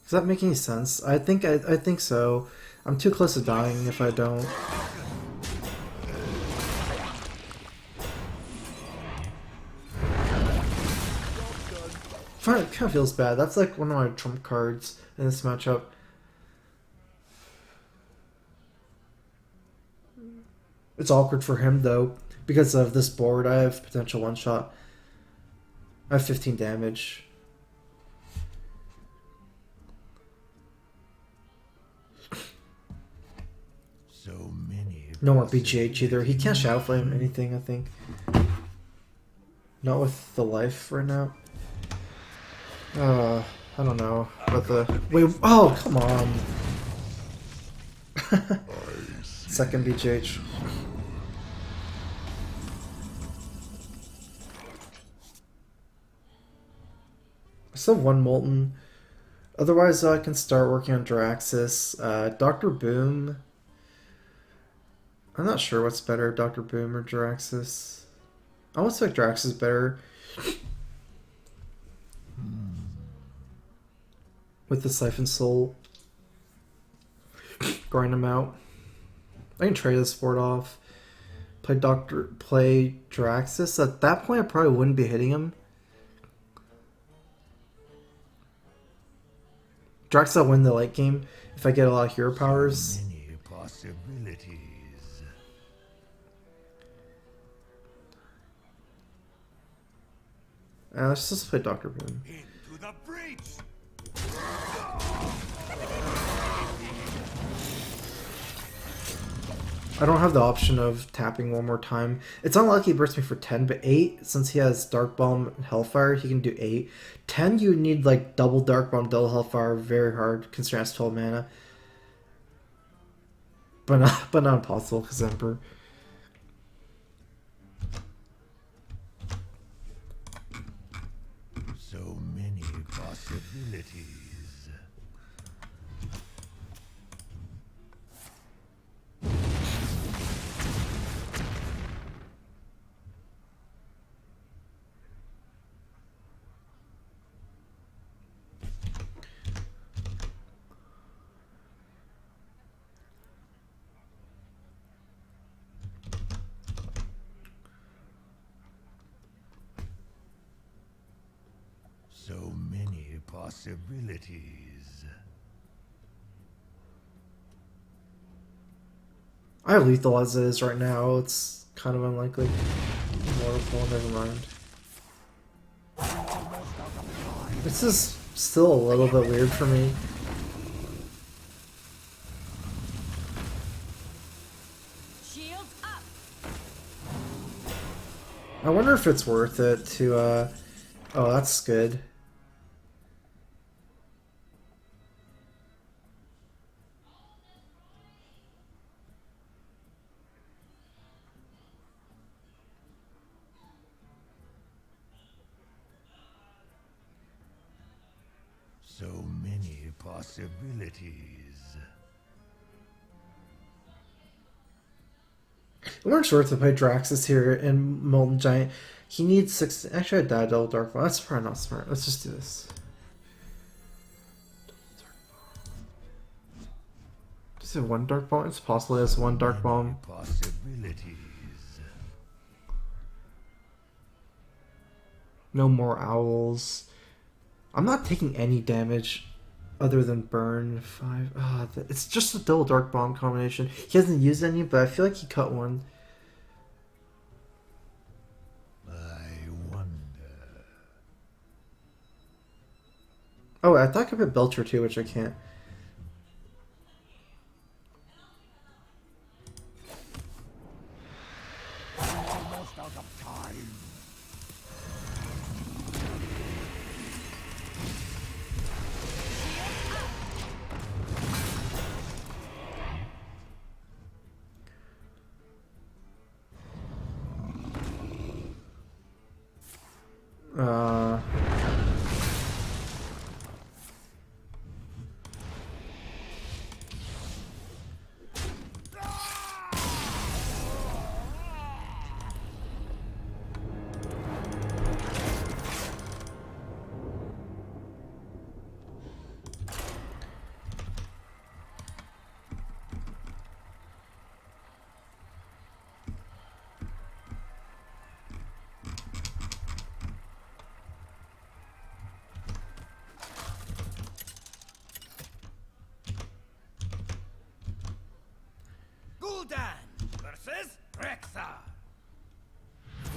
Does that make any sense? I think so. I'm too close to dying if I don't. It kind of feels bad. That's like one of my trump cards in this matchup. It's awkward for him though, because of this board. I have potential one shot. I have 15 damage.
So many.
No more BGH either. He can't Shadow Flame anything, I think. Not with the life right now. I don't know about the... Wait, oh, come on. Second BGH. I still have one Molten. Otherwise, I can start working on Draxus. Dr. Boom. I'm not sure what's better, Dr. Boom or Draxus. I almost feel like Draxus is better. With the Siphon Soul. Grind him out. I can trade this board off. Play Draxus. At that point, I probably wouldn't be hitting him. Draxus will win the late game if I get a lot of hero powers.
Many possibilities.
Let's just play Dr. Boom.
Into the breach!
I don't have the option of tapping one more time. It's unlucky he bursts me for 10, but 8, since he has Dark Bomb and Hellfire, he can do 8. 10, you need like double Dark Bomb, double Hellfire, very hard, considering it's 12 mana. But not impossible, because Emperor.
So many possibilities. So many possibilities.
I have lethal as it is right now. It's kind of unlikely. Waterfall, never mind. This is still a little bit weird for me.
Shields up.
I wonder if it's worth it to, oh, that's good.
So many possibilities.
I wonder if it's worth to play Draxus here in Molten Giant. He needs 6. Actually, I died double Dark Ball. That's probably not smart. Let's just do this. Does it have one Dark Bomb? It's possible it has one Dark Bomb.
Possibilities.
No more Owls. I'm not taking any damage other than burn 5. It's just a double Dark Bomb combination. He hasn't used any, but I feel like he cut one.
I wonder.
Oh, I thought I could put Belcher too, which I can't.
Almost out of time.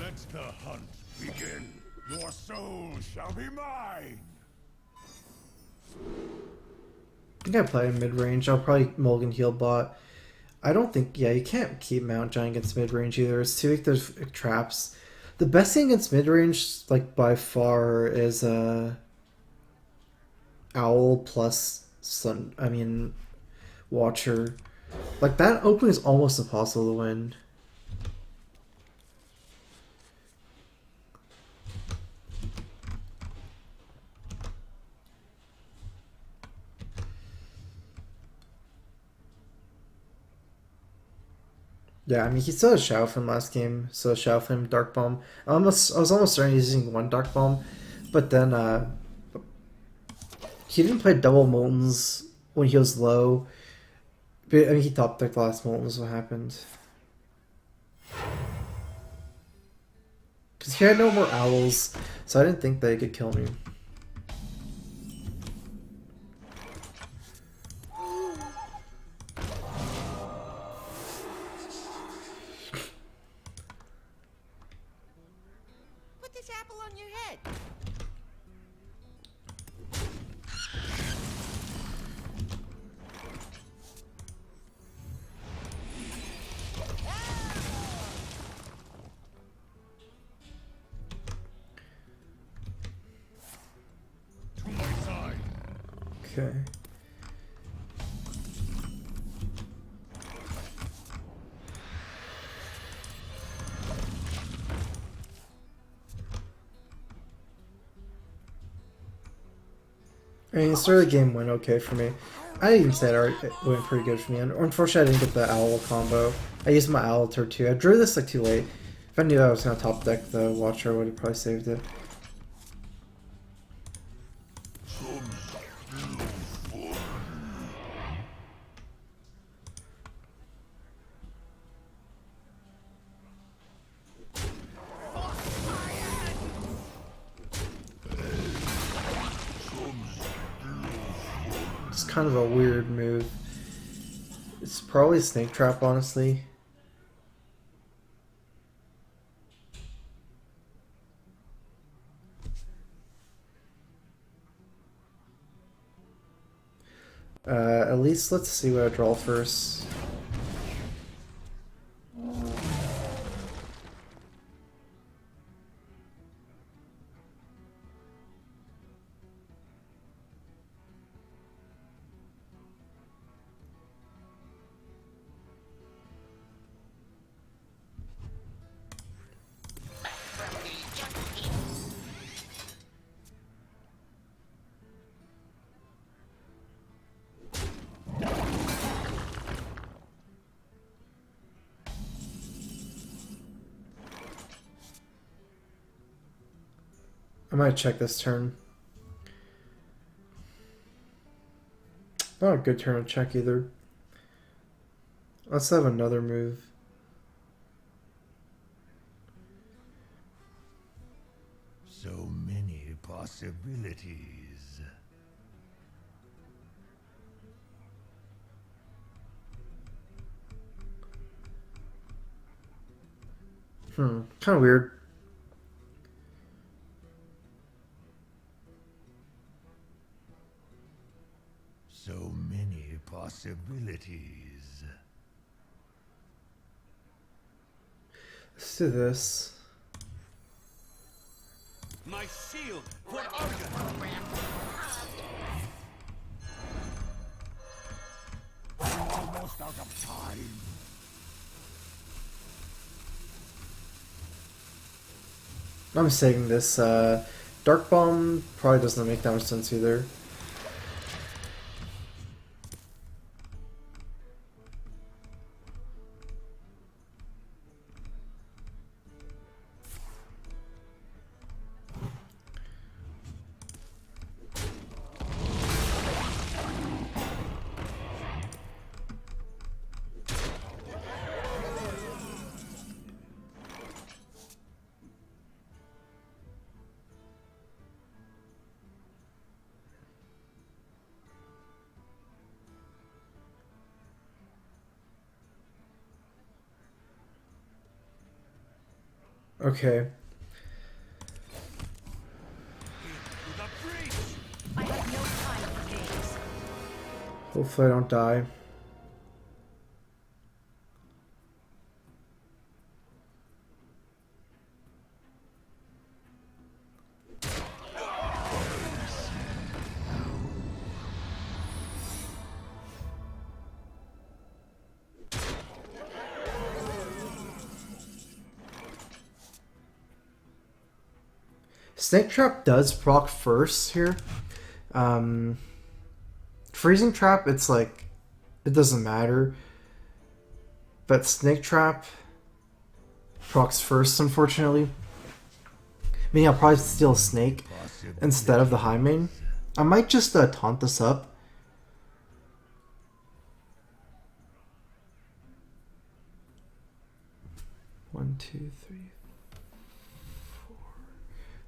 Let the hunt begin. Your soul shall be mine.
I think I play in mid range. I'll probably mulligan heal bot. I don't think, yeah, you can't keep Mount Giant against mid range either. It's too weak. There's traps. The best thing against mid range, like by far, is Owl plus Sun. I mean, Watcher. Like that opening is almost impossible to win. Yeah, I mean, he still has Shao from last game, so Shao from Dark Bomb. I was almost starting using one Dark Bomb, but then he didn't play double Moltens when he was low. But I mean, he top decked the last Molten is what happened. Because he had no more Owls, so I didn't think they could kill me.
Put this apple on your head.
To my side.
Okay. I mean, the start of the game went okay for me. I even said it went pretty good for me. Unfortunately, I didn't get the Owl combo. I used my Owl turn too. I drew this like too late. If I knew I was gonna top deck the Watcher, I would have probably saved it. It's kind of a weird move. It's probably a snake trap, honestly. At least let's see what I draw first. I might check this turn. Not a good turn to check either. Let's have another move.
So many possibilities.
Kind of weird.
So many possibilities.
Let's do this.
My shield for Arga.
Almost out of time.
I'm saying this. Dark Bomb probably doesn't make that much sense either. Okay.
Into the breach!
I have no time for games.
Hopefully I don't die. Snake Trap does proc first here. Freezing Trap, it's like, it doesn't matter. But Snake Trap procs first, unfortunately. Meaning I'll probably steal a Snake instead of the high main. I might just taunt this up. One, two, three,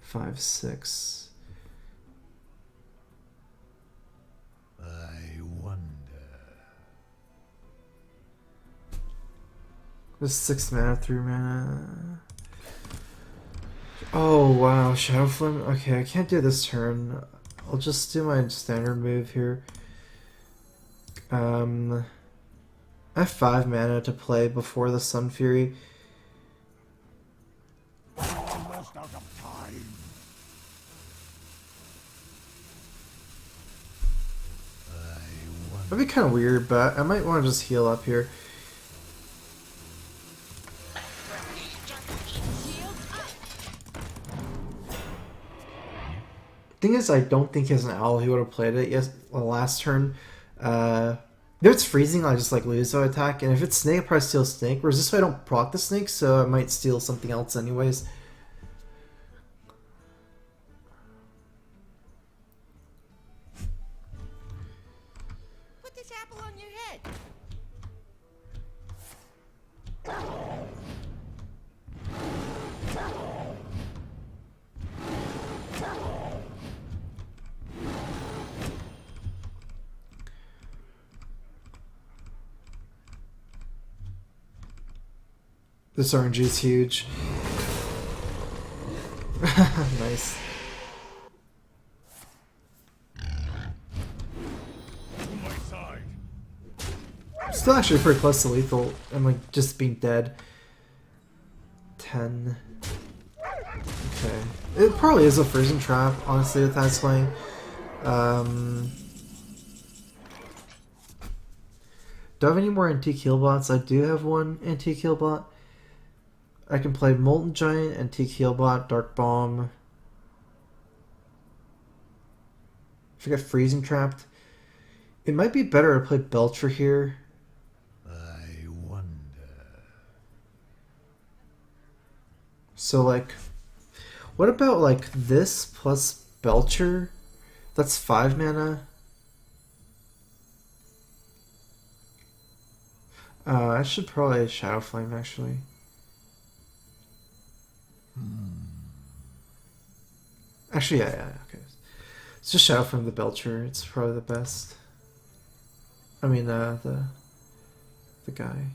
5, 6.
I wonder.
This 6 mana, 3 mana. Oh wow, Shadow Flame. Okay, I can't do this turn. I'll just do my standard move here. I have 5 mana to play before the Sun Fury.
Almost out of time.
That'd be kind of weird, but I might want to just heal up here. Thing is, I don't think he has an owl. He would have played it the last turn. If it's freezing, I just like lose the attack, and if it's snake, I probably steal snake. Whereas this way, I don't proc the snake, so I might steal something else anyways.
Put this apple on your head.
This RNG is huge. Nice.
To my side.
Still actually pretty close to lethal. I'm like just being dead. 10. Okay. It probably is a freezing trap, honestly, with that swing. Do I have any more antique heal bots? I do have one antique heal bot. I can play Molten Giant, Antique Heal Bot, Dark Bomb. If I get Freezing Trapped. It might be better to play Belcher here.
I wonder.
So like, what about like this plus Belcher? That's 5 mana. I should probably Shadow Flame actually. Actually, yeah, okay. It's just Shadow Flame the Belcher. It's probably the best. I mean, the guy.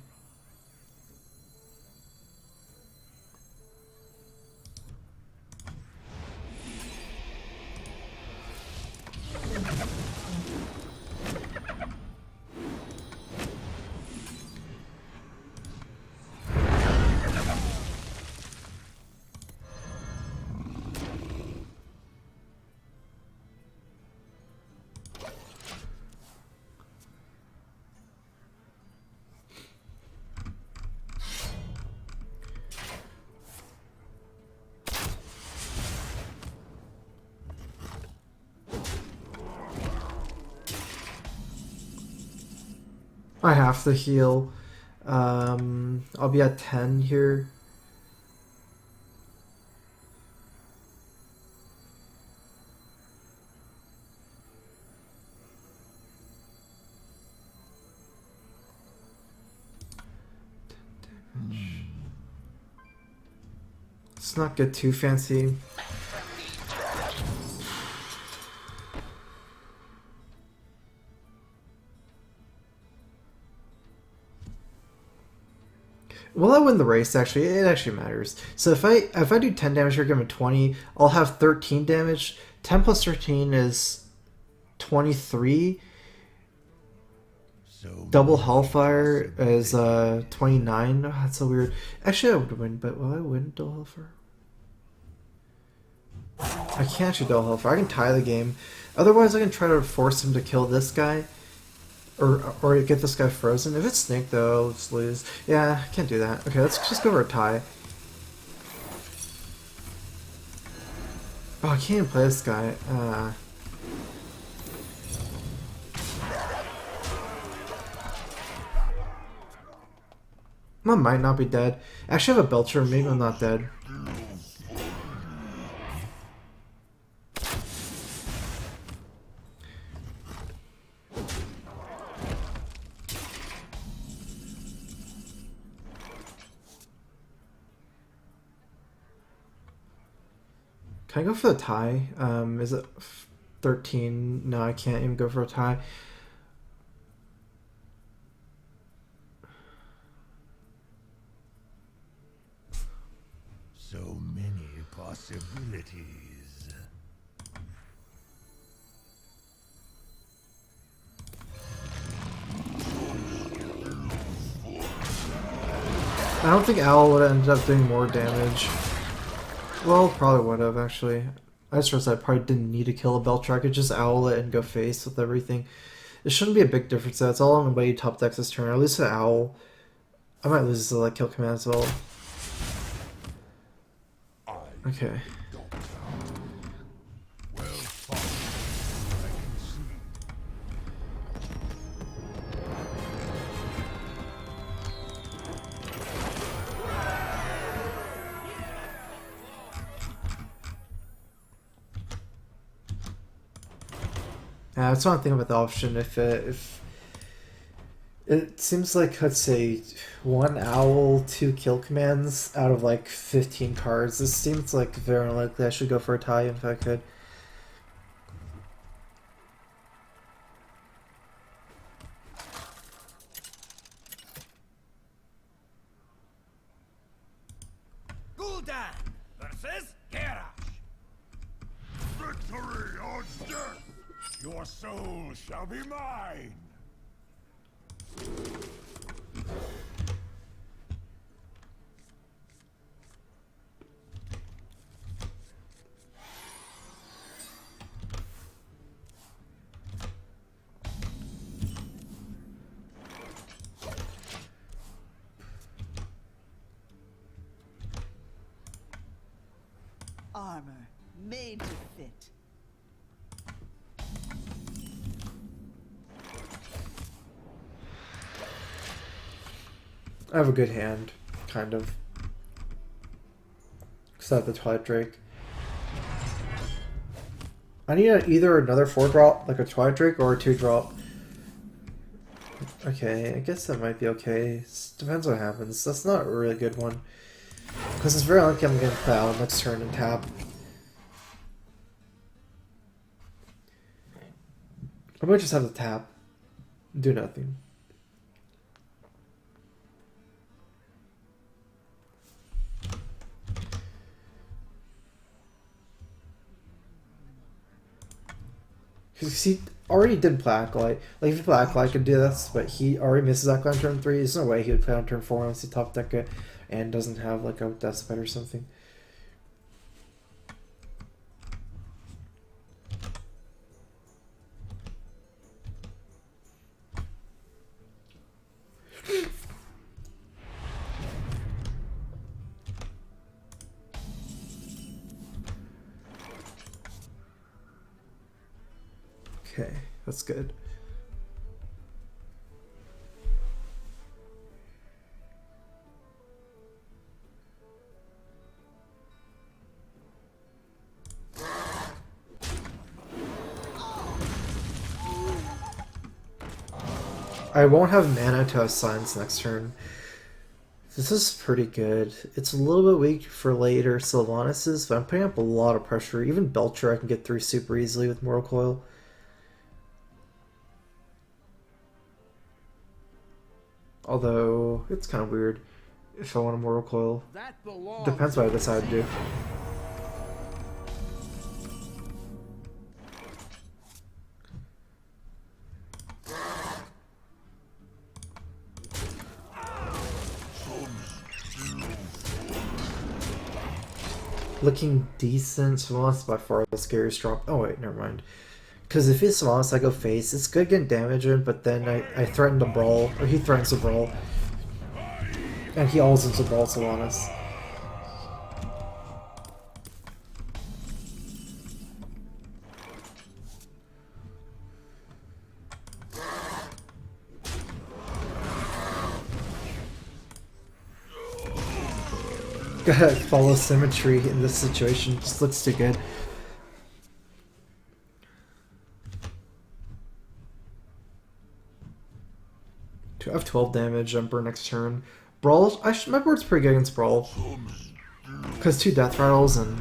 I have to heal. I'll be at 10 here. Let's not get too fancy. Will I win the race? Actually, it actually matters. So if I do 10 damage here, give him 20, I'll have 13 damage. 10 plus 13 is 23.
So
Double
many
Hellfire is
possibilities.
29. Oh, that's so weird. Actually, I would win, but will I win double Hellfire? I can't actually double Hellfire. I can tie the game. Otherwise, I can try to force him to kill this guy. Or get this guy frozen. If it's Snake, though, let's lose. Yeah, I can't do that. Okay, let's just go for a tie. Oh, I can't even play this guy. I might not be dead. Actually, I have a Belcher. Maybe I'm not dead. Can I go for the tie? Is it 13? No, I can't even go for a tie.
So many possibilities.
I don't think Owl would have ended up doing more damage. Well, probably would have, actually. I just realized I probably didn't need to kill a Belcher. I could just Owl it and go face with everything. It shouldn't be a big difference, though. It's all on the way top decks this turn. Or at least an Owl. I might lose the like, kill command as well. Okay.
Well fought. I can see.
That's one thing about the option. If it seems like, let's say, one Owl, 2 kill commands out of like 15 cards. This seems like very unlikely. I should go for a tie if I could.
Gul'dan versus Garrosh.
Victory or death! Your soul shall be mine!
Armor made to fit.
I have a good hand, kind of. Except the Twilight Drake. I need either another 4-drop, like a Twilight Drake, or a 2-drop. Okay, I guess that might be okay. It depends what happens. That's not a really good one. Because it's very unlikely I'm going to play out next turn and tap. I might just have to tap. Do nothing. Because he already did Blacklight. Like, if Blacklight could do this, but he already misses Blacklight on turn 3, there's no way he would play on turn 4 unless he top deck it and doesn't have, like, a Death Spite or something. Okay, that's good. I won't have mana to have Silence next turn. This is pretty good. It's a little bit weak for later Sylvanas', but I'm putting up a lot of pressure. Even Belcher I can get through super easily with Mortal Coil. Although, it's kind of weird. if I want a Mortal Coil.
That belongs.
Depends what I decide to do. Looking decent. Sylvanas by far the scariest drop. Oh wait, never mind. Because if he's Sylvanas, I go face. It's good getting damage in, but then I threaten to brawl, or he threatens to brawl. And he always ends up brawl Sylvanas. Gotta follow symmetry in this situation. Just looks too good. I have 12 damage, jumper next turn. Brawl, my board's pretty good against Brawl. Because 2 death rattles and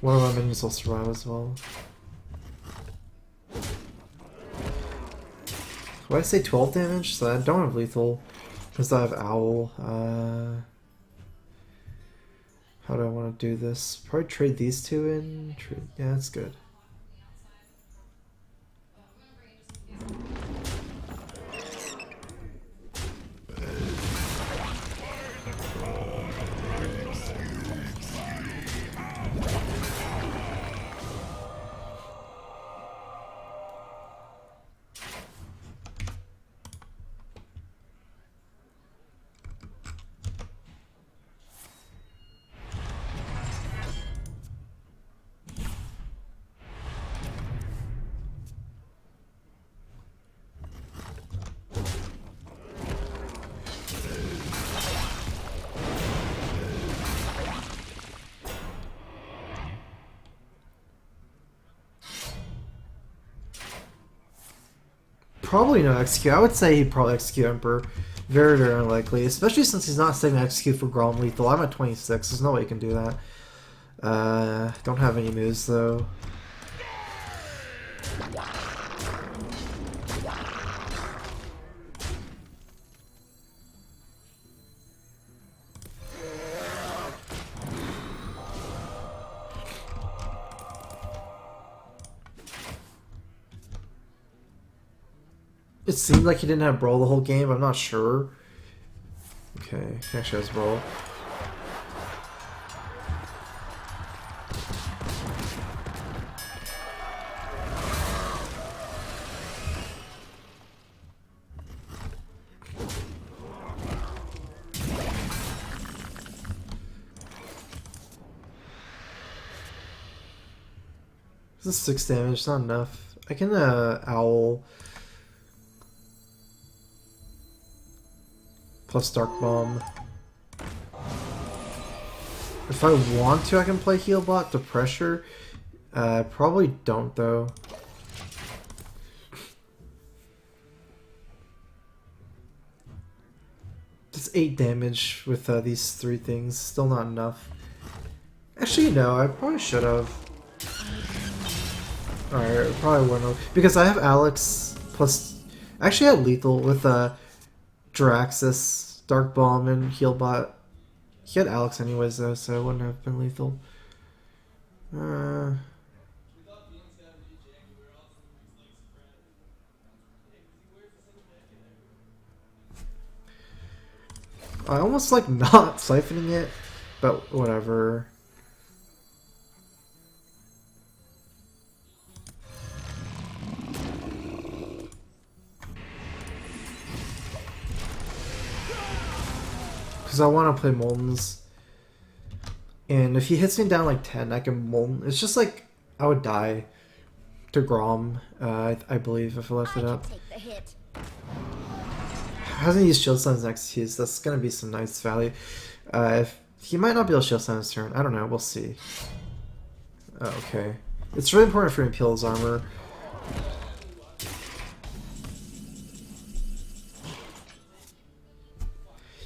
one of my minions will survive as well. Why I say 12 damage? So I don't have lethal. Because I have Owl. How do I want to do this? Probably trade these two in. Yeah, that's good. Probably no execute. I would say he'd probably execute Emperor. Very, very unlikely. Especially since he's not setting to execute for Grom lethal. I'm at 26. There's no way he can do that. Don't have any moves though. It seemed like he didn't have Brawl the whole game. I'm not sure. Okay, he actually has Brawl. This is 6 damage, not enough. I can Owl plus Dark Bomb. If I want to, I can play Heal Bot to pressure. Probably don't though. Just 8 damage with these 3 things. Still not enough. Actually, no, I probably should have. Alright, probably wouldn't have. Because I have Alex plus. Actually, I had lethal with Jiraxis, Dark Bomb, and Healbot. He had Alex anyways though, so it wouldn't have been lethal. I almost like not siphoning it, but whatever. Because I want to play Moltens. And if he hits me down like 10, I can Molten. It's just like I would die to Grom, I believe, if I left it up. Hasn't used Shield Suns next to use. That's going to be some nice value. If he might not be able to Shield Sun his turn. I don't know. We'll see. Oh, okay. It's really important for him to peel his armor.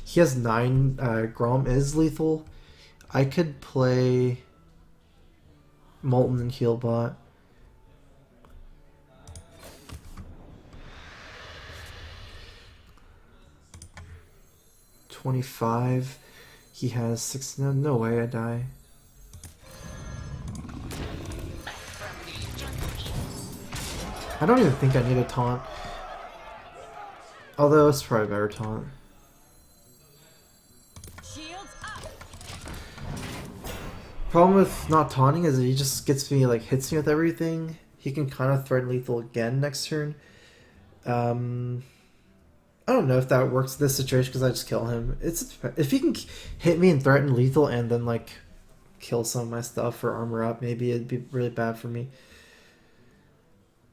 He has 9. Grom is lethal. I could play Molten and Healbot. 25. He has 6. No, no way I die. I don't even think I need a taunt. Although it's probably a better taunt.
Shields up.
Problem with not taunting is that he just gets me, like, hits me with everything. He can kind of threaten lethal again next turn. I don't know if that works in this situation because I just kill him. If he can hit me and threaten lethal and then, like, kill some of my stuff or armor up, maybe it'd be really bad for me.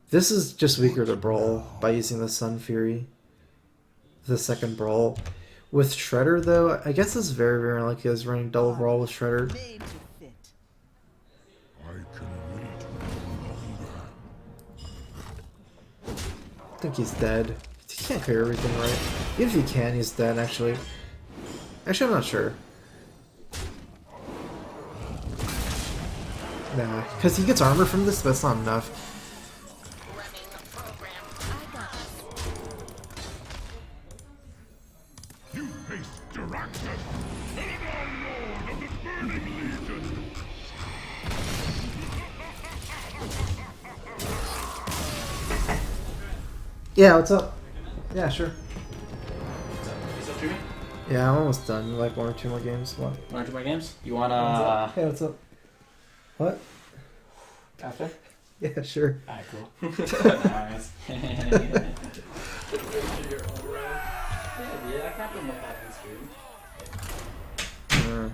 This is just weaker to Brawl by using the Sun Fury. The second Brawl. With Shredder, though, I guess it's very, very unlikely I was running double Brawl with Shredder.
Made to fit.
I can wait no longer.
I think he's dead. He can't clear everything right. Even if he can, he's dead, actually. Actually, I'm not sure. Nah, because he gets armor from this, but that's not enough.
You face Diraxus, Eldar Lord of the Burning Legion.
Yeah, what's up? Yeah, sure.
What's up? You still streaming?
Yeah, I'm almost done. Like 1 or 2 more games. What?
1 or 2 more games? You wanna...
Hey, what's up? What?
After?
Yeah, sure.
Alright, cool. Nice. Yeah, that happened with that in stream.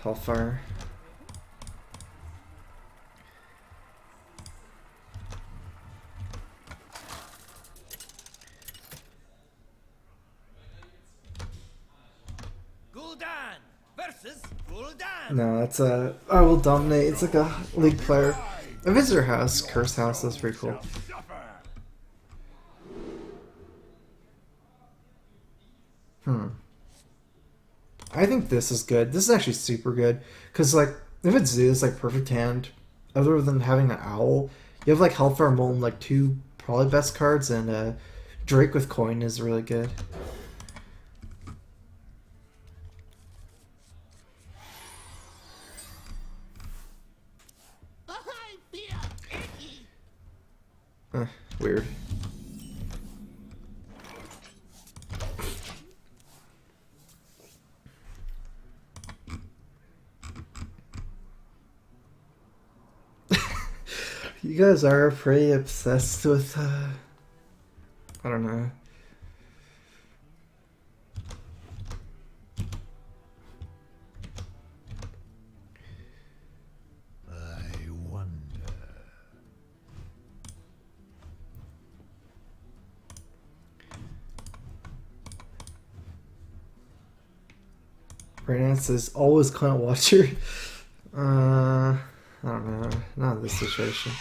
Hellfire.
Gul'dan versus Gul'dan.
No, that's a... I will dominate. It's like a league player. A visitor house, curse house, that's pretty cool. I think this is good. This is actually super good. Because, like, if it's Zeus, like, perfect hand, other than having an owl, you have, like, Hellfire Molten, like, 2 probably best cards, and Drake with coin is really good.
I feel icky.
Weird. You guys are pretty obsessed with, I don't know.
I wonder.
Brandon says, always client watcher. I don't know. Not in this situation.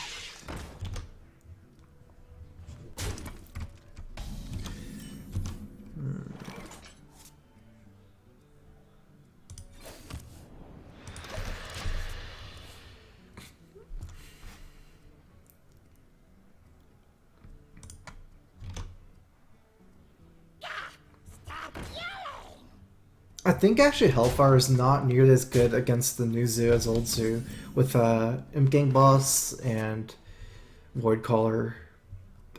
I think actually Hellfire is not nearly as good against the new Zoo as old Zoo with Imp Gang Boss and Void Caller.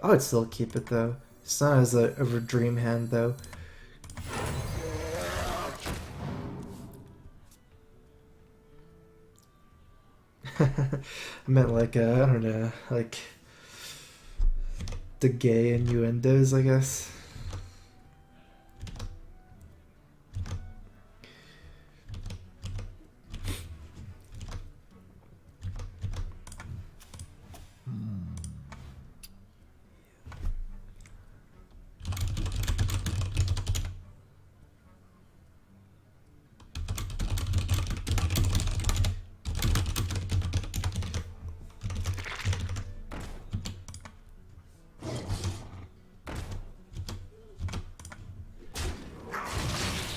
I would still keep it though. It's not as of a dream hand though. I meant like I don't know, like the gay innuendos, I guess.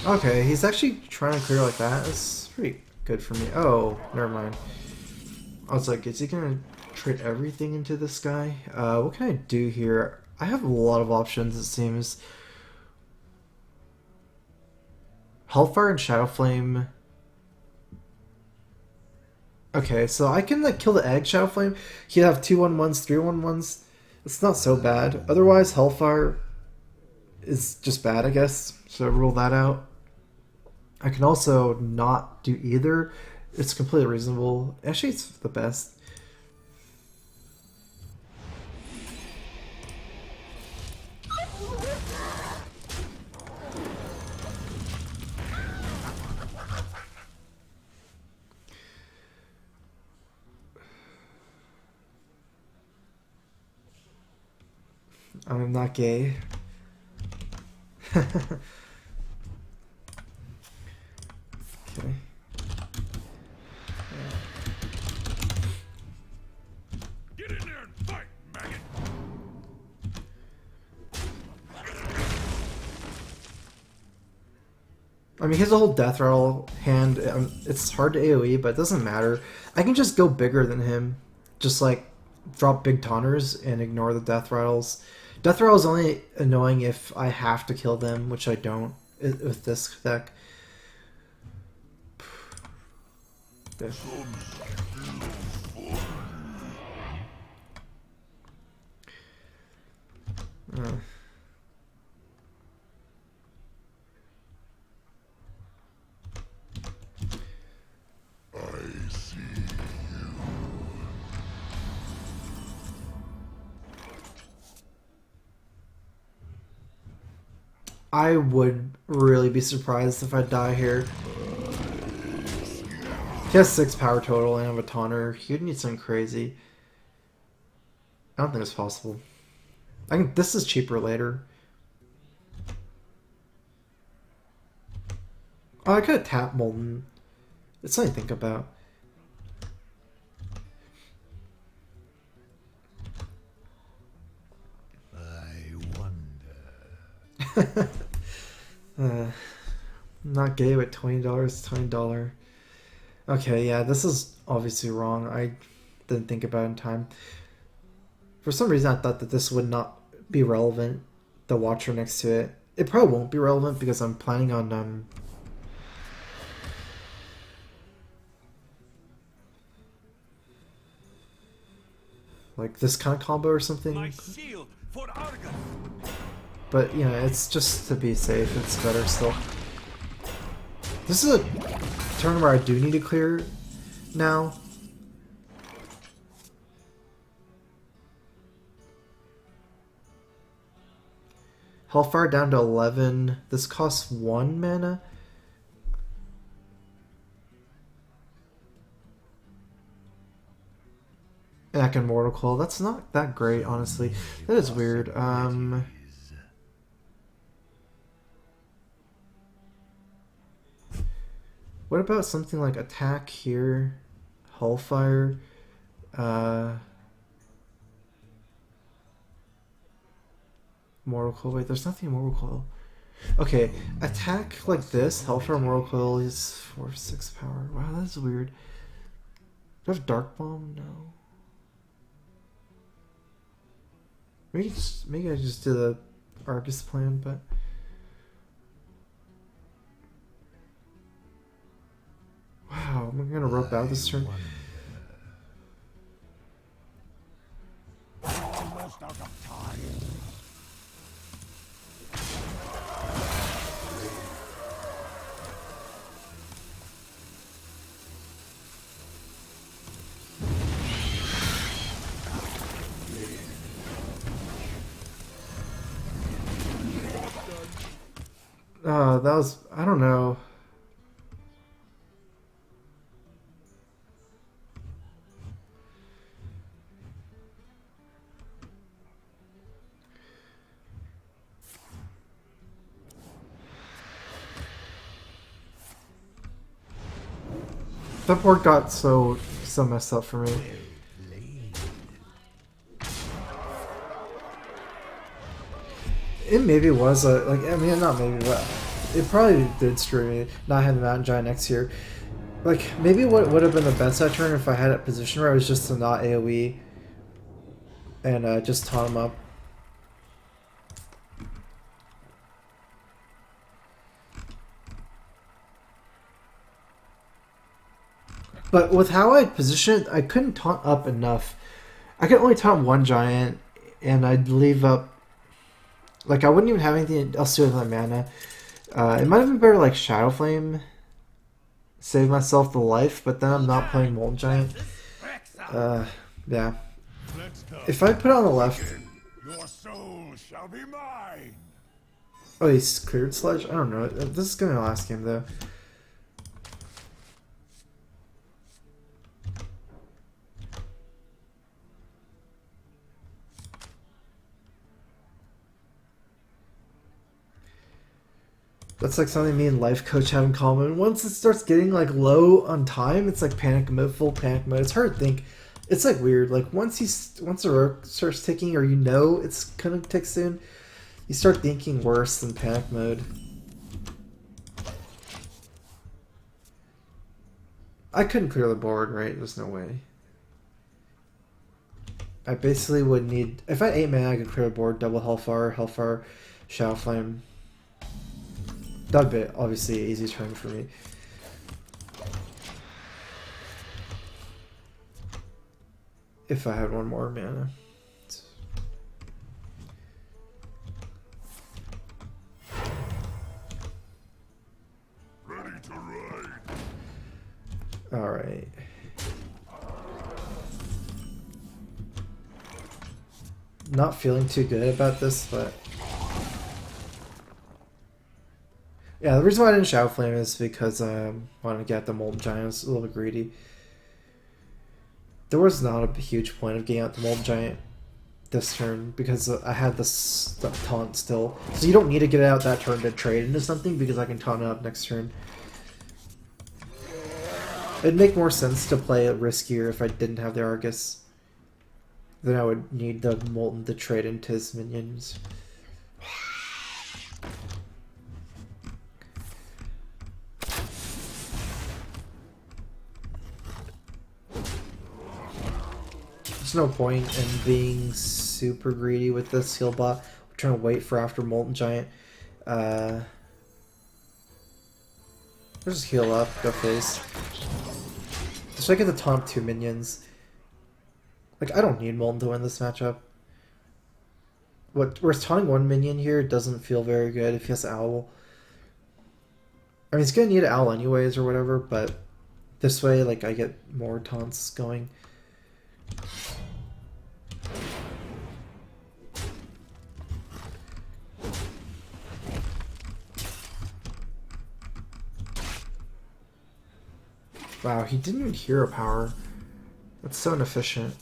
Okay, he's actually trying to clear like that. That's pretty good for me. Oh, never mind. I was like, is he gonna trade everything into this guy? What can I do here? I have a lot of options, it seems. Hellfire and Shadow Flame. Okay, so I can like kill the egg Shadow Flame. He'd have 2/1/1s, 3/1/1s. It's not so bad. Otherwise, Hellfire is just bad, I guess. So rule that out. I can also not do either. It's completely reasonable. Actually, it's the best. I'm not gay. Okay.
Get in there and fight, maggot!
I mean, he has a whole death rattle hand. It's hard to AoE, but it doesn't matter. I can just go bigger than him. Just like drop big taunters and ignore the death rattles. Death rattle is only annoying if I have to kill them, which I don't with this deck. Okay.
I see you.
I would really be surprised if I die here. He has 6 power total and I have a taunter. He would need something crazy. I don't think it's possible. I think this is cheaper later. Oh, I could have tapped Molten. It's something to think about.
I wonder.
Not gay, but $20, $20. Okay, yeah, this is obviously wrong. I didn't think about it in time. For some reason, I thought that this would not be relevant. The Watcher next to it. It probably won't be relevant because I'm planning on like this kind of combo or something.
My shield for Argus.
But you know, it's just to be safe. It's better still. This is a turn where I do need to clear now. Hellfire down to 11. This costs 1 mana. And I can Mortal Coil. That's not that great, honestly. That is weird. What about something like attack here? Hellfire. Mortal Coil. Wait, there's nothing in Mortal Coil. Okay, attack like this. Hellfire Mortal Coil is 4/6 power. Wow, that's weird. Do I have Dark Bomb? No. Maybe I just did the Argus plan, but wow, am I gonna rope out this turn?
Almost out of time.
That was, I don't know. That board got so messed up for me. It maybe was a, like, I mean, not maybe, but it probably did screw me not having the Mountain Giant next here. Like, maybe what would have been the best side turn if I had it positioned where I was just to not AoE and just taunt him up. But with how I positioned it, I couldn't taunt up enough. I could only taunt one giant, and I'd leave up... Like, I wouldn't even have anything else to do with my mana. It might have been better, like, Shadow Flame. Save myself the life, but then I'm not playing Molten Giant. Yeah. If I put it on the left...
Your soul shall be mine.
Oh, he's cleared Sludge? I don't know. This is gonna last game, though. That's like something me and Life Coach have in common. Once it starts getting like low on time, it's like panic mode, full panic mode. It's hard to think. It's like weird. Like once the rook starts ticking, or you know it's gonna tick soon, you start thinking worse than panic mode. I couldn't clear the board, right? There's no way. I basically would need... If I had 8 mana, I could clear the board, double Hellfire, Shadow Flame. That would be obviously an easy turn for me. If I had one more mana.
Ready to ride.
Alright. Not feeling too good about this, but... Yeah, the reason why I didn't Shadow Flame is because I wanted to get the Molten Giant. I was a little bit greedy. There was not a huge point of getting out the Molten Giant this turn because I had this taunt still. So you don't need to get it out that turn to trade into something because I can taunt it up next turn. It'd make more sense to play it riskier if I didn't have the Argus. Then I would need the Molten to trade into his minions. There's no point in being super greedy with this heal bot. We're trying to wait for after Molten Giant. Let's just heal up, go face. Just so I get the taunt 2 minions. Like, I don't need Molten to win this matchup. Whereas taunting 1 minion here doesn't feel very good if he has Owl. I mean, he's gonna need an Owl anyways or whatever, but this way, like, I get more taunts going. Wow, he didn't even hero power. That's so inefficient.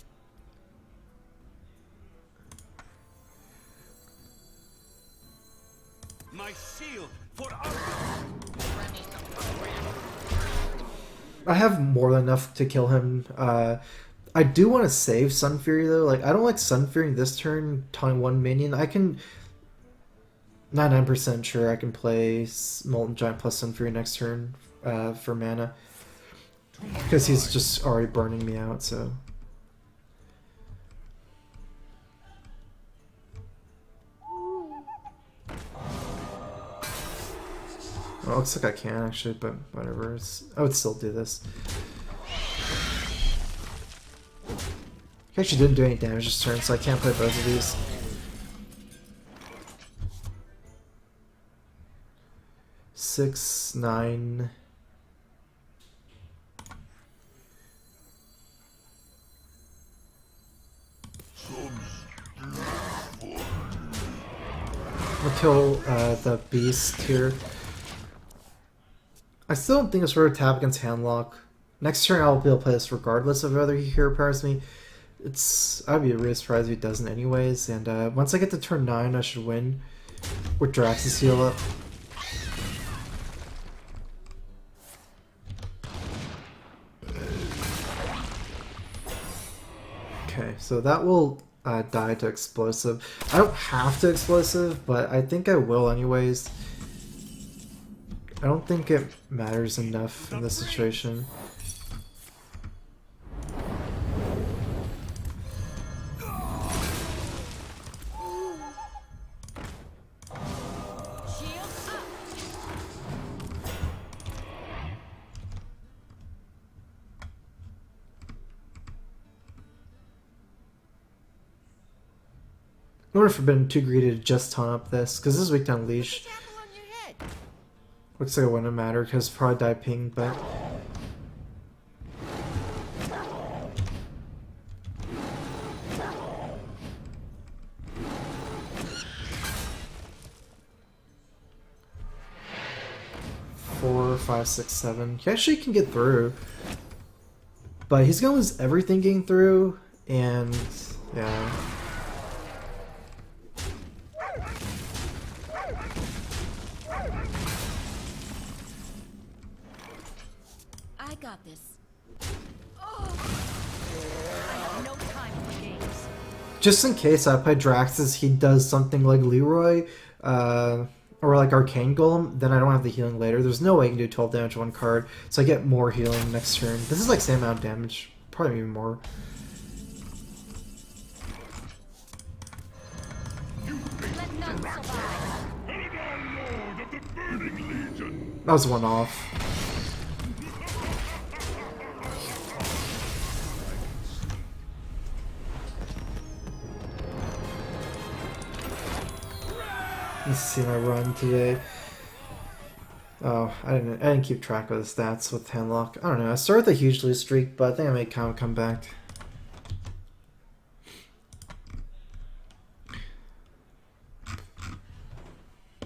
My shield for
I have more than enough to kill him. I do want to save Sun Fury though. Like, I don't like Sun Fury this turn, taunting 1 minion. I can... 99% sure I can play Molten Giant plus Sun Fury next turn for mana. Because he's just already burning me out, so... Well, it looks like I can actually, but whatever. I would still do this. He actually didn't do any damage this turn, so I can't play both of these. Six, 9... I'm gonna kill the beast here. I still don't think it's worth a tap against Handlock. Next turn I'll be able to play this regardless of whether he hero powers me. I'd be really surprised if he doesn't anyways, and once I get to turn 9 I should win with Drax's heal up. Okay, so that will die to explosive. I don't have to explosive, but I think I will anyways. I don't think it matters enough in this situation. wonder if I've been too greedy to just taunt up this, because this is weak to Unleash.
Apple on your head.
Looks like it wouldn't matter, because probably die ping, but... Four, five, six, seven. He actually can get through. But he's gonna lose everything getting through, and... yeah.
I got this. Oh. I have no time for games.
Just in case I play Draxus, he does something like Leroy, or like Arcane Golem, then I don't have the healing later. There's no way I can do 12 damage one card, so I get more healing next turn. This is like same amount of damage, probably even more.
Let none survive.
That was one off. Let's see my run today. Oh, I didn't keep track of the stats with Handlock. I don't know. I started with a huge lose streak, but I think I may kind of come back.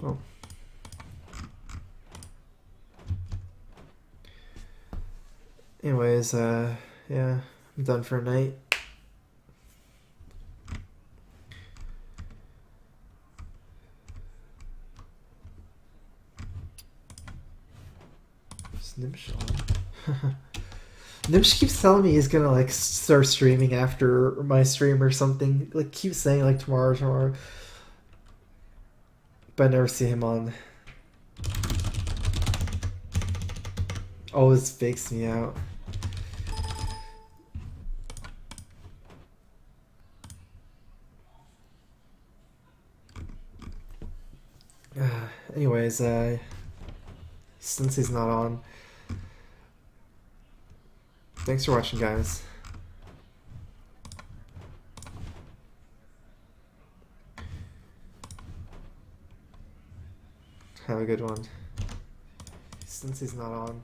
Oh. Anyways, yeah, I'm done for a night. Nimsh on. Nimsh keeps telling me he's gonna like start streaming after my stream or something. Like keeps saying like tomorrow. But I never see him on. Always fakes me out. Anyways, since he's not on, thanks for watching, guys. Have a good one. Since he's not on.